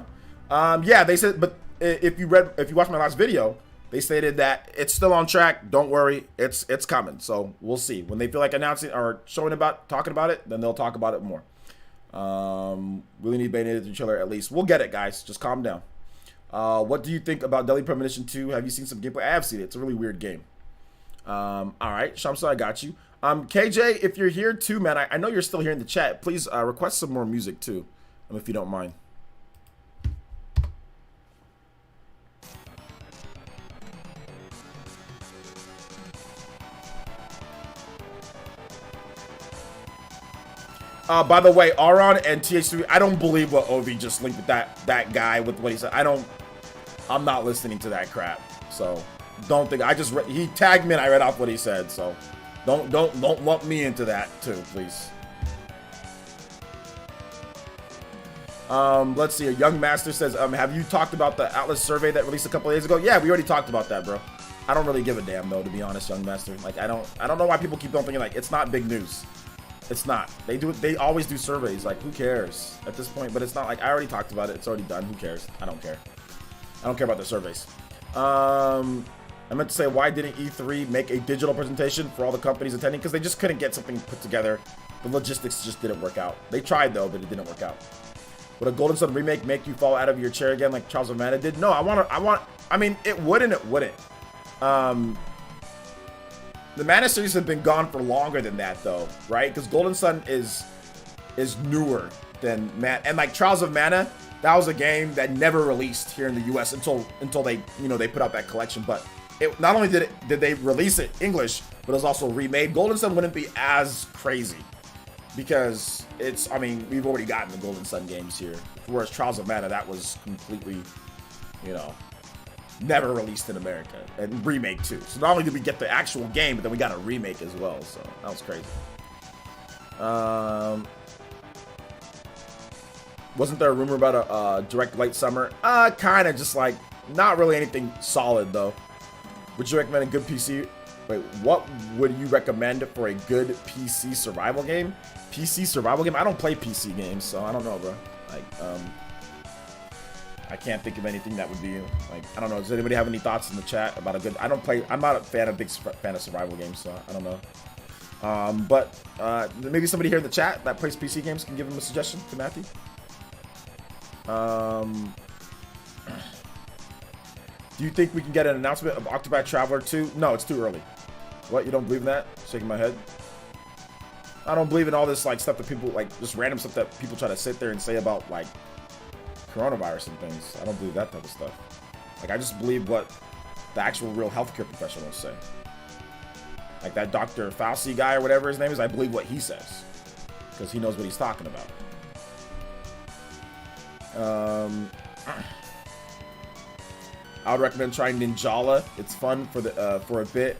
Speaker 1: Yeah, they said, but if you watched my last video, they stated that it's still on track. Don't worry, it's coming. So we'll see. When they feel like announcing or talking about it, then they'll talk about it more. Really need Bayonetta 3 trailer at least. We'll get it, guys. Just calm down. What do you think about Deadly Premonition 2? Have you seen some gameplay? I have seen it. It's a really weird game. All right, Shamsa, I got you. KJ, if you're here too, man, I know you're still here in the chat. Please request some more music too, if you don't mind. By the way, Auron and TH3, I don't believe what Ovi just linked with that guy with what he said. I'm not listening to that crap. So don't think he tagged me and I read off what he said. So don't lump me into that too, please. Let's see. A young master says, have you talked about the Atlas survey that released a couple of days ago? Yeah, we already talked about that, bro. I don't really give a damn though, to be honest, young master. Like I don't know why people keep on thinking like it's not big news. It's not. They always do surveys. Like who cares at this point? But it's not like I already talked about it. It's already done. Who cares? I don't care. I don't care about the surveys. I meant to say, why didn't E3 make a digital presentation for all the companies attending? Because they just couldn't get something put together. The logistics just didn't work out. They tried though, but it didn't work out. Would a Golden Sun remake make you fall out of your chair again like Charles of Mana did? No, I mean, it would and it wouldn't. The Mana series have been gone for longer than that though, right? Because Golden Sun is newer than Mana, and like Trials of Mana, that was a game that never released here in the US until they, you know, they put out that collection. But it not only did they release it English, but it was also remade. Golden Sun wouldn't be as crazy because I mean, we've already gotten the Golden Sun games here. Whereas Trials of Mana, that was completely, you know, never released in America, and remake too. So not only did we get the actual game, but then we got a remake as well. So that was crazy. Wasn't there a rumor about a direct late summer? Kind of, just like not really anything solid though. Would you recommend a good PC? Wait, what would you recommend for a good PC survival game? PC survival game? I don't play PC games, so I don't know, bro. Like, I can't think of anything that would be like, I don't know. Does anybody have any thoughts in the chat about a good? I'm not a big fan of survival games, so I don't know. But maybe somebody here in the chat that plays PC games can give him a suggestion to Matthew. Do you think we can get an announcement of Octopath Traveler 2? No, it's too early. What? You don't believe in that? Shaking my head. I don't believe in all this like stuff that people like, just random stuff that people try to sit there and say about like coronavirus and things. I don't believe that type of stuff. Like I just believe what the actual real healthcare professionals say. Like that Dr. Fauci guy or whatever his name is, I believe what he says because he knows what he's talking about. I would recommend trying Ninjala. It's fun for a bit.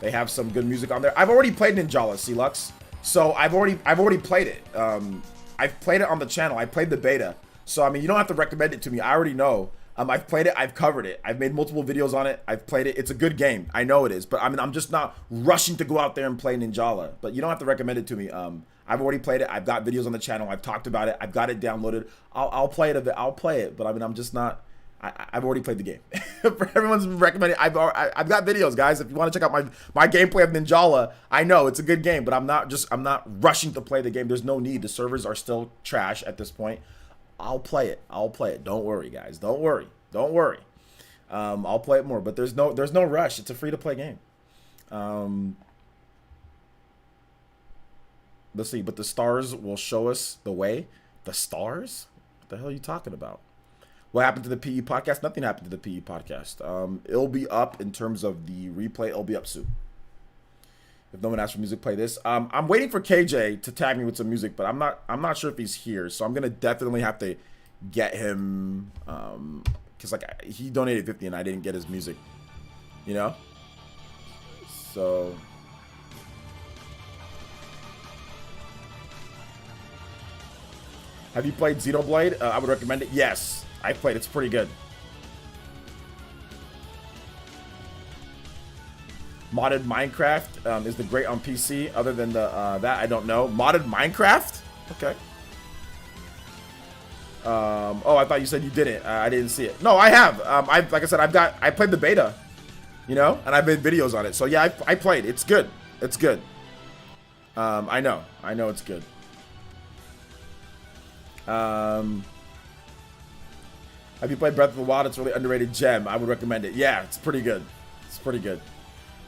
Speaker 1: They have some good music on there. I've already played Ninjala, C-Lux. So I've already played it. I've played it on the channel. I played the beta. So I mean, you don't have to recommend it to me. I already know. I've played it. I've covered it. I've made multiple videos on it. I've played it. It's a good game. I know it is. But I mean, I'm just not rushing to go out there and play Ninjala. But you don't have to recommend it to me. I've already played it. I've got videos on the channel. I've talked about it. I've got it downloaded. I'll play it a bit. I'll play it. But I mean, I'm just not. I've already played the game. For everyone's recommending, I've got videos, guys. If you want to check out my gameplay of Ninjala, I know it's a good game, but I'm not rushing to play the game. There's no need. The servers are still trash at this point. I'll play it. Don't worry, guys. Don't worry. I'll play it more, but there's no rush. It's a free to play game. Let's see, but the stars will show us the way. The stars? What the hell are you talking about? What happened to the PE podcast? Nothing happened to the PE podcast. It'll be up in terms of the replay. It'll be up soon. If no one asks for music, play this. I'm waiting for KJ to tag me with some music, but I'm not sure if he's here. So I'm gonna definitely have to get him, cause like he donated 50 and I didn't get his music, you know. So. Have you played Xenoblade? I would recommend it. Yes. I played. It's pretty good. Modded Minecraft is the great on PC. Other than the that, I don't know. Modded Minecraft? Okay. Oh, I thought you said you didn't. I didn't see it. No, I have. Like I said, I played the beta, you know, and I've made videos on it. So yeah, I played. It's good. It's good. I know it's good. Have you played Breath of the Wild? It's a really underrated gem. I would recommend it. Yeah, it's pretty good. It's pretty good.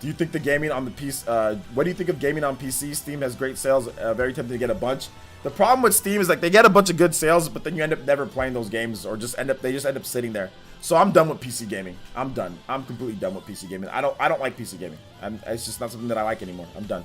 Speaker 1: Do you think the gaming on the PC? What do you think of gaming on PC? Steam has great sales. Very tempted to get a bunch. The problem with Steam is like they get a bunch of good sales, but then you end up never playing those games, or they just end up sitting there. So I'm done with PC gaming. I'm done. I'm completely done with PC gaming. I don't like PC gaming. It's just not something that I like anymore. I'm done.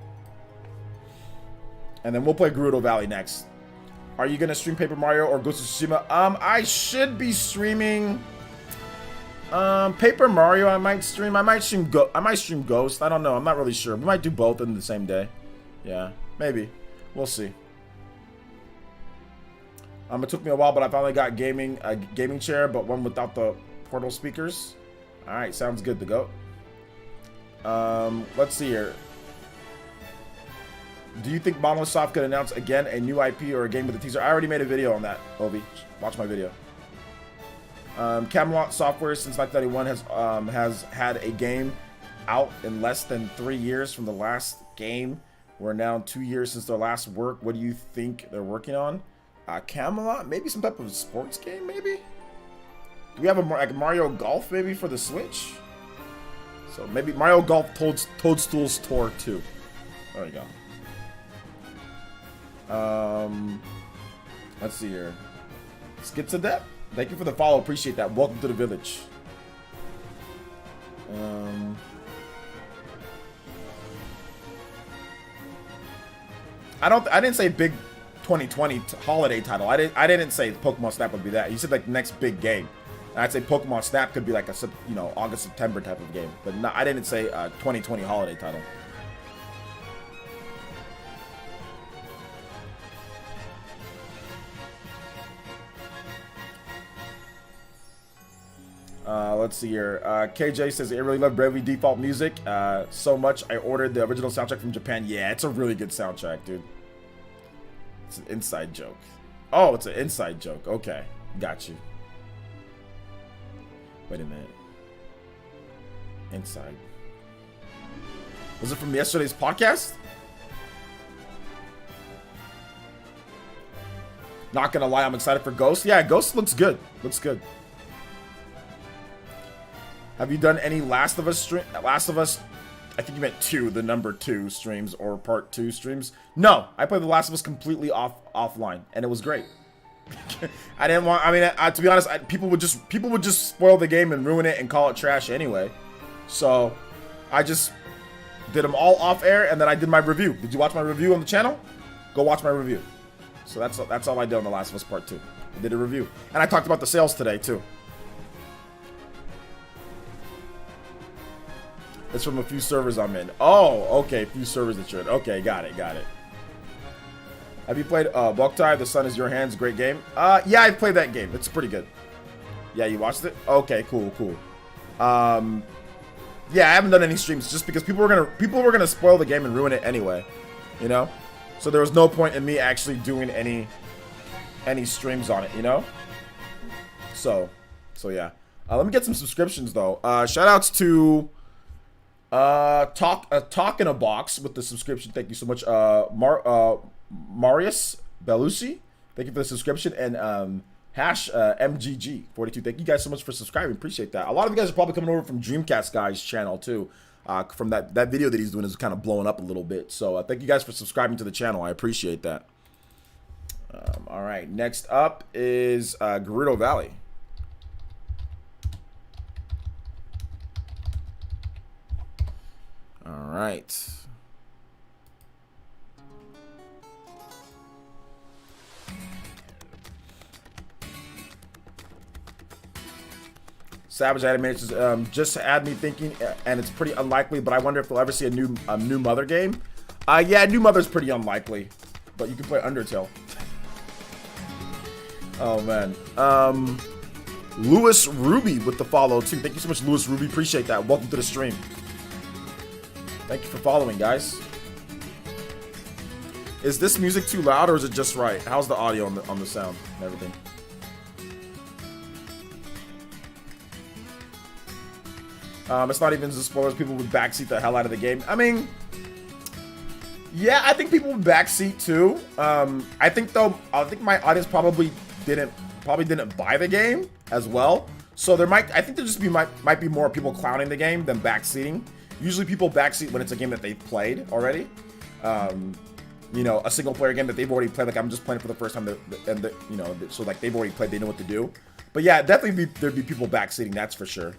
Speaker 1: And then we'll play Gerudo Valley next. Are you gonna stream Paper Mario or Ghost of Tsushima? I should be streaming Paper Mario. I might stream Ghost. I don't know. I'm not really sure. We might do both in the same day. Yeah, maybe. We'll see. It took me a while, but I finally got a gaming chair, but one without the portal speakers. All right, sounds good to go. Let's see here. Do you think Monolith Soft could announce again a new IP or a game with a teaser? I already made a video on that, Obi. Watch my video. Camelot Software since 1991 has had a game out in less than 3 years from the last game. We're now 2 years since their last work. What do you think they're working on? Camelot? Maybe some type of sports game, maybe? Do we have like Mario Golf maybe for the Switch? So maybe Mario Golf Toadstool's Tour 2. There you go. Let's see here. Schizodept, thank you for the follow. Appreciate that. Welcome to the village. I didn't say big 2020 holiday title. I didn't say Pokemon Snap would be that. You said like the next big game. I'd say Pokemon Snap could be like a August September type of game, but no, I didn't say 2020 holiday title. Let's see here. KJ says, I really love Bravely Default music so much. I ordered the original soundtrack from Japan. Yeah, it's a really good soundtrack, dude. It's an inside joke. Oh, it's an inside joke. Okay, got you. Wait a minute. Inside. Was it from yesterday's podcast? Not gonna lie, I'm excited for Ghost. Yeah, Ghost looks good. Looks good. Have you done any Last of Us stream? Last of Us, I think you meant 2, the number 2 streams or part 2 streams. No, I played The Last of Us completely offline, and it was great. I didn't want. I mean, to be honest, people would just spoil the game and ruin it and call it trash anyway. So I just did them all off air, and then I did my review. Did you watch my review on the channel? Go watch my review. So that's all I did on The Last of Us Part 2. I did a review, and I talked about the sales today too. It's from a few servers I'm in. Oh, okay, a few servers that you're in. Okay, got it. Have you played Boktai, The Sun Is Your Hands? Great game. Yeah, I played that game. It's pretty good. Yeah, you watched it? Okay, cool. Yeah, I haven't done any streams just because people were gonna spoil the game and ruin it anyway. You know? So there was no point in me actually doing any streams on it, you know? So yeah. Let me get some subscriptions though. Shout outs to Talk in a Box with the subscription. Thank you so much. Marius Belushi, thank you for the subscription, and Hash MGG42. Thank you guys so much for subscribing. Appreciate that. A lot of you guys are probably coming over from Dreamcast Guy's channel too. From that video that he's doing is kind of blowing up a little bit. So thank you guys for subscribing to the channel. I appreciate that. All right, next up is Gerudo Valley. All right. Savage Animations just had me thinking, and it's pretty unlikely, but I wonder if we'll ever see a new Mother game. Yeah, new Mother's pretty unlikely, but you can play Undertale. Oh man. Lewis Ruby with the follow too. Thank you so much, Lewis Ruby. Appreciate that. Welcome to the stream. Thank you for following, guys. Is this music too loud or is it just right? How's the audio on the sound and everything? It's not even just spoilers. People would backseat the hell out of the game. I mean, yeah, I think people would backseat too. I think my audience probably didn't buy the game as well. So I think there just might be more people clowning the game than backseating. Usually people backseat when it's a game that they've played already. You know, a single player game that they've already played. Like I'm just playing it for the first time, you know, so like they've already played, they know what to do. But yeah, definitely there'd be people backseating, that's for sure.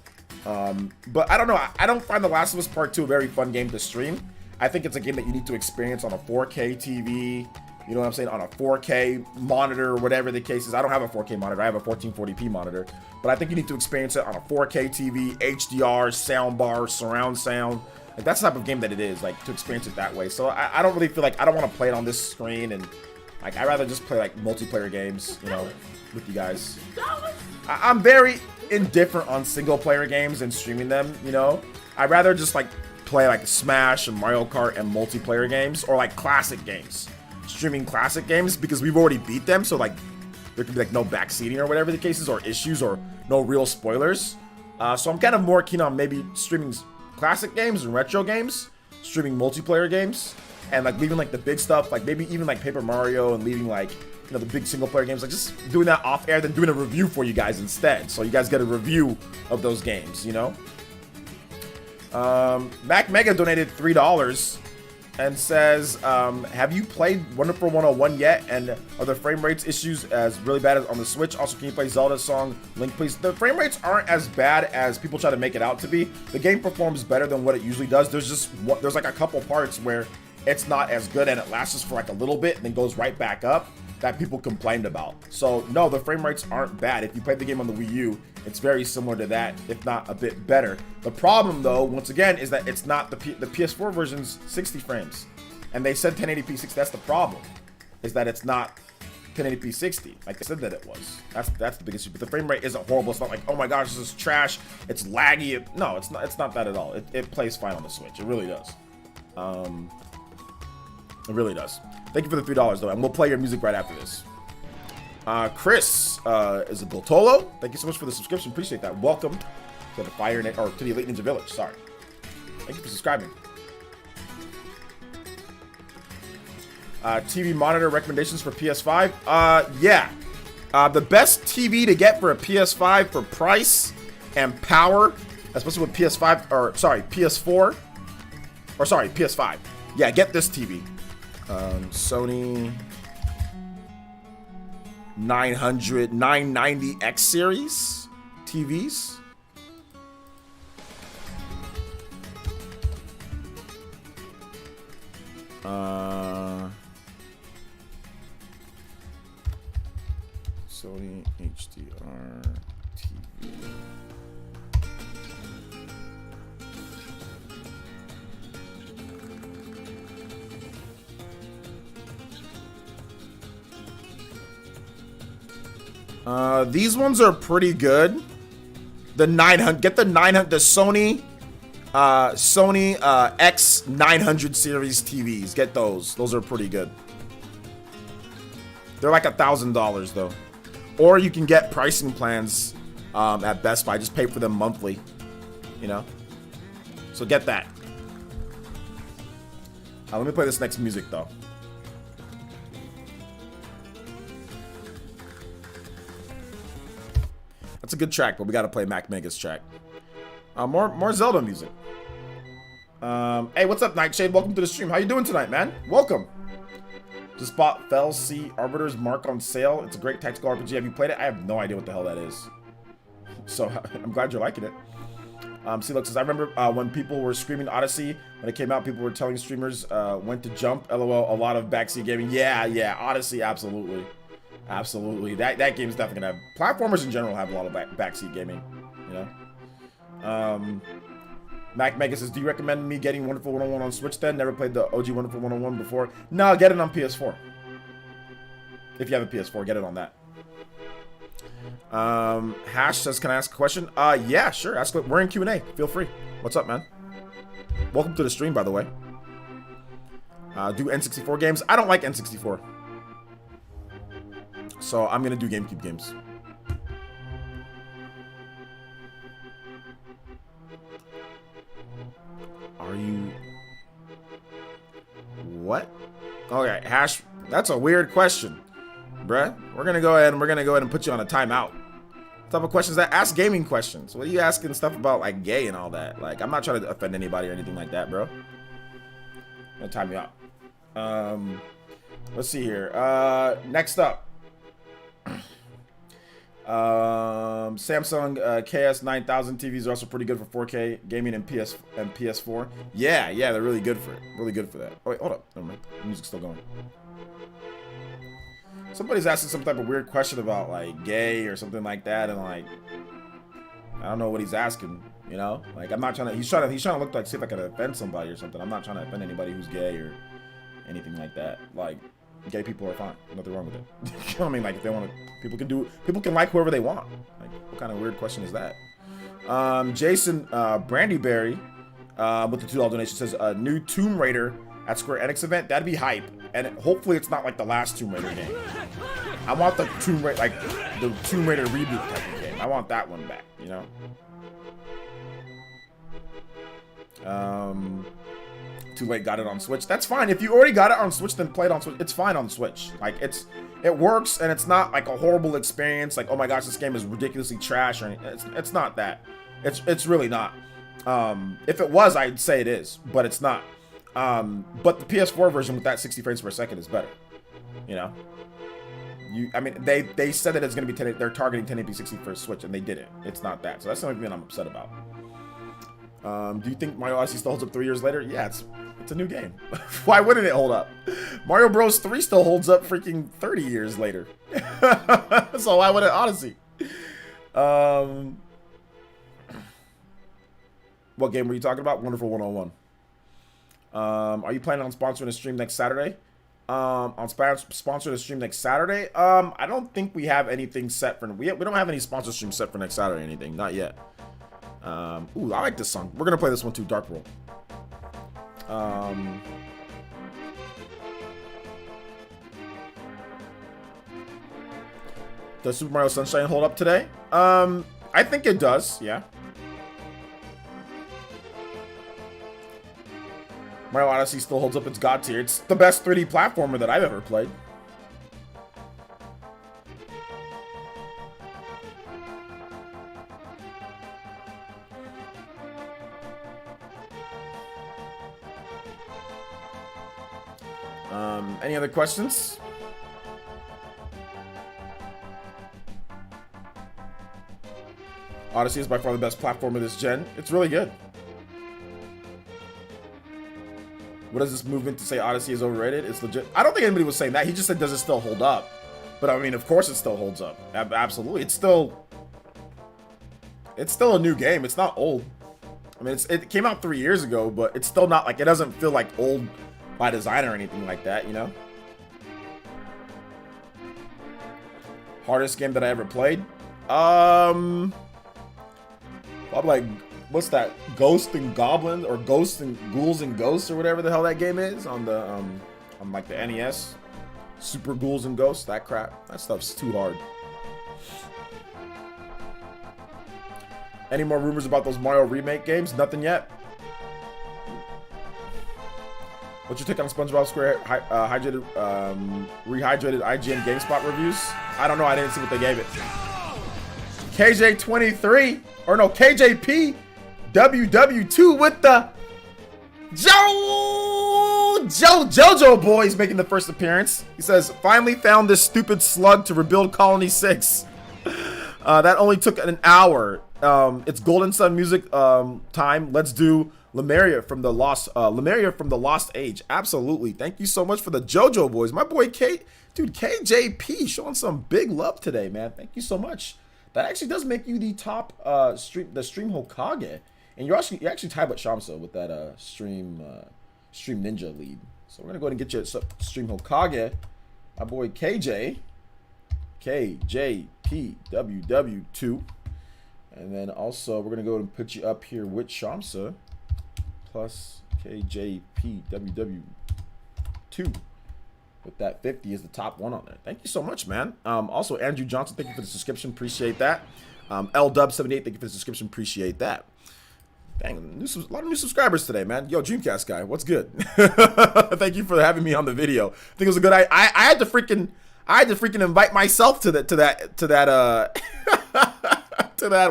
Speaker 1: But I don't know. I don't find The Last of Us Part 2 a very fun game to stream. I think it's a game that you need to experience on a 4K TV. You know what I'm saying? On a 4K monitor, whatever the case is. I don't have a 4K monitor. I have a 1440p monitor. But I think you need to experience it on a 4K TV, HDR, soundbar, surround sound. Like, that's the type of game that it is, like, to experience it that way. So I don't really feel like I don't want to play it on this screen. And, like, I'd rather just play, like, multiplayer games, you know, with you guys. I'm very indifferent on single-player games and streaming them, you know. I'd rather just, like, play, like, Smash and Mario Kart and multiplayer games. Or, like, classic games. Streaming classic games because we've already beat them, so like there could be like no backseating or whatever the case is, or issues, or no real spoilers. So I'm kind of more keen on maybe streaming classic games and retro games, streaming multiplayer games, and like leaving like the big stuff, like maybe even like Paper Mario, and leaving like, you know, the big single player games, like just doing that off air, then doing a review for you guys instead, so you guys get a review of those games, you know. Mac Mega donated $3 and says, have you played Wonderful 101 yet? And are the frame rates issues as really bad as on the Switch? Also, can you play Zelda's song Link, please? The frame rates aren't as bad as people try to make it out to be. The game performs better than what it usually does. There's like a couple parts where it's not as good and it lasts just for like a little bit and then goes right back up that people complained about. So no, the frame rates aren't bad. If you played the game on the Wii U, it's very similar to that, if not a bit better. The problem though, once again, is that it's not the PS4 version's 60 frames. And they said 1080p 60, that's the problem. Is that it's not 1080p 60, like they said that it was. That's the biggest issue. But the frame rate isn't horrible. It's not like, oh my gosh, this is trash, it's laggy. No, it's not that at all. It plays fine on the Switch. It really does. It really does. Thank you for the $3 though, and we'll play your music right after this. Chris is a Boltolo. Thank you so much for the subscription. Appreciate that. Welcome to the to the Elite Ninja Village. Sorry. Thank you for subscribing. TV monitor recommendations for PS5. Yeah. The best TV to get for a PS5 for price and power, especially with PS5 or sorry PS4 or sorry PS5. Yeah, get this TV. Sony 990X series TVs. Sony HDR TV. These ones are pretty good. The 900, get the 900, the Sony X900 series TVs. Get those. Those are pretty good. They're like $1,000 though. Or you can get pricing plans at Best Buy. Just pay for them monthly, you know. So get that. Let me play this next music though. That's a good track, but we gotta play Mac Mega's track. More Zelda music. Hey, what's up, Nightshade? Welcome to the stream. How you doing tonight, man? Welcome. Just bought Fell Sea Arbiter's Mark on sale. It's a great tactical RPG. Have you played it? I have no idea what the hell that is. So I'm glad you're liking it. C-Lux says, I remember when people were screaming Odyssey when it came out, people were telling streamers when to jump. LOL, a lot of backseat gaming. Yeah, Odyssey, absolutely. Absolutely. That game's definitely gonna have, platformers in general have a lot of backseat gaming, you know. Mac Mega says, do you recommend me getting Wonderful 101 on Switch then? Never played the OG Wonderful 101 before. No, get it on PS4. If you have a PS4, get it on that. Hash says, can I ask a question? Yeah, sure. Ask. We're in Q&A. Feel free. What's up, man? Welcome to the stream, by the way. Do N64 games? I don't like N64. So I'm gonna do GameCube games. Are you... What? Okay, Hash, that's a weird question, bruh. We're gonna go ahead and put you on a timeout. What type of questions that? Ask gaming questions. What are you asking stuff about, like gay and all that? Like, I'm not trying to offend anybody or anything like that, bro. I'm gonna time you out. Let's see here. Next up. Samsung KS9000 TVs are also pretty good for 4K gaming and PS4. Yeah, they're really good for it. Really good for that. Oh wait, hold up. Never mind. The music's still going. Somebody's asking some type of weird question about like gay or something like that, and like I don't know what he's asking. You know, like I'm not trying to. He's trying to look like see if I can offend somebody or something. I'm not trying to offend anybody who's gay or anything like that. Like gay people are fine. Nothing wrong with it. You know what I mean? Like if they want to, people can like whoever they want. Like what kind of weird question is that? Jason Brandyberry with the $2 donation says a new Tomb Raider at Square Enix event. That'd be hype. And hopefully it's not like the last Tomb Raider game. I want the Tomb Raider, like the Tomb Raider reboot type of game. I want that one back, you know? Too late, got it on Switch. That's fine. If you already got it on Switch, then play it on Switch. It's fine on Switch. Like it works, and it's not like a horrible experience. Like, oh my gosh, this game is ridiculously trash or anything. It's not that. It's really not. If it was, I'd say it is, but it's not. But the PS4 version with that 60 frames per second is better. You know, I mean, they said that it's gonna be they're targeting 1080p 60 for Switch, and they didn't. It's not that. So that's the only thing I'm upset about. Do you think Mario Odyssey still holds up 3 years later? Yeah, it's a new game. Why wouldn't it hold up? Mario Bros 3 still holds up freaking 30 years later. So why wouldn't Odyssey? What game were you talking about? Wonderful 101. Are you planning on sponsoring a stream next Saturday? Sponsoring a stream next Saturday? I don't think we have anything set for we don't have any sponsor stream set for next Saturday or anything. Not yet. Ooh, I like this song. We're gonna play this one too, Dark World. Does Super Mario Sunshine hold up today? I think it does, yeah. Mario Odyssey still holds up its god tier. It's the best 3D platformer that I've ever played. Any other questions? Odyssey is by far the best platformer this gen. It's really good. What does this movement to say Odyssey is overrated? It's legit. I don't think anybody was saying that. He just said, does it still hold up? But I mean, of course it still holds up. Absolutely. It's still a new game. It's not old. I mean, it came out 3 years ago, but it's still not like, it doesn't feel like old by design or anything like that, you know? Hardest game that I ever played? Probably like, what's that? Ghost and Goblins or Ghosts and Ghouls and Ghosts or whatever the hell that game is on the on like the NES. Super Ghouls and Ghosts, that crap. That stuff's too hard. Any more rumors about those Mario remake games? Nothing yet. What's your take on SpongeBob Square rehydrated IGN GameSpot reviews? I don't know. I didn't see what they gave it. KJ23 or no KJP WW2 with the JoJo boys making the first appearance. He says, finally found this stupid slug to rebuild Colony 6. That only took an hour. It's Golden Sun music time. Let's do Lemuria from the Lost Age. Absolutely. Thank you so much for the JoJo boys. My boy KJP showing some big love today, man. Thank you so much. That actually does make you the top stream Hokage. And you actually tied with Shamsa with that stream ninja lead. So we're gonna go ahead and get you a stream Hokage. My boy KJPWW2. And then also we're gonna go ahead and put you up here with Shamsa plus KJPWW2 with that 50 is the top one on there. Thank you so much, man. Also Andrew Johnson, thank you for the subscription, appreciate that. LDub78, thank you for the subscription, appreciate that. Dang, a lot of new subscribers today, man. Yo, Dreamcast guy, what's good? Thank you for having me on the video. I think it was a good. I had to freaking invite myself to that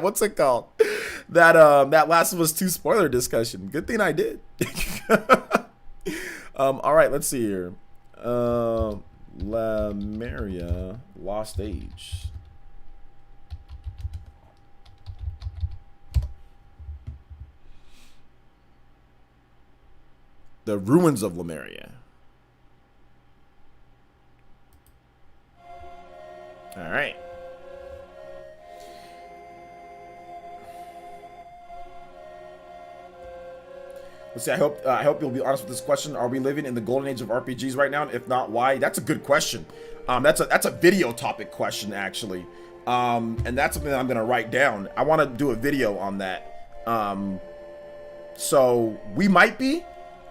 Speaker 1: what's it called? That Last of Us 2 spoiler discussion. Good thing I did. All right, let's see here. Lemuria Lost Age. the ruins of Lemuria. All right. Let's see. I hope you'll be honest with this question. Are we living in the golden age of RPGs right now? If not, why? That's a good question. That's a video topic question actually, and that's something that I'm gonna write down. I want to do a video on that. So we might be.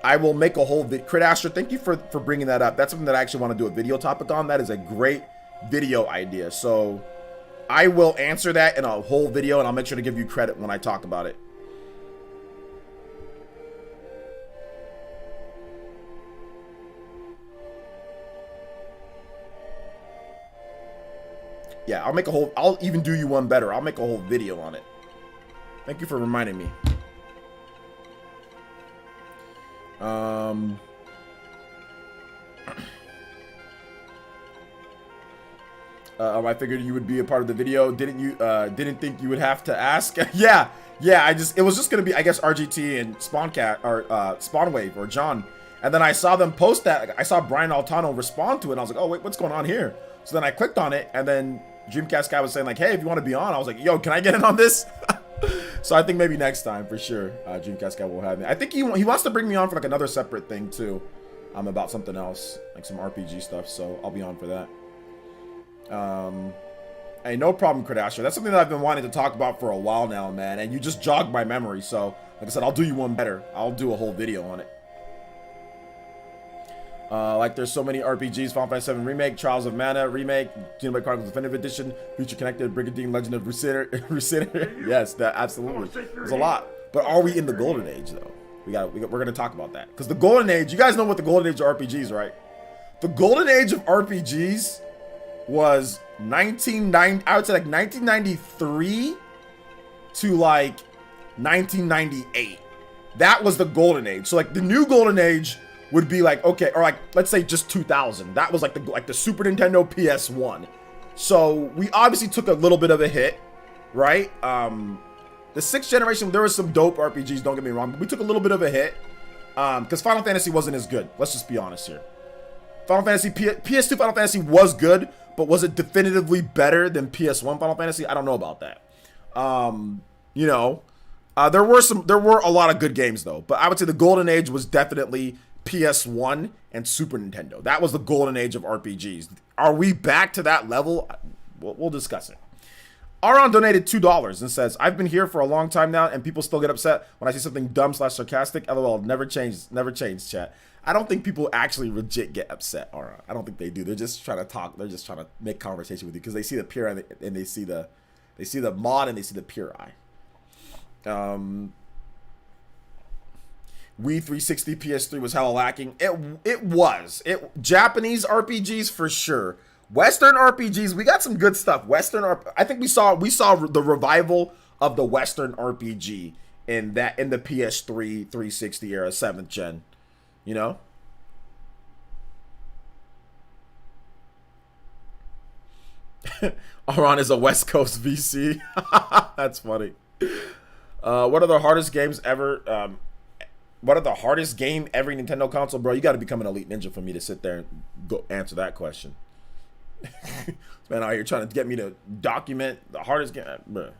Speaker 1: I will make a whole video. Crit Asher, thank you for bringing that up. That's something that I actually want to do a video topic on. That is a great video idea. So I will answer that in a whole video, and I'll make sure to give you credit when I talk about it. Yeah, I'll even do you one better. I'll make a whole video on it. Thank you for reminding me. I figured you would be a part of the video. Didn't think you would have to ask. yeah. It was just gonna be, I guess, RGT and Spawncat or Spawnwave or John. And then I saw them post that. I saw Brian Altano respond to it. And I was like, oh wait, what's going on here? So then I clicked on it, and then Dreamcast guy was saying like, hey, if you want to be on, I was like, yo, can I get in on this? So I think maybe next time for sure, Dreamcast guy will have me. I think he wants to bring me on for like another separate thing too, about something else, like some RPG stuff. So I'll be on for that. Hey, no problem, Kardashian. That's something that I've been wanting to talk about for a while now, man. And you just jogged my memory. So like I said, I'll do you one better. I'll do a whole video on it. Like there's so many RPGs, Final Fantasy VII Remake, Trials of Mana Remake, Xenoblade Chronicles Definitive Edition, Future Connected, Brigadine, Legend of Rusider. Yes, that absolutely. There's a lot. But are we in the golden age though? We're gonna talk about that. Because the golden age, you guys know what the golden age of RPGs, right? The golden age of RPGs was I would say like 1993 to like 1998. That was the golden age. So like the new golden age would be like, okay, or like let's say just 2000. That was like the Super Nintendo PS1. So we obviously took a little bit of a hit, right? The 6th generation, there was some dope RPGs, don't get me wrong, but we took a little bit of a hit because Final Fantasy wasn't as good. Let's just be honest here. Final Fantasy PS2 Final Fantasy was good, but was it definitively better than PS1 Final Fantasy? I don't know about that. You know, there were a lot of good games though, but I would say the golden age was definitely PS1 and Super Nintendo. That was the golden age of RPGs. Are we back to that level? We'll discuss it. Aron donated $2 and says, I've been here for a long time now and people still get upset when I say something dumb/sarcastic. LOL, never change, chat. I don't think people actually legit get upset, Aron. I don't think they do. They're just trying to talk. They're just trying to make conversation with you because they see the pure eye and they see the mod and they see the pure eye. Wii 360 PS3 was hella lacking. It was. Japanese RPGs for sure. Western RPGs, we got some good stuff. I think we saw the revival of the Western RPG in the PS3 360 era, 7th gen. You know? Aron is a West Coast VC. That's funny. What are the hardest games ever? What are the hardest game every Nintendo console, bro? You got to become an elite ninja for me to sit there and go answer that question. Man out here trying to get me to document the hardest game, bro.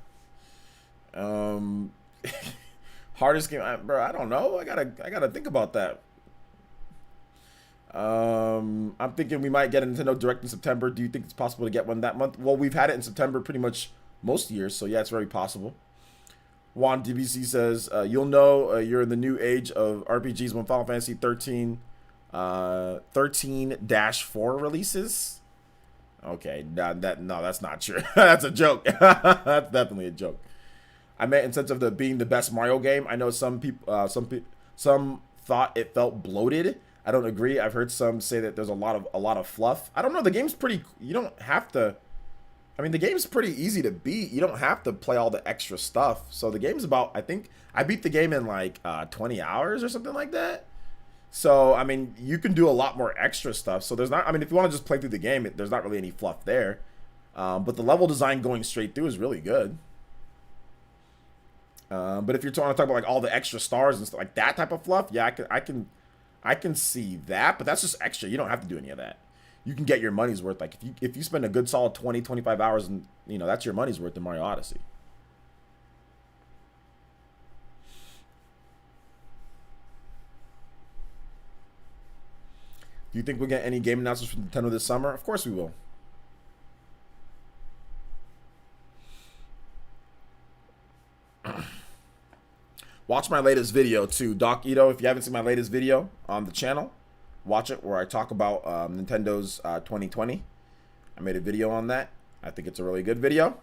Speaker 1: Hardest game, bro. I don't know. I gotta think about that. I'm thinking we might get a Nintendo Direct in September. Do you think it's possible to get one that month? Well, we've had it in September pretty much most years, so yeah, it's very possible. Juan DBC says, you'll know you're in the new age of RPGs when Final Fantasy 13-4 releases. Okay, no, that's not true. That's a joke. That's definitely a joke. I meant in sense of being the best Mario game. I know some people, some thought it felt bloated. I don't agree. I've heard some say that there's a lot of fluff. I don't know. The game's pretty. You don't have to. I mean, the game's pretty easy to beat. You don't have to play all the extra stuff. So the game's about. I think I beat the game in like 20 hours or something like that. So, I mean, you can do a lot more extra stuff. So there's not, I mean, if you want to just play through the game, there's not really any fluff there. But the level design going straight through is really good. But if you're trying to talk about like all the extra stars and stuff, like that type of fluff, yeah, I can I can see that, but that's just extra. You don't have to do any of that. You can get your money's worth. Like if you spend a good solid 20, 25 hours, and you know that's your money's worth in Mario Odyssey. Do you think we'll get any game announcements from Nintendo this summer? Of course we will. Watch my latest video too, Doc Ito. If you haven't seen my latest video on the channel, watch it where I talk about Nintendo's 2020. I made a video on that. I think it's a really good video.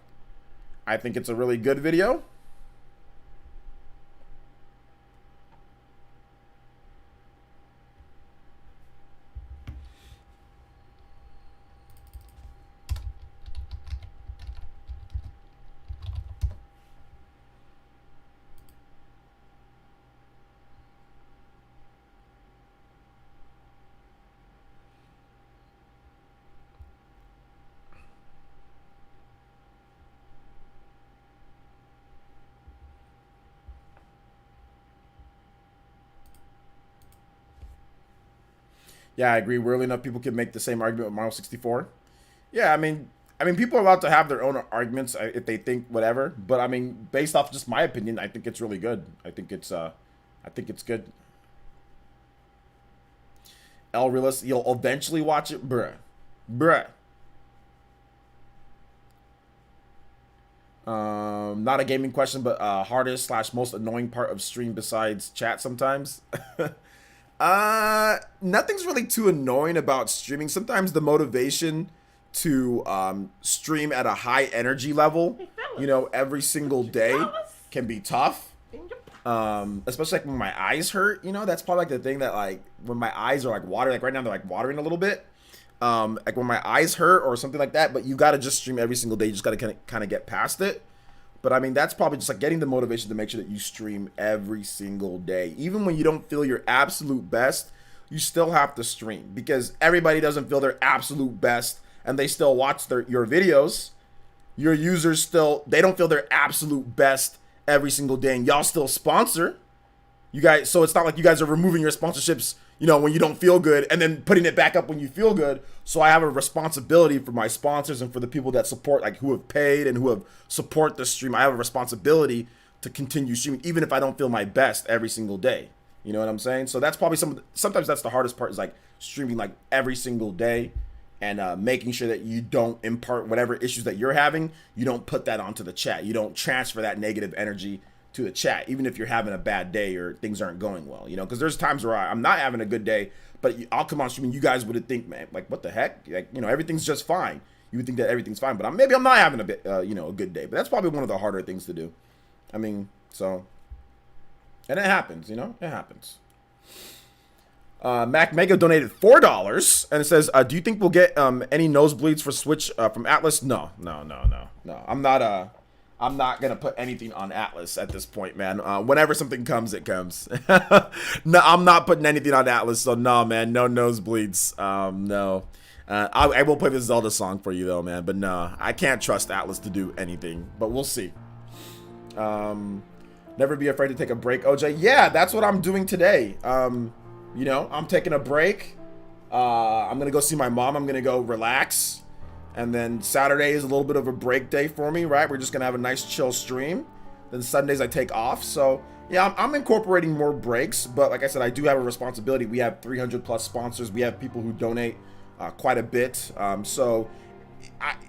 Speaker 1: Yeah, I agree. Rarely enough people can make the same argument with Mario 64. Yeah, I mean, people are allowed to have their own arguments if they think whatever. But I mean, based off just my opinion, I think it's really good. I think it's good. El Realist, you'll eventually watch it, bruh. Not a gaming question, but hardest slash most annoying part of stream besides chat sometimes. Nothing's really too annoying about streaming. Sometimes the motivation to stream at a high energy level, you know, every single day can be tough. Especially like when my eyes hurt, you know, that's probably like the thing that like when my eyes are like watering, like right now they're like watering a little bit. Like when my eyes hurt or something like that, but you got to just stream every single day. You just got to kind of get past it. But I mean, that's probably just like getting the motivation to make sure that you stream every single day. Even when you don't feel your absolute best, you still have to stream because everybody doesn't feel their absolute best and they still watch your videos. Your users still, they don't feel their absolute best every single day and y'all still sponsor. You guys, so it's not like you guys are removing your sponsorships, you know, when you don't feel good and then putting it back up when you feel good. So I have a responsibility for my sponsors and for the people that support, like who have paid and who have support the stream. I have a responsibility to continue streaming even if I don't feel my best every single day. You know what I'm saying? So that's probably sometimes that's the hardest part is like streaming like every single day and making sure that you don't impart whatever issues that you're having. You don't put that onto the chat. You don't transfer that negative energy to the chat, even if you're having a bad day or things aren't going well, you know, because there's times where I'm not having a good day, but I'll come on streaming. You guys would think, man, like, what the heck? Like, you know, everything's just fine. You would think that everything's fine, but maybe I'm not having you know, a good day, but that's probably one of the harder things to do. I mean, so, and it happens, you know, it happens. Mac Mega donated $4 and it says, do you think we'll get any nosebleeds for Switch from Atlas? No. I'm not going to put anything on Atlas at this point, man. Whenever something comes, it comes. No, I'm not putting anything on Atlas, so no, man. No nosebleeds. No. I will play the Zelda song for you, though, man. But no, I can't trust Atlas to do anything. But we'll see. Never be afraid to take a break, OJ. Yeah, that's what I'm doing today. You know, I'm taking a break. I'm going to go see my mom. I'm going to go relax. And then Saturday is a little bit of a break day for me, right? We're just going to have a nice chill stream. Then Sundays I take off. So, yeah, I'm incorporating more breaks. But like I said, I do have a responsibility. We have 300 plus sponsors. We have people who donate quite a bit. So,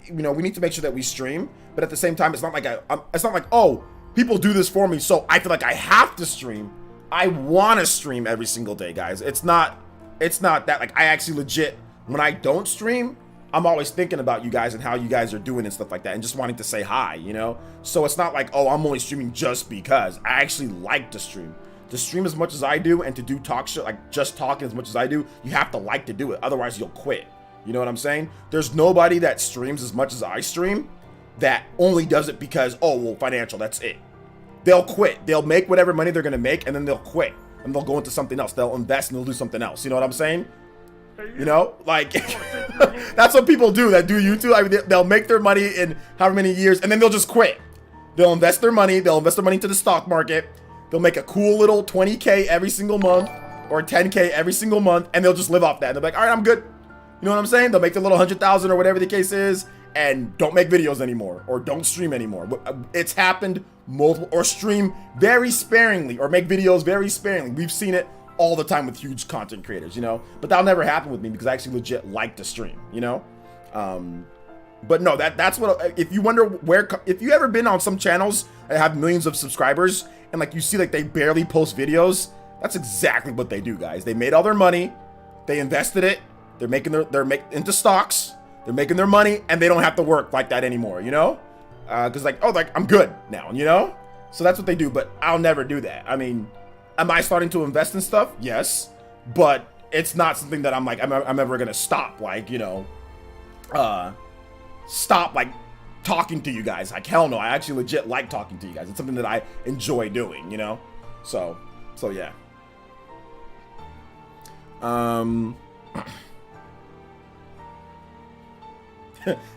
Speaker 1: you know, we need to make sure that we stream. But at the same time, it's not like, oh, people do this for me, so I feel like I have to stream. I want to stream every single day, guys. It's not that. Like, I actually legit, when I don't stream, I'm always thinking about you guys and how you guys are doing and stuff like that and just wanting to say hi, you know? So it's not like, oh, I'm only streaming just because. I actually like to stream. To stream as much as I do and to do talk shit, like just talking as much as I do, you have to like to do it. Otherwise, you'll quit. You know what I'm saying? There's nobody that streams as much as I stream that only does it because, oh, well, financial, that's it. They'll quit. They'll make whatever money they're going to make and then they'll quit. And they'll go into something else. They'll invest and they'll do something else. You know what I'm saying? You know, like that's what people do that do YouTube. I mean, they'll make their money in however many years and then they'll just quit. They'll invest their money into the stock market. They'll make a cool little 20K every single month or 10K every single month, and they'll just live off that. They'll be like, all right, I'm good. You know what I'm saying? They'll make the little 100,000 or whatever the case is, and don't make videos anymore, or don't stream anymore. It's happened multiple, or stream very sparingly, or make videos very sparingly. We've seen it all the time with huge content creators, you know? But that'll never happen with me because I actually legit like to stream, you know? But no, that's what, if you wonder where, if you ever been on some channels that have millions of subscribers and like you see like they barely post videos, that's exactly what they do, guys. They made all their money, they invested it, they're making into stocks, they're making their money, and they don't have to work like that anymore, you know? Cause like, oh, like I'm good now, you know? So that's what they do, but I'll never do that. I mean, am I starting to invest in stuff? Yes, but it's not something that I'm like, I'm ever gonna stop, like, you know, stop like talking to you guys. Like, hell no, I actually legit like talking to you guys. It's something that I enjoy doing, you know? So yeah.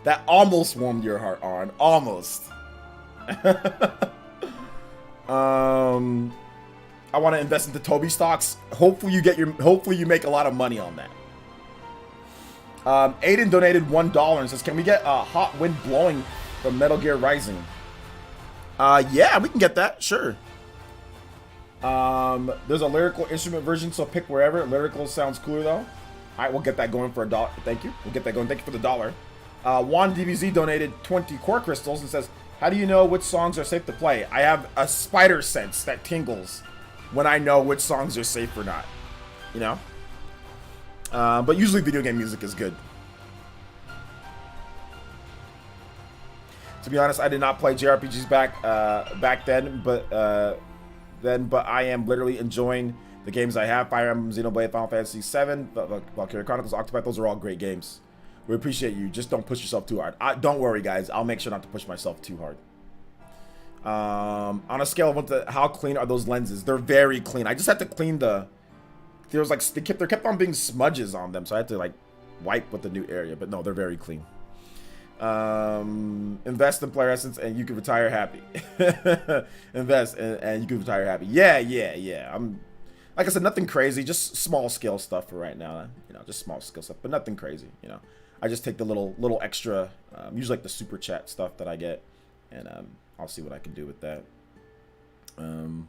Speaker 1: That almost warmed your heart, on. Almost. I want to invest into Toby stocks. Hopefully you make a lot of money on that. Aiden donated $1 and says, can we get a hot wind blowing from Metal Gear Rising? Yeah, we can get that, sure. There's a lyrical instrument version, so pick wherever. Lyrical sounds cooler though. All right, we'll get that going for $1. Thank you. We'll get that going. Thank you for the $1. Juan DBZ donated 20 core crystals and says, how do you know which songs are safe to play? I have a spider sense that tingles when I know which songs are safe or not, you know? But usually video game music is good. To be honest, I did not play JRPGs back then, but I am literally enjoying the games I have. Fire Emblem, Xenoblade, Final Fantasy VII, Valkyria Chronicles, Octopath, those are all great games. We appreciate you. Just don't push yourself too hard. Don't worry, guys. I'll make sure not to push myself too hard. On a scale of 1 to how clean are those lenses? They're very clean. I just had to clean the... There was like there kept on being smudges on them, so I had to like wipe with the new area. But no, they're very clean. Invest in PlayerEssence and you can retire happy. Invest and you can retire happy. Yeah. I'm, like I said, nothing crazy. Just small scale stuff for right now. You know, just small scale stuff, but nothing crazy. You know, I just take the little extra, usually like the super chat stuff that I get, and I'll see what I can do with that. And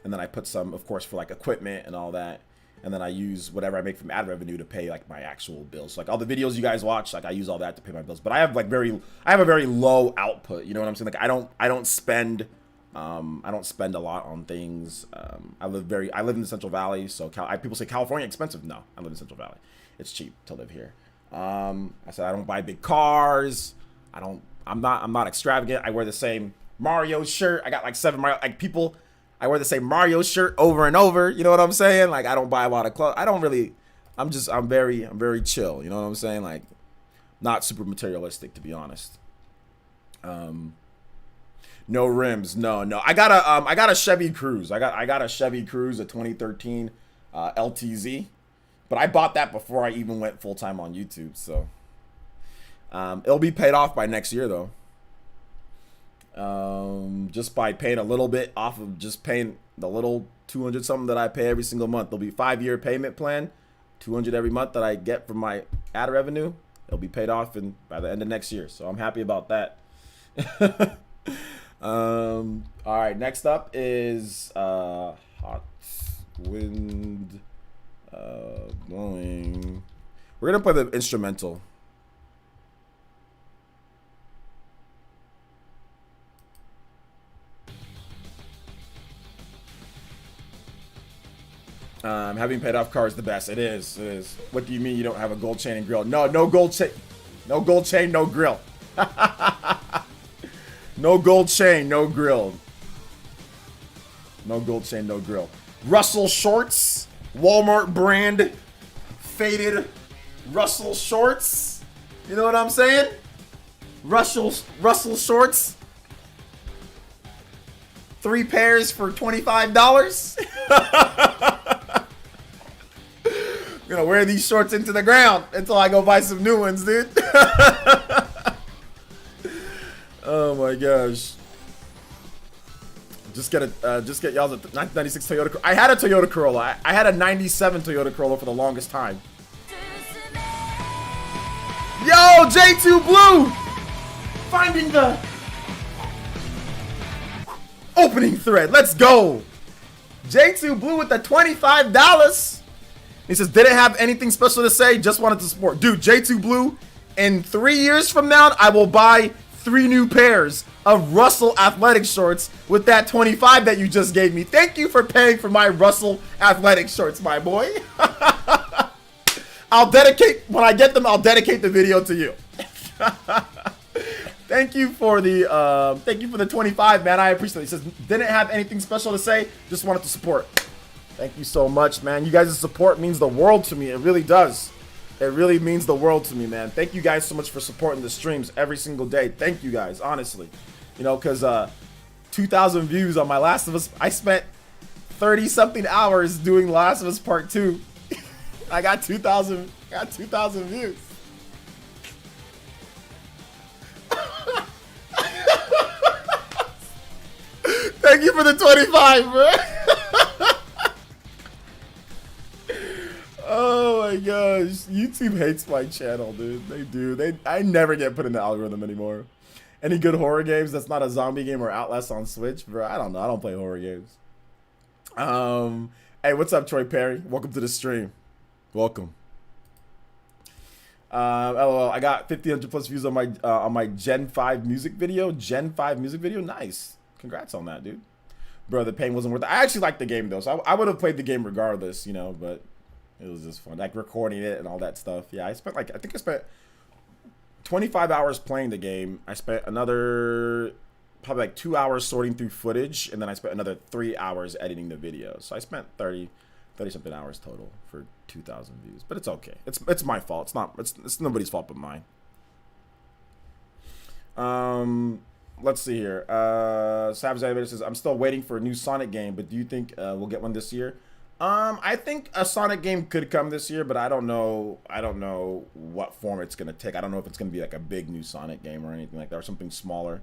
Speaker 1: then I put some, of course, for like equipment and all that. And then I use whatever I make from ad revenue to pay like my actual bills. So, like all the videos you guys watch, like I use all that to pay my bills. But I have like I have a very low output. You know what I'm saying? Like I don't spend a lot on things. I live in the Central Valley, so people say California expensive. No, I live in Central Valley. It's cheap to live here. I said I don't buy big cars. I'm not extravagant. I wear the same Mario shirt. I got like 7 Mario. Like people. I wear the same Mario shirt over and over. You know what I'm saying? Like I don't buy a lot of clothes. I don't really. I'm very chill. You know what I'm saying? Like not super materialistic, to be honest. No rims. No. I got a Chevy Cruze. I got a Chevy Cruze, a 2013 LTZ. But I bought that before I even went full time on YouTube. So it'll be paid off by next year though. Just by paying a little bit off of just paying the little 200 something that I pay every single month. There'll be 5-year payment plan, 200 every month that I get from my ad revenue. It'll be paid off by the end of next year. So I'm happy about that. All right, next up is hot wind blowing. We're gonna play the instrumental. Having paid off car is the best. It is. What do you mean you don't have a gold chain and grill? No gold chain, no grill. No gold chain, no grill. No gold chain, no grill. Russell shorts, Walmart brand, faded Russell shorts. You know what I'm saying? Russell shorts. 3 pairs for $25. I'm gonna wear these shorts into the ground until I go buy some new ones, dude. Oh my gosh. Just get y'all's 1996 Toyota. I had a Toyota Corolla. I had a 97 Toyota Corolla for the longest time. Yo, J2 Blue! Finding the opening thread. Let's go. J2 Blue with the $25. He says, didn't have anything special to say, just wanted to support. Dude, J2 Blue, in 3 years from now, I will buy 3 new pairs of Russell athletic shorts with that 25 that you just gave me. Thank you for paying for my Russell athletic shorts, my boy. I'll dedicate, when I get them, I'll dedicate the video to you. Thank you for the 25, man. I appreciate it. He says, didn't have anything special to say, just wanted to support. Thank you so much, man. You guys' support means the world to me. It really does. It really means the world to me, man. Thank you guys so much for supporting the streams every single day. Thank you guys, honestly. You know, because 2,000 views on my Last of Us. I spent 30-something hours doing Last of Us Part 2. I got 2,000 views. Thank you for the 25, bro. Oh my gosh, YouTube hates my channel, dude. They do. I never get put in the algorithm anymore. Any good horror games that's not a zombie game or Outlast on Switch, bro? I don't know. I don't play horror games. Hey, what's up, Troy Perry? Welcome to the stream. Welcome. LOL. I got 1,500 plus views on my Gen 5 music video. Gen 5 music video, nice. Congrats on that, dude. Bro, the pain wasn't worth it. I actually liked the game though, so I would have played the game regardless, you know. But it was just fun, like recording it and all that stuff. Yeah, I spent I think I spent 25 hours playing the game. I spent another probably like 2 hours sorting through footage, and then I spent another 3 hours editing the video. So I spent 30 something hours total for 2,000 views. But it's okay. It's my fault. It's nobody's fault but mine. Let's see here. Savage Elevator says, I'm still waiting for a new Sonic game, but do you think we'll get one this year? I think a Sonic game could come this year, but I don't know what form it's gonna take. I don't know if it's gonna be like a big new Sonic game or anything like that, or something smaller.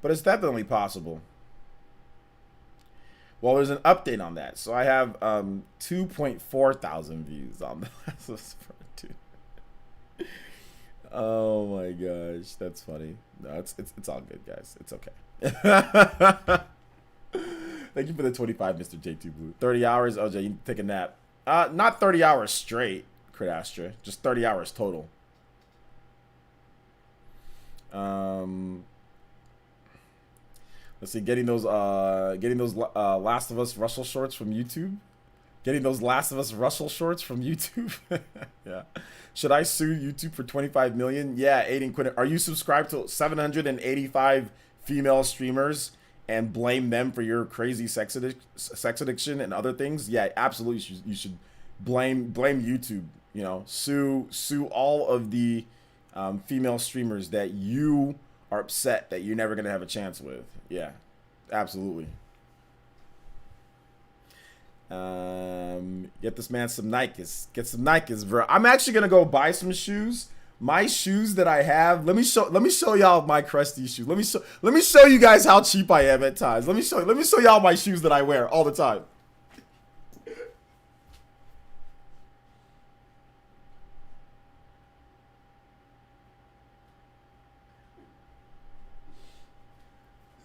Speaker 1: But it's definitely possible. Well, there's an update on that. So I have 2.4 thousand views on the Last of Us Part 2. Oh my gosh, that's funny. No, it's all good, guys. It's okay. Thank you for the 25, Mr. J2 Blue. 30 hours, OJ, you need to take a nap. Not 30 hours straight, Crit Astra. Just 30 hours total. Let's see, getting those Last of Us Russell shorts from YouTube. Getting those Last of Us Russell shorts from YouTube. Yeah. Should I sue YouTube for 25 million? Yeah, Aiden Quinn. Are you subscribed to 785 female streamers and blame them for your crazy sex addiction and other things? Yeah, absolutely. You should blame YouTube. You know, sue all of the female streamers that you are upset that you're never gonna have a chance with. Yeah, absolutely. Get this man some Nikes. Get some Nikes, bro. I'm actually gonna go buy some shoes. My shoes that I have. Let me show y'all my crusty shoes. Let me show you guys how cheap I am at times. Let me show y'all my shoes that I wear all the time.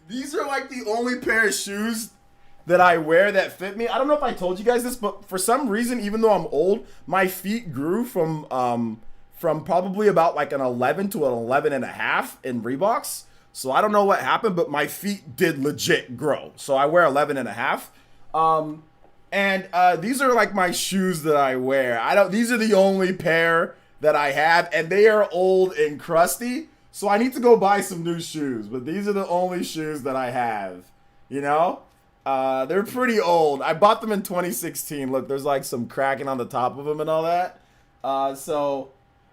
Speaker 1: These are like the only pair of shoes that I wear that fit me. I don't know if I told you guys this, but for some reason, even though I'm old, my feet grew from probably about like an 11 to an 11 and a half in Reeboks. So I don't know what happened, but my feet did legit grow. So I wear 11 and a half. These are like my shoes that I wear. These are the only pair that I have, and they are old and crusty. So I need to go buy some new shoes, but these are the only shoes that I have, you know? They're pretty old. I bought them in 2016. Look, there's like some cracking on the top of them and all that. So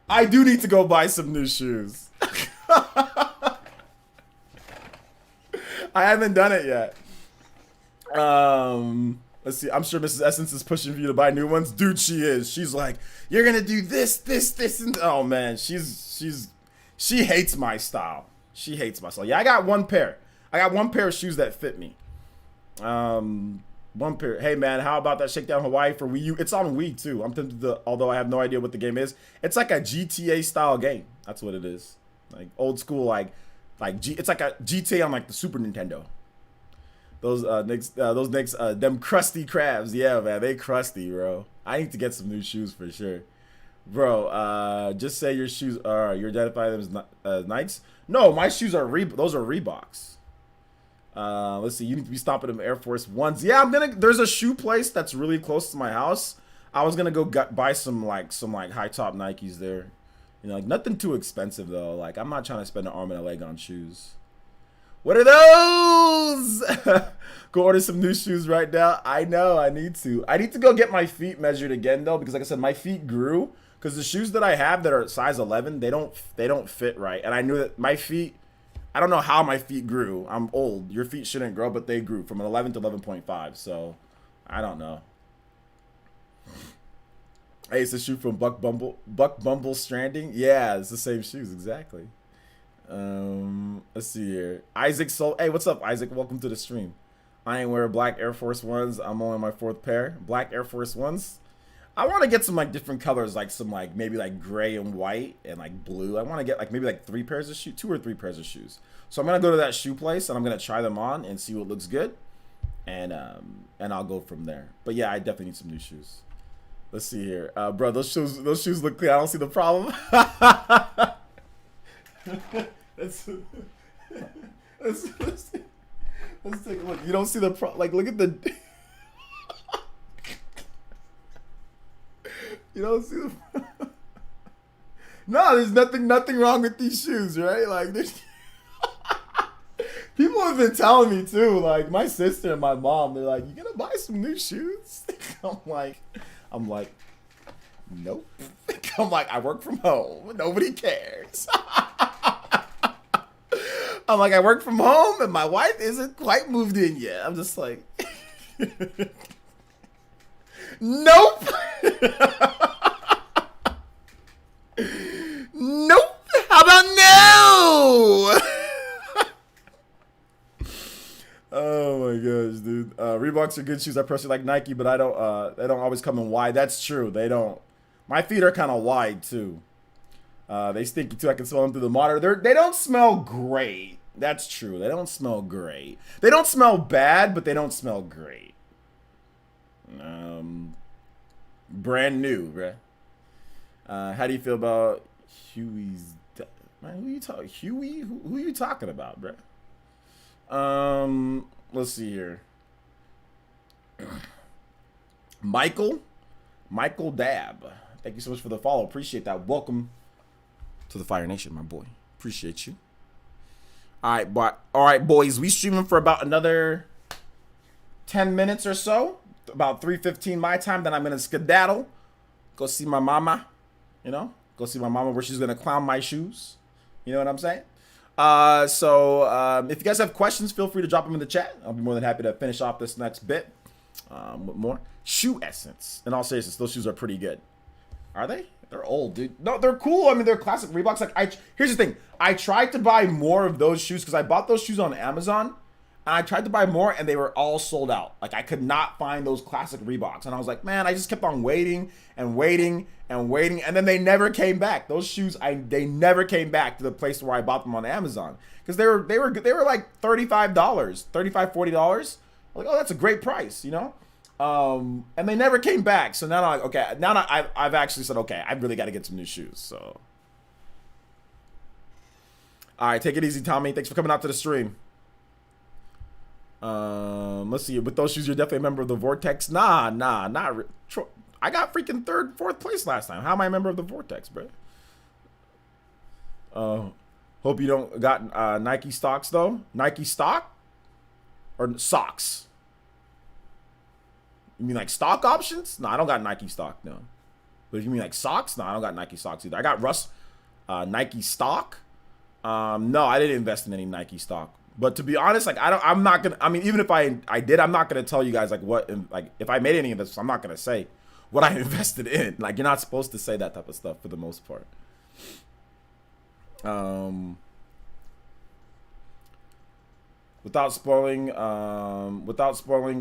Speaker 1: I do need to go buy some new shoes. I haven't done it yet. Let's see. I'm sure Mrs. Essence is pushing for you to buy new ones. Dude, she is. She's like, you're going to do this, and oh man, she hates my style. She hates my style. Yeah, I got one pair. I got one pair of shoes that fit me. One pair. Hey man, how about that Shakedown Hawaii for Wii U? It's on Wii too. I'm tempted to, although I have no idea what the game is. It's like a GTA style game. That's what it is. Like old school, it's like a GTA on like the Super Nintendo. Those them crusty crabs. Yeah, man, they crusty, bro. I need to get some new shoes for sure, bro. Just say your shoes are. You identify them as Nikes. No, my shoes are those are Reeboks. Let's see. You need to be stopping them Air Force Ones. Yeah, there's a shoe place that's really close to my house. I was gonna go buy some high top Nikes there. You know, like nothing too expensive though. Like I'm not trying to spend an arm and a leg on shoes. What are those? Go order some new shoes right now. I know. I need to. I need to go get my feet measured again though, because like I said, my feet grew. Because the shoes that I have that are size 11, they don't fit right. And I knew that my feet. I don't know how my feet grew. I'm old. Your feet shouldn't grow, but they grew from an 11 to 11.5. So, I don't know. Hey, it's a shoe from Buck Bumble Stranding. Yeah, it's the same shoes exactly. Let's see here. Isaac Soul. Hey, what's up, Isaac? Welcome to the stream. I ain't wearing black Air Force Ones. I'm only my 4th pair. Black Air Force Ones. I want to get some like different colors, like some like maybe like gray and white and like blue. I want to get like maybe like 3 pairs of shoes, 2 or 3 pairs of shoes. So I'm gonna go to that shoe place and I'm gonna try them on and see what looks good, and I'll go from there. But yeah, I definitely need some new shoes. Let's see here, bro. Those shoes look clean. I don't see the problem. let's take a look. You don't see the like. Look at the. You don't see the. No, there's nothing wrong with these shoes, right? Like, people have been telling me too. Like my sister and my mom, they're like, "You gonna buy some new shoes?" I'm like, nope. I'm like, I work from home. Nobody cares. I'm like, I work from home, and my wife isn't quite moved in yet. I'm just like, nope. Nope. How about no? Oh my gosh, dude. Reeboks are good shoes. I personally like Nike, but I don't. They don't always come in wide. That's true. They don't. My feet are kind of wide too. They stinky too. I can smell them through the monitor. They don't smell great. That's true. They don't smell great. They don't smell bad, but they don't smell great. Brand new, bruh. How do you feel about Huey's? Man, who you talking? Huey? Who you talking about, bruh? Let's see here. Michael Dab. Thank you so much for the follow. Appreciate that. Welcome to the Fire Nation, my boy. Appreciate you. All right, boys. We streaming for about another 10 minutes or so. About 3:15 my time. Then I'm gonna skedaddle. Go see my mama. You know, go see my mama where she's gonna clown my shoes. You know what I'm saying? If you guys have questions, feel free to drop them in the chat. I'll be more than happy to finish off this next bit with more shoe essence. In all seriousness, those shoes are pretty good. Are they? They're old, dude. No, they're cool. I mean, they're classic Reeboks. Like, here's the thing. I tried to buy more of those shoes because I bought those shoes on Amazon. And I tried to buy more, and they were all sold out. Like, I could not find those classic Reeboks. And I was like, man, I just kept on waiting and waiting and waiting. And then they never came back. Those shoes, they never came back to the place where I bought them on Amazon. Because they were like $35, $35, $40. Like, oh, that's a great price, you know? And they never came back. So now I'm like, okay, now I've actually said, okay, I really got to get some new shoes. So, all right, take it easy, Tommy. Thanks for coming out to the stream. Let's see. With those shoes, you're definitely a member of the Vortex. Nah, not. I got freaking 3rd, 4th place last time. How am I a member of the Vortex, bro? Hope you don't got Nike stocks though. Nike stock or socks? You mean like stock options? No, I don't got Nike stock. No. But if you mean like socks, no, I don't got Nike socks either. I got Nike stock. No, I didn't invest in any Nike stock. But to be honest, like I'm not gonna. I mean, even if I did, I'm not gonna tell you guys like what, like if I made any investments, I'm not gonna say what I invested in. Like you're not supposed to say that type of stuff for the most part. without spoiling,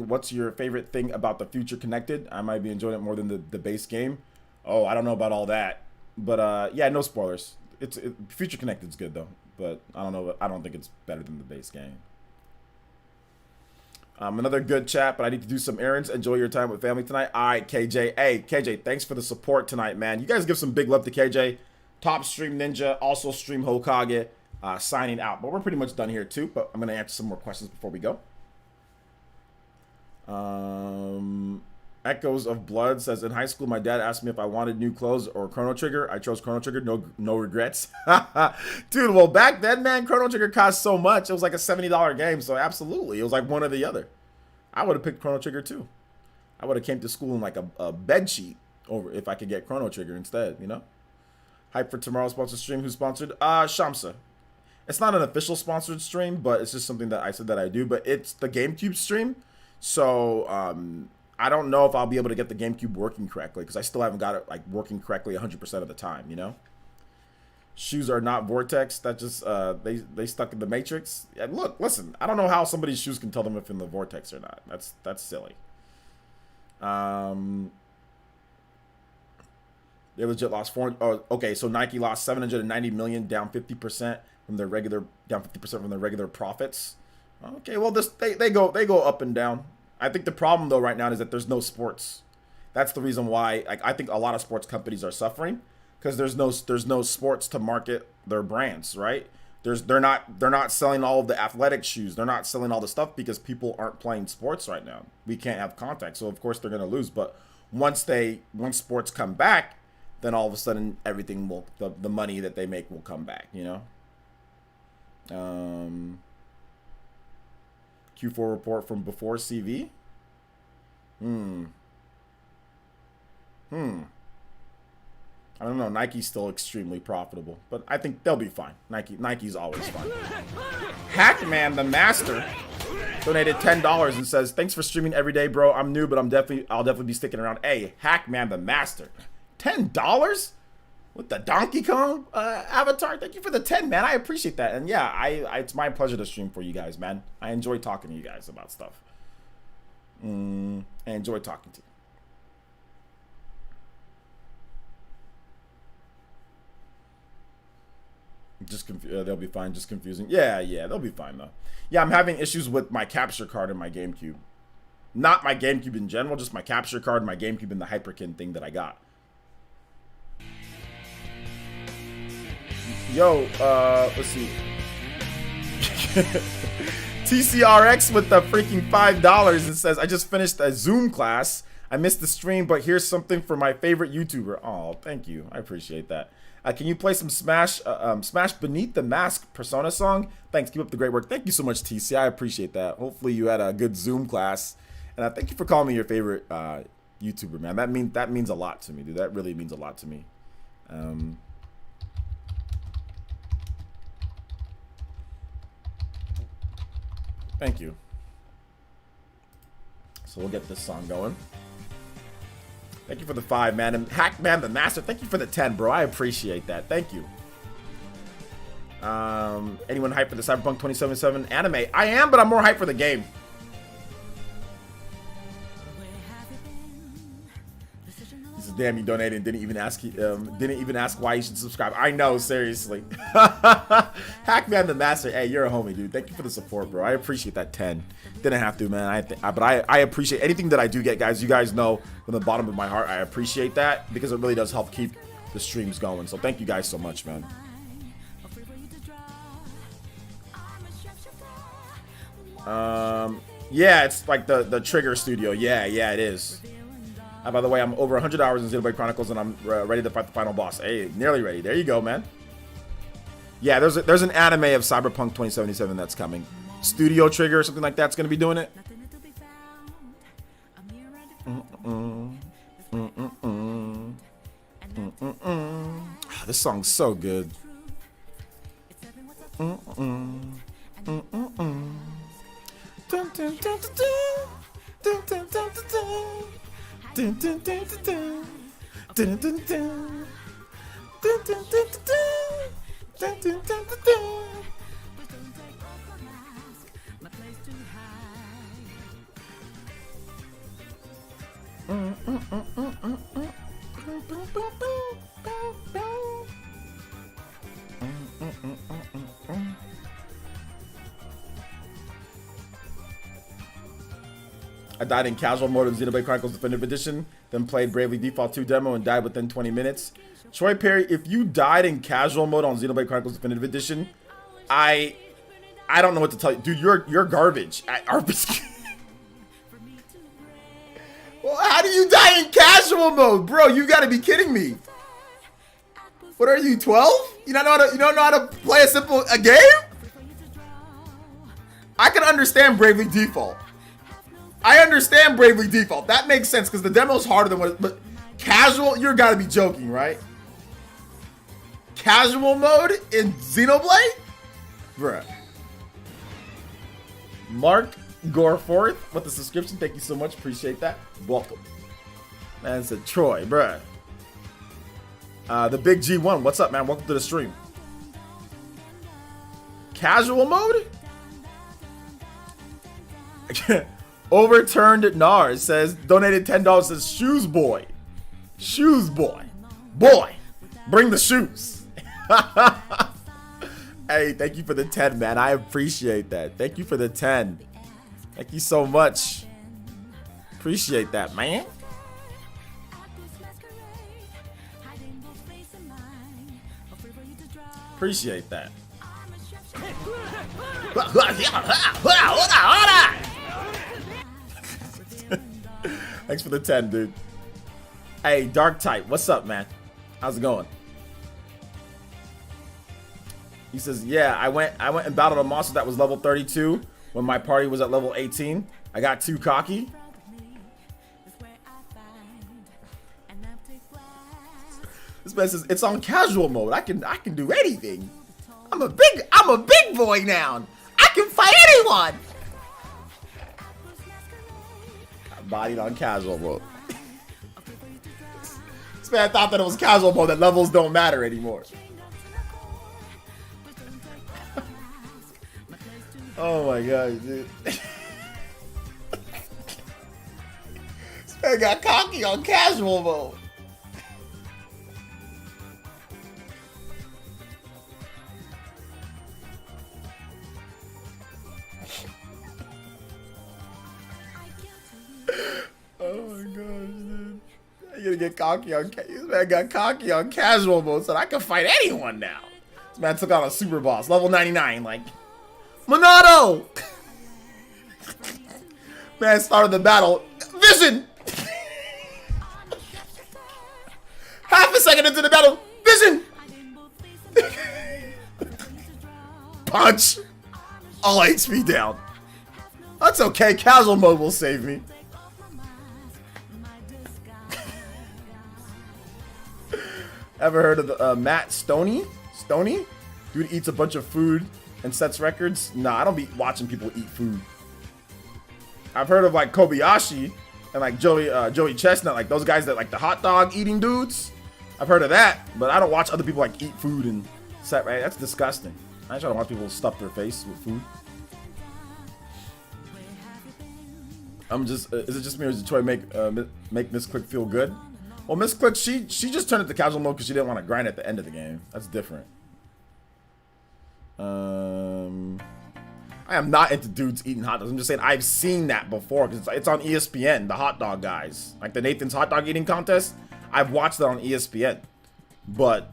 Speaker 1: what's your favorite thing about the future connected? I might be enjoying it more than the base game. Oh, I don't know about all that, but yeah, no spoilers. Future connected's good though, but I don't know. I don't think it's better than the base game. Another good chat, but I need to do some errands. Enjoy your time with family tonight. All right, KJ. Hey, KJ, thanks for the support tonight, man. You guys give some big love to KJ. Top stream Ninja, also stream Hokage. Signing out. But we're pretty much done here too, but I'm going to answer some more questions before we go. Echoes of Blood says, in high school, my dad asked me if I wanted new clothes or Chrono Trigger. I chose Chrono Trigger. No regrets. Dude, well, back then, man, Chrono Trigger cost so much. It was like a $70 game, so absolutely. It was like one or the other. I would have picked Chrono Trigger too. I would have came to school in like a bed sheet over if I could get Chrono Trigger instead, you know? Hype for tomorrow's sponsored stream. Who's sponsored? Shamsa. It's not an official sponsored stream, but it's just something that I said that I do. But it's the GameCube stream. So, I don't know if I'll be able to get the GameCube working correctly because I still haven't got it like working correctly 100% of the time, you know? Shoes are not Vortex. That just, they stuck in the Matrix. Yeah, look, listen, I don't know how somebody's shoes can tell them if in the Vortex or not. That's silly. They legit lost okay, so Nike lost 790 million, down 50% from their regular, profits. Okay, well, they go up and down. I think the problem though right now is that there's no sports. That's the reason why I think a lot of sports companies are suffering because there's no sports to market their brands, right? They're not selling all of the athletic shoes. They're not selling all the stuff because people aren't playing sports right now. We can't have contact, so of course they're gonna lose. But once sports come back, then all of a sudden everything will the money that they make will come back, you know. Q4 report from before CV. I don't know. Nike's still extremely profitable, but I think they'll be fine. Nike's always fine. Hackman the Master donated $10 and says, "Thanks for streaming every day, bro. I'm new, but I'll definitely be sticking around." Hey, Hackman the Master, $10 with the Donkey Kong avatar. Thank you for the 10, man. I appreciate that. And yeah, it's my pleasure to stream for you guys, man. I enjoy talking to you guys about stuff. I enjoy talking to you. They'll be fine. Just confusing. Yeah, they'll be fine though. Yeah, I'm having issues with my capture card in my GameCube. Not my GameCube in general, just my capture card, my GameCube, and the Hyperkin thing that I got. Yo, let's see. TCRX with the freaking $5 and says, I just finished a Zoom class. I missed the stream, but here's something for my favorite YouTuber. Oh, thank you. I appreciate that. Can you play some Smash Beneath the Mask Persona song? Thanks. Keep up the great work. Thank you so much, TC. I appreciate that. Hopefully you had a good Zoom class. And thank you for calling me your favorite YouTuber, man. That means a lot to me, dude. That really means a lot to me. Thank you. So we'll get this song going. Thank you for the 5, man. And Hackman the Master, thank you for the 10, bro. I appreciate that. Thank you. Anyone hyped for the Cyberpunk 2077 anime? I am, but I'm more hyped for the game. He says, damn, you donated and didn't even ask why you should subscribe. I know, seriously. Hackman the Master, hey, you're a homie, dude. Thank you for the support, bro. I appreciate that 10. Didn't have to, man. But I appreciate anything that I do get, guys. You guys know from the bottom of my heart, I appreciate that because it really does help keep the streams going. So thank you guys so much, man. Yeah, it's like the Trigger Studio. Yeah, it is. By the way, I'm over 100 hours in Xenoblade Chronicles, and I'm ready to fight the final boss. Hey, nearly ready. There you go, man. Yeah, there's an anime of Cyberpunk 2077 that's coming. Studio Trigger or something like that's going to be doing it. This song's so good. I died in casual mode of Xenoblade Chronicles Definitive Edition, then played Bravely Default 2 demo and died within 20 minutes. Troy Perry, if you died in casual mode on Xenoblade Chronicles Definitive Edition, I don't know what to tell you. Dude, you're garbage. Well, how do you die in casual mode? Bro, you gotta be kidding me. What are you, 12? You don't know how to play a game? I can understand Bravely Default. I understand Bravely Default. That makes sense because the demo's harder than what. But casual, you're gotta be joking, right? Casual mode in Xenoblade, bruh. Mark Goreforth with the subscription. Thank you so much. Appreciate that. Welcome. Man said Troy, bruh. The big G1. What's up, man? Welcome to the stream. Casual mode. Overturned Nars says donated $10. Says shoes boy, boy, bring the shoes. Hey, thank you for the 10, man. I appreciate that. Thank you for the 10. Thank you so much. Appreciate that, man. Appreciate that. Thanks for the 10, dude. Hey, Dark Type, what's up, man? How's it going? He says, yeah, I went and battled a monster that was level 32 when my party was at level 18. I got too cocky. This man says it's on casual mode. I can do anything. I'm a big boy now. I can fight anyone. Got bodied on casual mode. This man thought that it was casual mode, that levels don't matter anymore. Oh my god, dude. This man got cocky on casual mode. Oh my gosh, dude. You gonna get cocky on this man got cocky on casual mode, so I can fight anyone now. This man took on a super boss, level 99, like Monado! Man started the battle. Vision! Half a second into the battle. Vision! Punch! All HP down. That's okay. Casual mode will save me. Ever heard of the Matt Stoney? Stoney? Dude eats a bunch of food and sets records? Nah, I don't be watching people eat food. I've heard of like Kobayashi and like Joey Chestnut, like those guys that like the hot dog eating dudes. I've heard of that, but I don't watch other people like eat food and set, right? That's disgusting. I ain't trying to watch people stuff their face with food. I'm just, is it just me or does Troy make Miss Click feel good? Well, Miss Click, she just turned it to casual mode because she didn't want to grind at the end of the game. That's different. I am not into dudes eating hot dogs. I'm just saying I've seen that before because it's on ESPN, the hot dog guys. Like the Nathan's hot dog eating contest. I've watched that on ESPN. But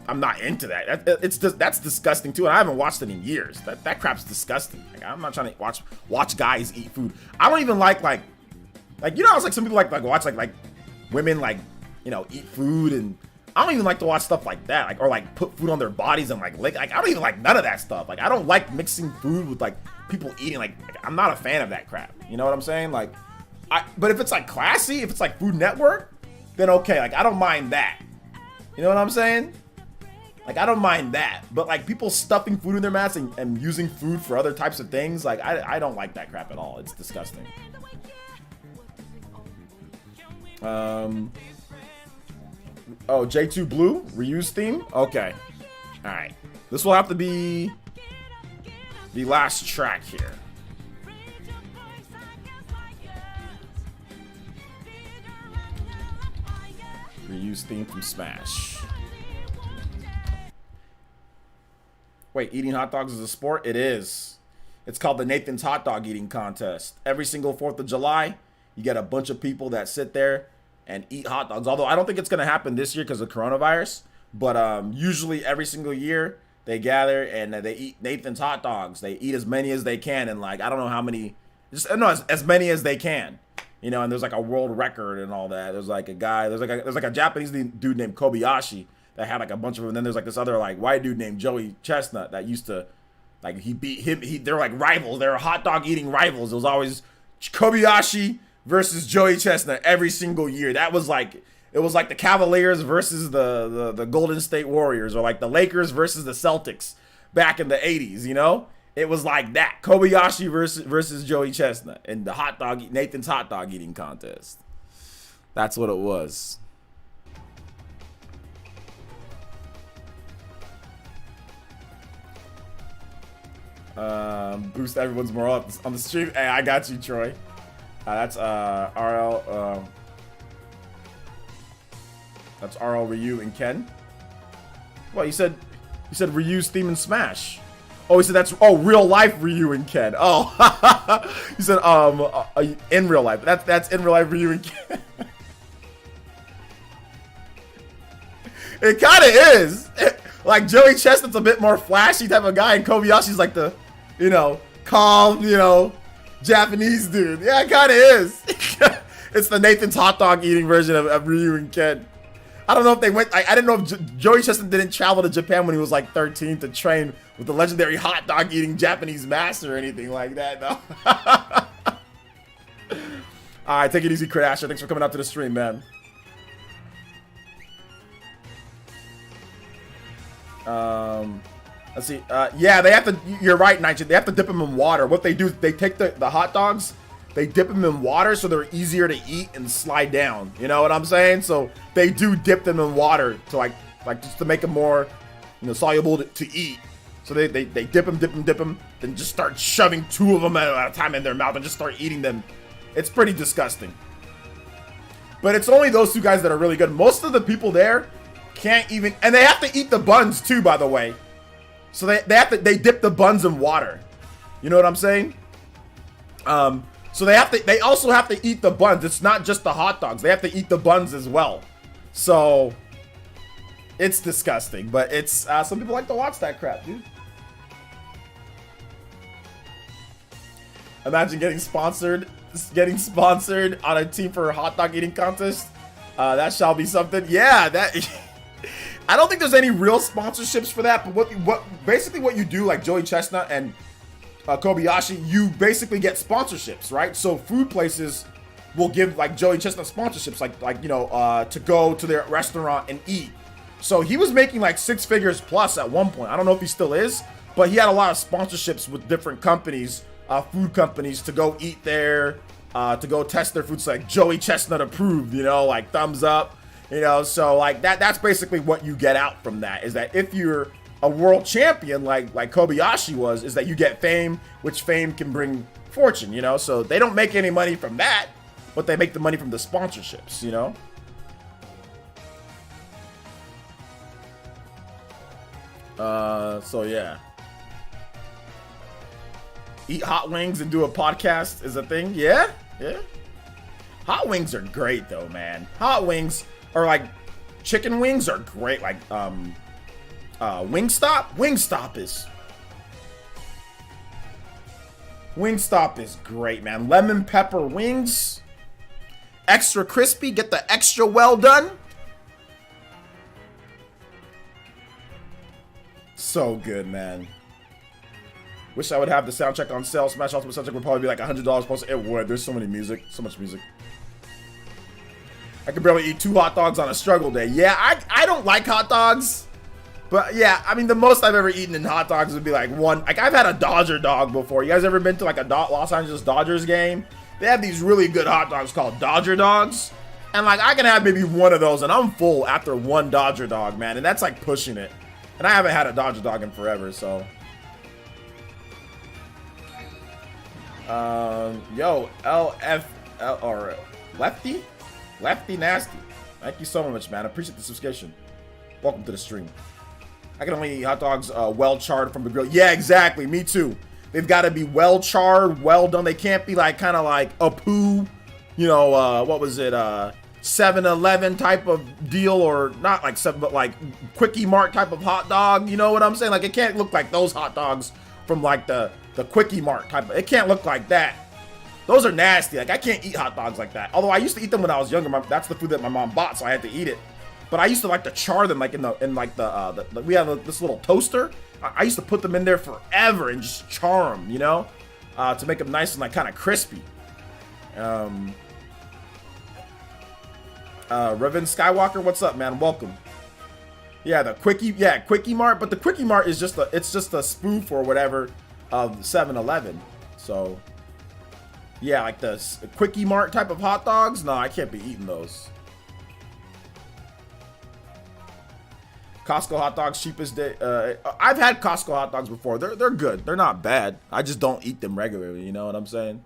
Speaker 1: I'm not into that. That's disgusting too, and I haven't watched it in years. That crap's disgusting. Like, I'm not trying to watch guys eat food. I don't even like you know, it's like some people like watch like women like, you know, eat food, and I don't even like to watch stuff like that, like, or like put food on their bodies and like I don't even like none of that stuff. Like I don't like mixing food with like people eating. Like I'm not a fan of that crap. You know what I'm saying? Like, but if it's like classy, if it's like Food Network, then okay. Like I don't mind that. You know what I'm saying? Like I don't mind that. But like people stuffing food in their mouths and using food for other types of things, like I don't like that crap at all. It's disgusting. Oh, J2 Blue reuse theme. Okay, all right. This will have to be the last track here. Reuse theme from Smash. Wait, eating hot dogs is a sport? It is. It's called the Nathan's Hot Dog Eating Contest. Every single 4th of July, you get a bunch of people that sit there and eat hot dogs. Although I don't think it's going to happen this year because of coronavirus. But usually every single year, they gather and they eat Nathan's hot dogs. They eat as many as they can. And like, I don't know how many, as many as they can. You know, and there's like a world record and all that. There's like a guy, there's like a Japanese dude named Kobayashi that had like a bunch of them. And then there's like this other like white dude named Joey Chestnut that used to, like, he beat him. They're like rivals. They're hot dog eating rivals. It was always Kobayashi versus Joey Chestnut every single year. That was like, it was like the Cavaliers versus the Golden State Warriors, or like the Lakers versus the Celtics back in the 80s, you know? It was like that. Kobayashi versus Joey Chestnut in the Nathan's hot dog eating contest. That's what it was. Boost everyone's morale on the stream. Hey, I got you, Troy. That's RL. That's RL, Ryu, and Ken. Well, you said Ryu's theme in Smash. Oh, he said that's real life Ryu and Ken. Oh, he said in real life. That's in real life Ryu and Ken. It kind of is. Like Joey Chestnut's a bit more flashy type of guy, and Kobayashi's like the, you know, calm, you know, Japanese dude. Yeah, it kind of is. It's the Nathan's hot dog eating version of Ryu and Ken. I don't know if they went. I didn't know if Joey Chestnut didn't travel to Japan when he was like 13 to train with the legendary hot dog eating Japanese master or anything like that. No. All right, take it easy, Crit Asher. Thanks for coming out to the stream, man. Let's see. Yeah, they have to. You're right, Nigel. They have to dip them in water. What they do is they take the hot dogs, they dip them in water so they're easier to eat and slide down. You know what I'm saying? So they do dip them in water to like just to make them more, you know, soluble to eat. So they dip them, then just start shoving 2 of them at a time in their mouth and just start eating them. It's pretty disgusting. But it's only those 2 guys that are really good. Most of the people there can't even, and they have to eat the buns too, by the way. So they dip the buns in water. You know what I'm saying? So they also have to eat the buns. It's not just the hot dogs. They have to eat the buns as well. So it's disgusting, but it's some people like to watch that crap, dude. Imagine getting sponsored on a team for a hot dog eating contest. That shall be something. Yeah, that. I don't think there's any real sponsorships for that, but what you do, like Joey Chestnut and Kobayashi, you basically get sponsorships, right? So food places will give like Joey Chestnut sponsorships, like you know, to go to their restaurant and eat. So he was making like 6 figures plus at one point. I don't know if he still is, but he had a lot of sponsorships with different companies, food companies, to go eat there, to go test their foods, like Joey Chestnut approved, you know, like thumbs up. You know, so like that's basically what you get out from that, is that if you're a world champion like Kobayashi was, is that you get fame, which fame can bring fortune, you know. So they don't make any money from that, but they make the money from the sponsorships, you know. So yeah. Eat hot wings and do a podcast is a thing. Yeah. Hot wings are great though, man. Hot wings, or like chicken wings, are great. Like Wingstop is great, man. Lemon pepper wings, extra crispy, get the extra well done. So good, man. Wish I would have the soundtrack on sale. Smash Ultimate soundtrack would probably be like $100 plus. It would. There's so much music. I could barely eat 2 hot dogs on a struggle day. Yeah, I don't like hot dogs. But yeah, I mean, the most I've ever eaten in hot dogs would be like 1. Like, I've had a Dodger dog before. You guys ever been to like a Los Angeles Dodgers game? They have these really good hot dogs called Dodger dogs. And like, I can have maybe 1 of those and I'm full after 1 Dodger dog, man. And that's like pushing it. And I haven't had a Dodger dog in forever, so. Yo, LFL or Lefty Nasty. Thank you so much, man. I appreciate the subscription. Welcome to the stream. I can only eat hot dogs well charred from the grill. Yeah, exactly. Me too. They've got to be well charred, well done. They can't be like kind of like a poo, you know, what was it? 7-Eleven type of deal, or not like 7, but like Quickie Mart type of hot dog. You know what I'm saying? Like it can't look like those hot dogs from like the Quickie Mart type. It can't look like that. Those are nasty. Like I can't eat hot dogs like that. Although I used to eat them when I was younger. That's the food that my mom bought, so I had to eat it. But I used to like to char them like we have this little toaster. I used to put them in there forever and just char them, you know, to make them nice and like kind of crispy. Revan Skywalker, what's up, man? Welcome. Yeah, the Quickie Mart, but the Quickie Mart is just a spoof or whatever of 7-Eleven. So yeah, like the Quickie Mart type of hot dogs. No, I can't be eating those. Costco hot dogs, cheapest day. I've had Costco hot dogs before. They're good. They're not bad. I just don't eat them regularly. You know what I'm saying?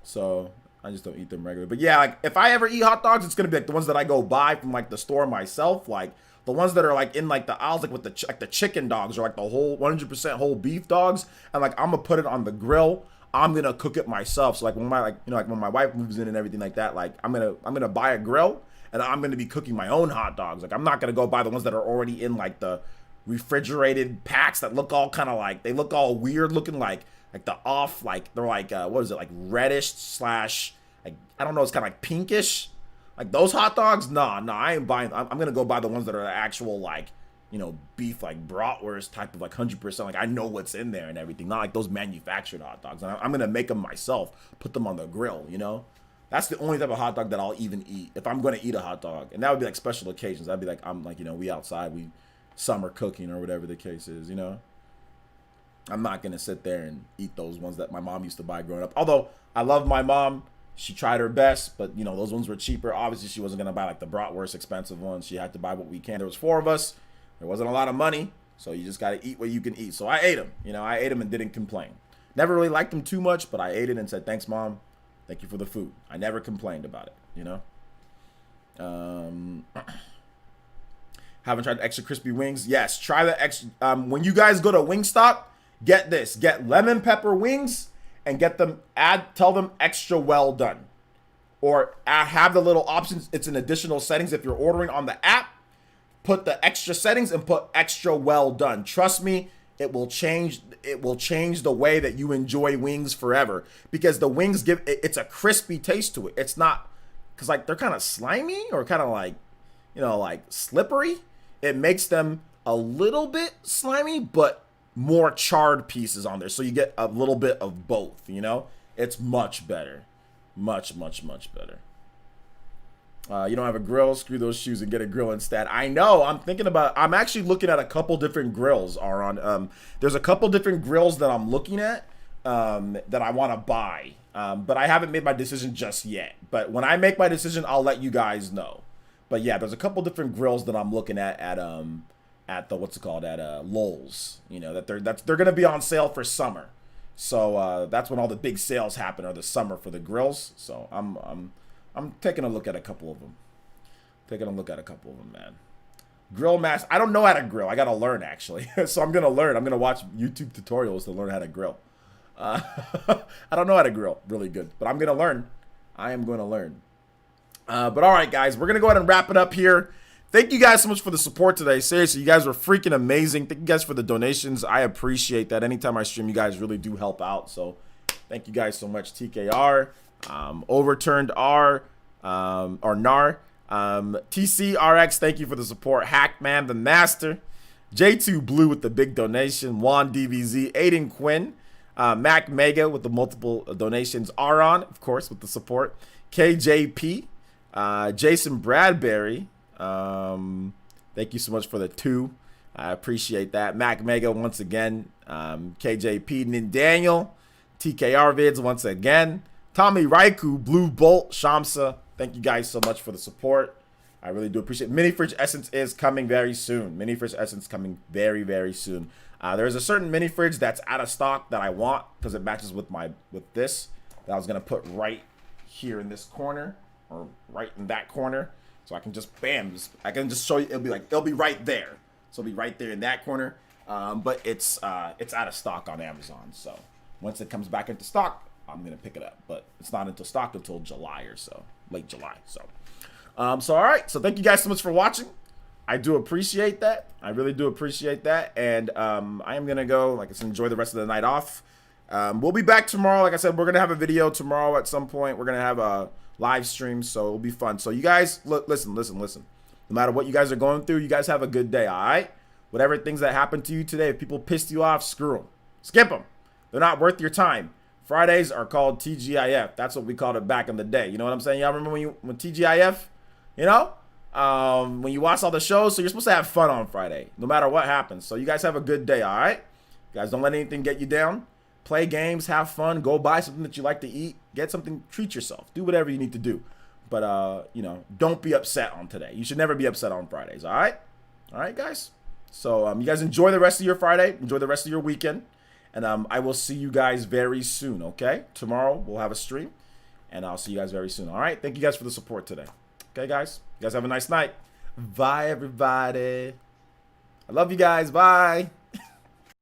Speaker 1: So I just don't eat them regularly. But yeah, like if I ever eat hot dogs, it's gonna be like the ones that I go buy from like the store myself, like the ones that are like in like the aisles, like with the chicken dogs or like the whole 100% whole beef dogs, and like I'm gonna put it on the grill. I'm gonna cook it myself. So like when when my wife moves in and everything like that, like I'm gonna buy a grill. And I'm going to be cooking my own hot dogs. Like, I'm not going to go buy the ones that are already in, like, the refrigerated packs that look all kind of like, they look all weird looking, like the off, like, they're like, what is it, like, reddish slash, like, I don't know, it's kind of like pinkish. Like, those hot dogs? Nah, I ain't buying, I'm going to go buy the ones that are actual, like, you know, beef, like, bratwurst type of, like, 100%. Like, I know what's in there and everything. Not like those manufactured hot dogs. And I'm going to make them myself, put them on the grill, you know? That's the only type of hot dog that I'll even eat if I'm going to eat a hot dog. And that would be like special occasions. That'd be like, I'm like, you know, we outside, we summer cooking or whatever the case is, you know. I'm not going to sit there and eat those ones that my mom used to buy growing up. Although I love my mom. She tried her best, but, you know, those ones were cheaper. Obviously, she wasn't going to buy like the bratwurst expensive ones. She had to buy what we can. There was 4 of us. There wasn't a lot of money. So you just got to eat what you can eat. So I ate them. You know, I ate them and didn't complain. Never really liked them too much, but I ate it and said, thanks, Mom. Thank you for the food. I never complained about it, you know? Haven't tried extra crispy wings? Yes, try the extra. When you guys go to Wingstop, get this. Get lemon pepper wings and get them, tell them extra well done. Or have the little options. It's an additional settings. If you're ordering on the app, put the extra settings and put extra well done. Trust me, it will change the way that you enjoy wings forever, because the wings it's a crispy taste to it. It's not, because like they're kind of slimy or kind of like, you know, like slippery. It makes them a little bit slimy, but more charred pieces on there. So you get a little bit of both, you know? It's much better. Much better. You don't have a grill? Screw those shoes and get a grill instead. I know. I'm actually looking at a couple different grills, Aaron. There's a couple different grills that I'm looking at that I want to buy. But I haven't made my decision just yet. But when I make my decision, I'll let you guys know. But yeah, there's a couple different grills that I'm looking at the what's it called, at Lowe's. You know, that they're gonna be on sale for summer. So that's when all the big sales happen, are the summer for the grills. So I'm taking a look at a couple of them. Man. Grill master. I don't know how to grill. I got to learn, actually. So I'm going to learn. I'm going to watch YouTube tutorials to learn how to grill. I don't know how to grill really good, but I'm going to learn. I am going to learn. But all right, guys, we're going to go ahead and wrap it up here. Thank you guys so much for the support today. Seriously, you guys were freaking amazing. Thank you guys for the donations. I appreciate that. Anytime I stream, you guys really do help out. So thank you guys so much. TKR. Overturned R, or NAR, TCRX, thank you for the support. Hackman the Master, J2 Blue with the big donation, Juan DBZ, Aiden Quinn, Mac Mega with the multiple donations, Aron, of course, with the support, KJP, Jason Bradbury, thank you so much for the 2. I appreciate that. Mac Mega once again, KJP, Nindaniel, TKR Vids once again, Tommy Raiku, Blue Bolt, Shamsa, thank you guys so much for the support. I really do appreciate it. Mini Fridge Essence is coming very soon. Mini Fridge Essence coming very, very soon. There's a certain mini fridge that's out of stock that I want because it matches with this that I was going to put right here in this corner or right in that corner. So I can just, bam, I can just show you, it'll be right there. So it'll be right there in that corner. But it's out of stock on Amazon. So once it comes back into stock, I'm going to pick it up. But it's not into stock until July or so, late July. So, all right. So thank you guys so much for watching. I do appreciate that. I really do appreciate that. And I am going to go, like I said, enjoy the rest of the night off. We'll be back tomorrow. Like I said, we're going to have a video tomorrow at some point. We're going to have a live stream, so it'll be fun. So you guys, listen. No matter what you guys are going through, you guys have a good day, all right? Whatever things that happened to you today, if people pissed you off, screw them. Skip them. They're not worth your time. Fridays are called TGIF. That's what we called it back in the day. You know what I'm saying? Y'all remember when TGIF, you know? When you watch all the shows, so you're supposed to have fun on Friday, no matter what happens. So you guys have a good day, all right? You guys don't let anything get you down. Play games, have fun, go buy something that you like to eat, get something, treat yourself, do whatever you need to do. But, you know, don't be upset on today. You should never be upset on Fridays, all right? All right, guys? So you guys enjoy the rest of your Friday, enjoy the rest of your weekend, and I will see you guys very soon, okay? Tomorrow we'll have a stream, and I'll see you guys very soon, all right? Thank you guys for the support today. Okay, guys? You guys have a nice night. Bye, everybody. I love you guys. Bye.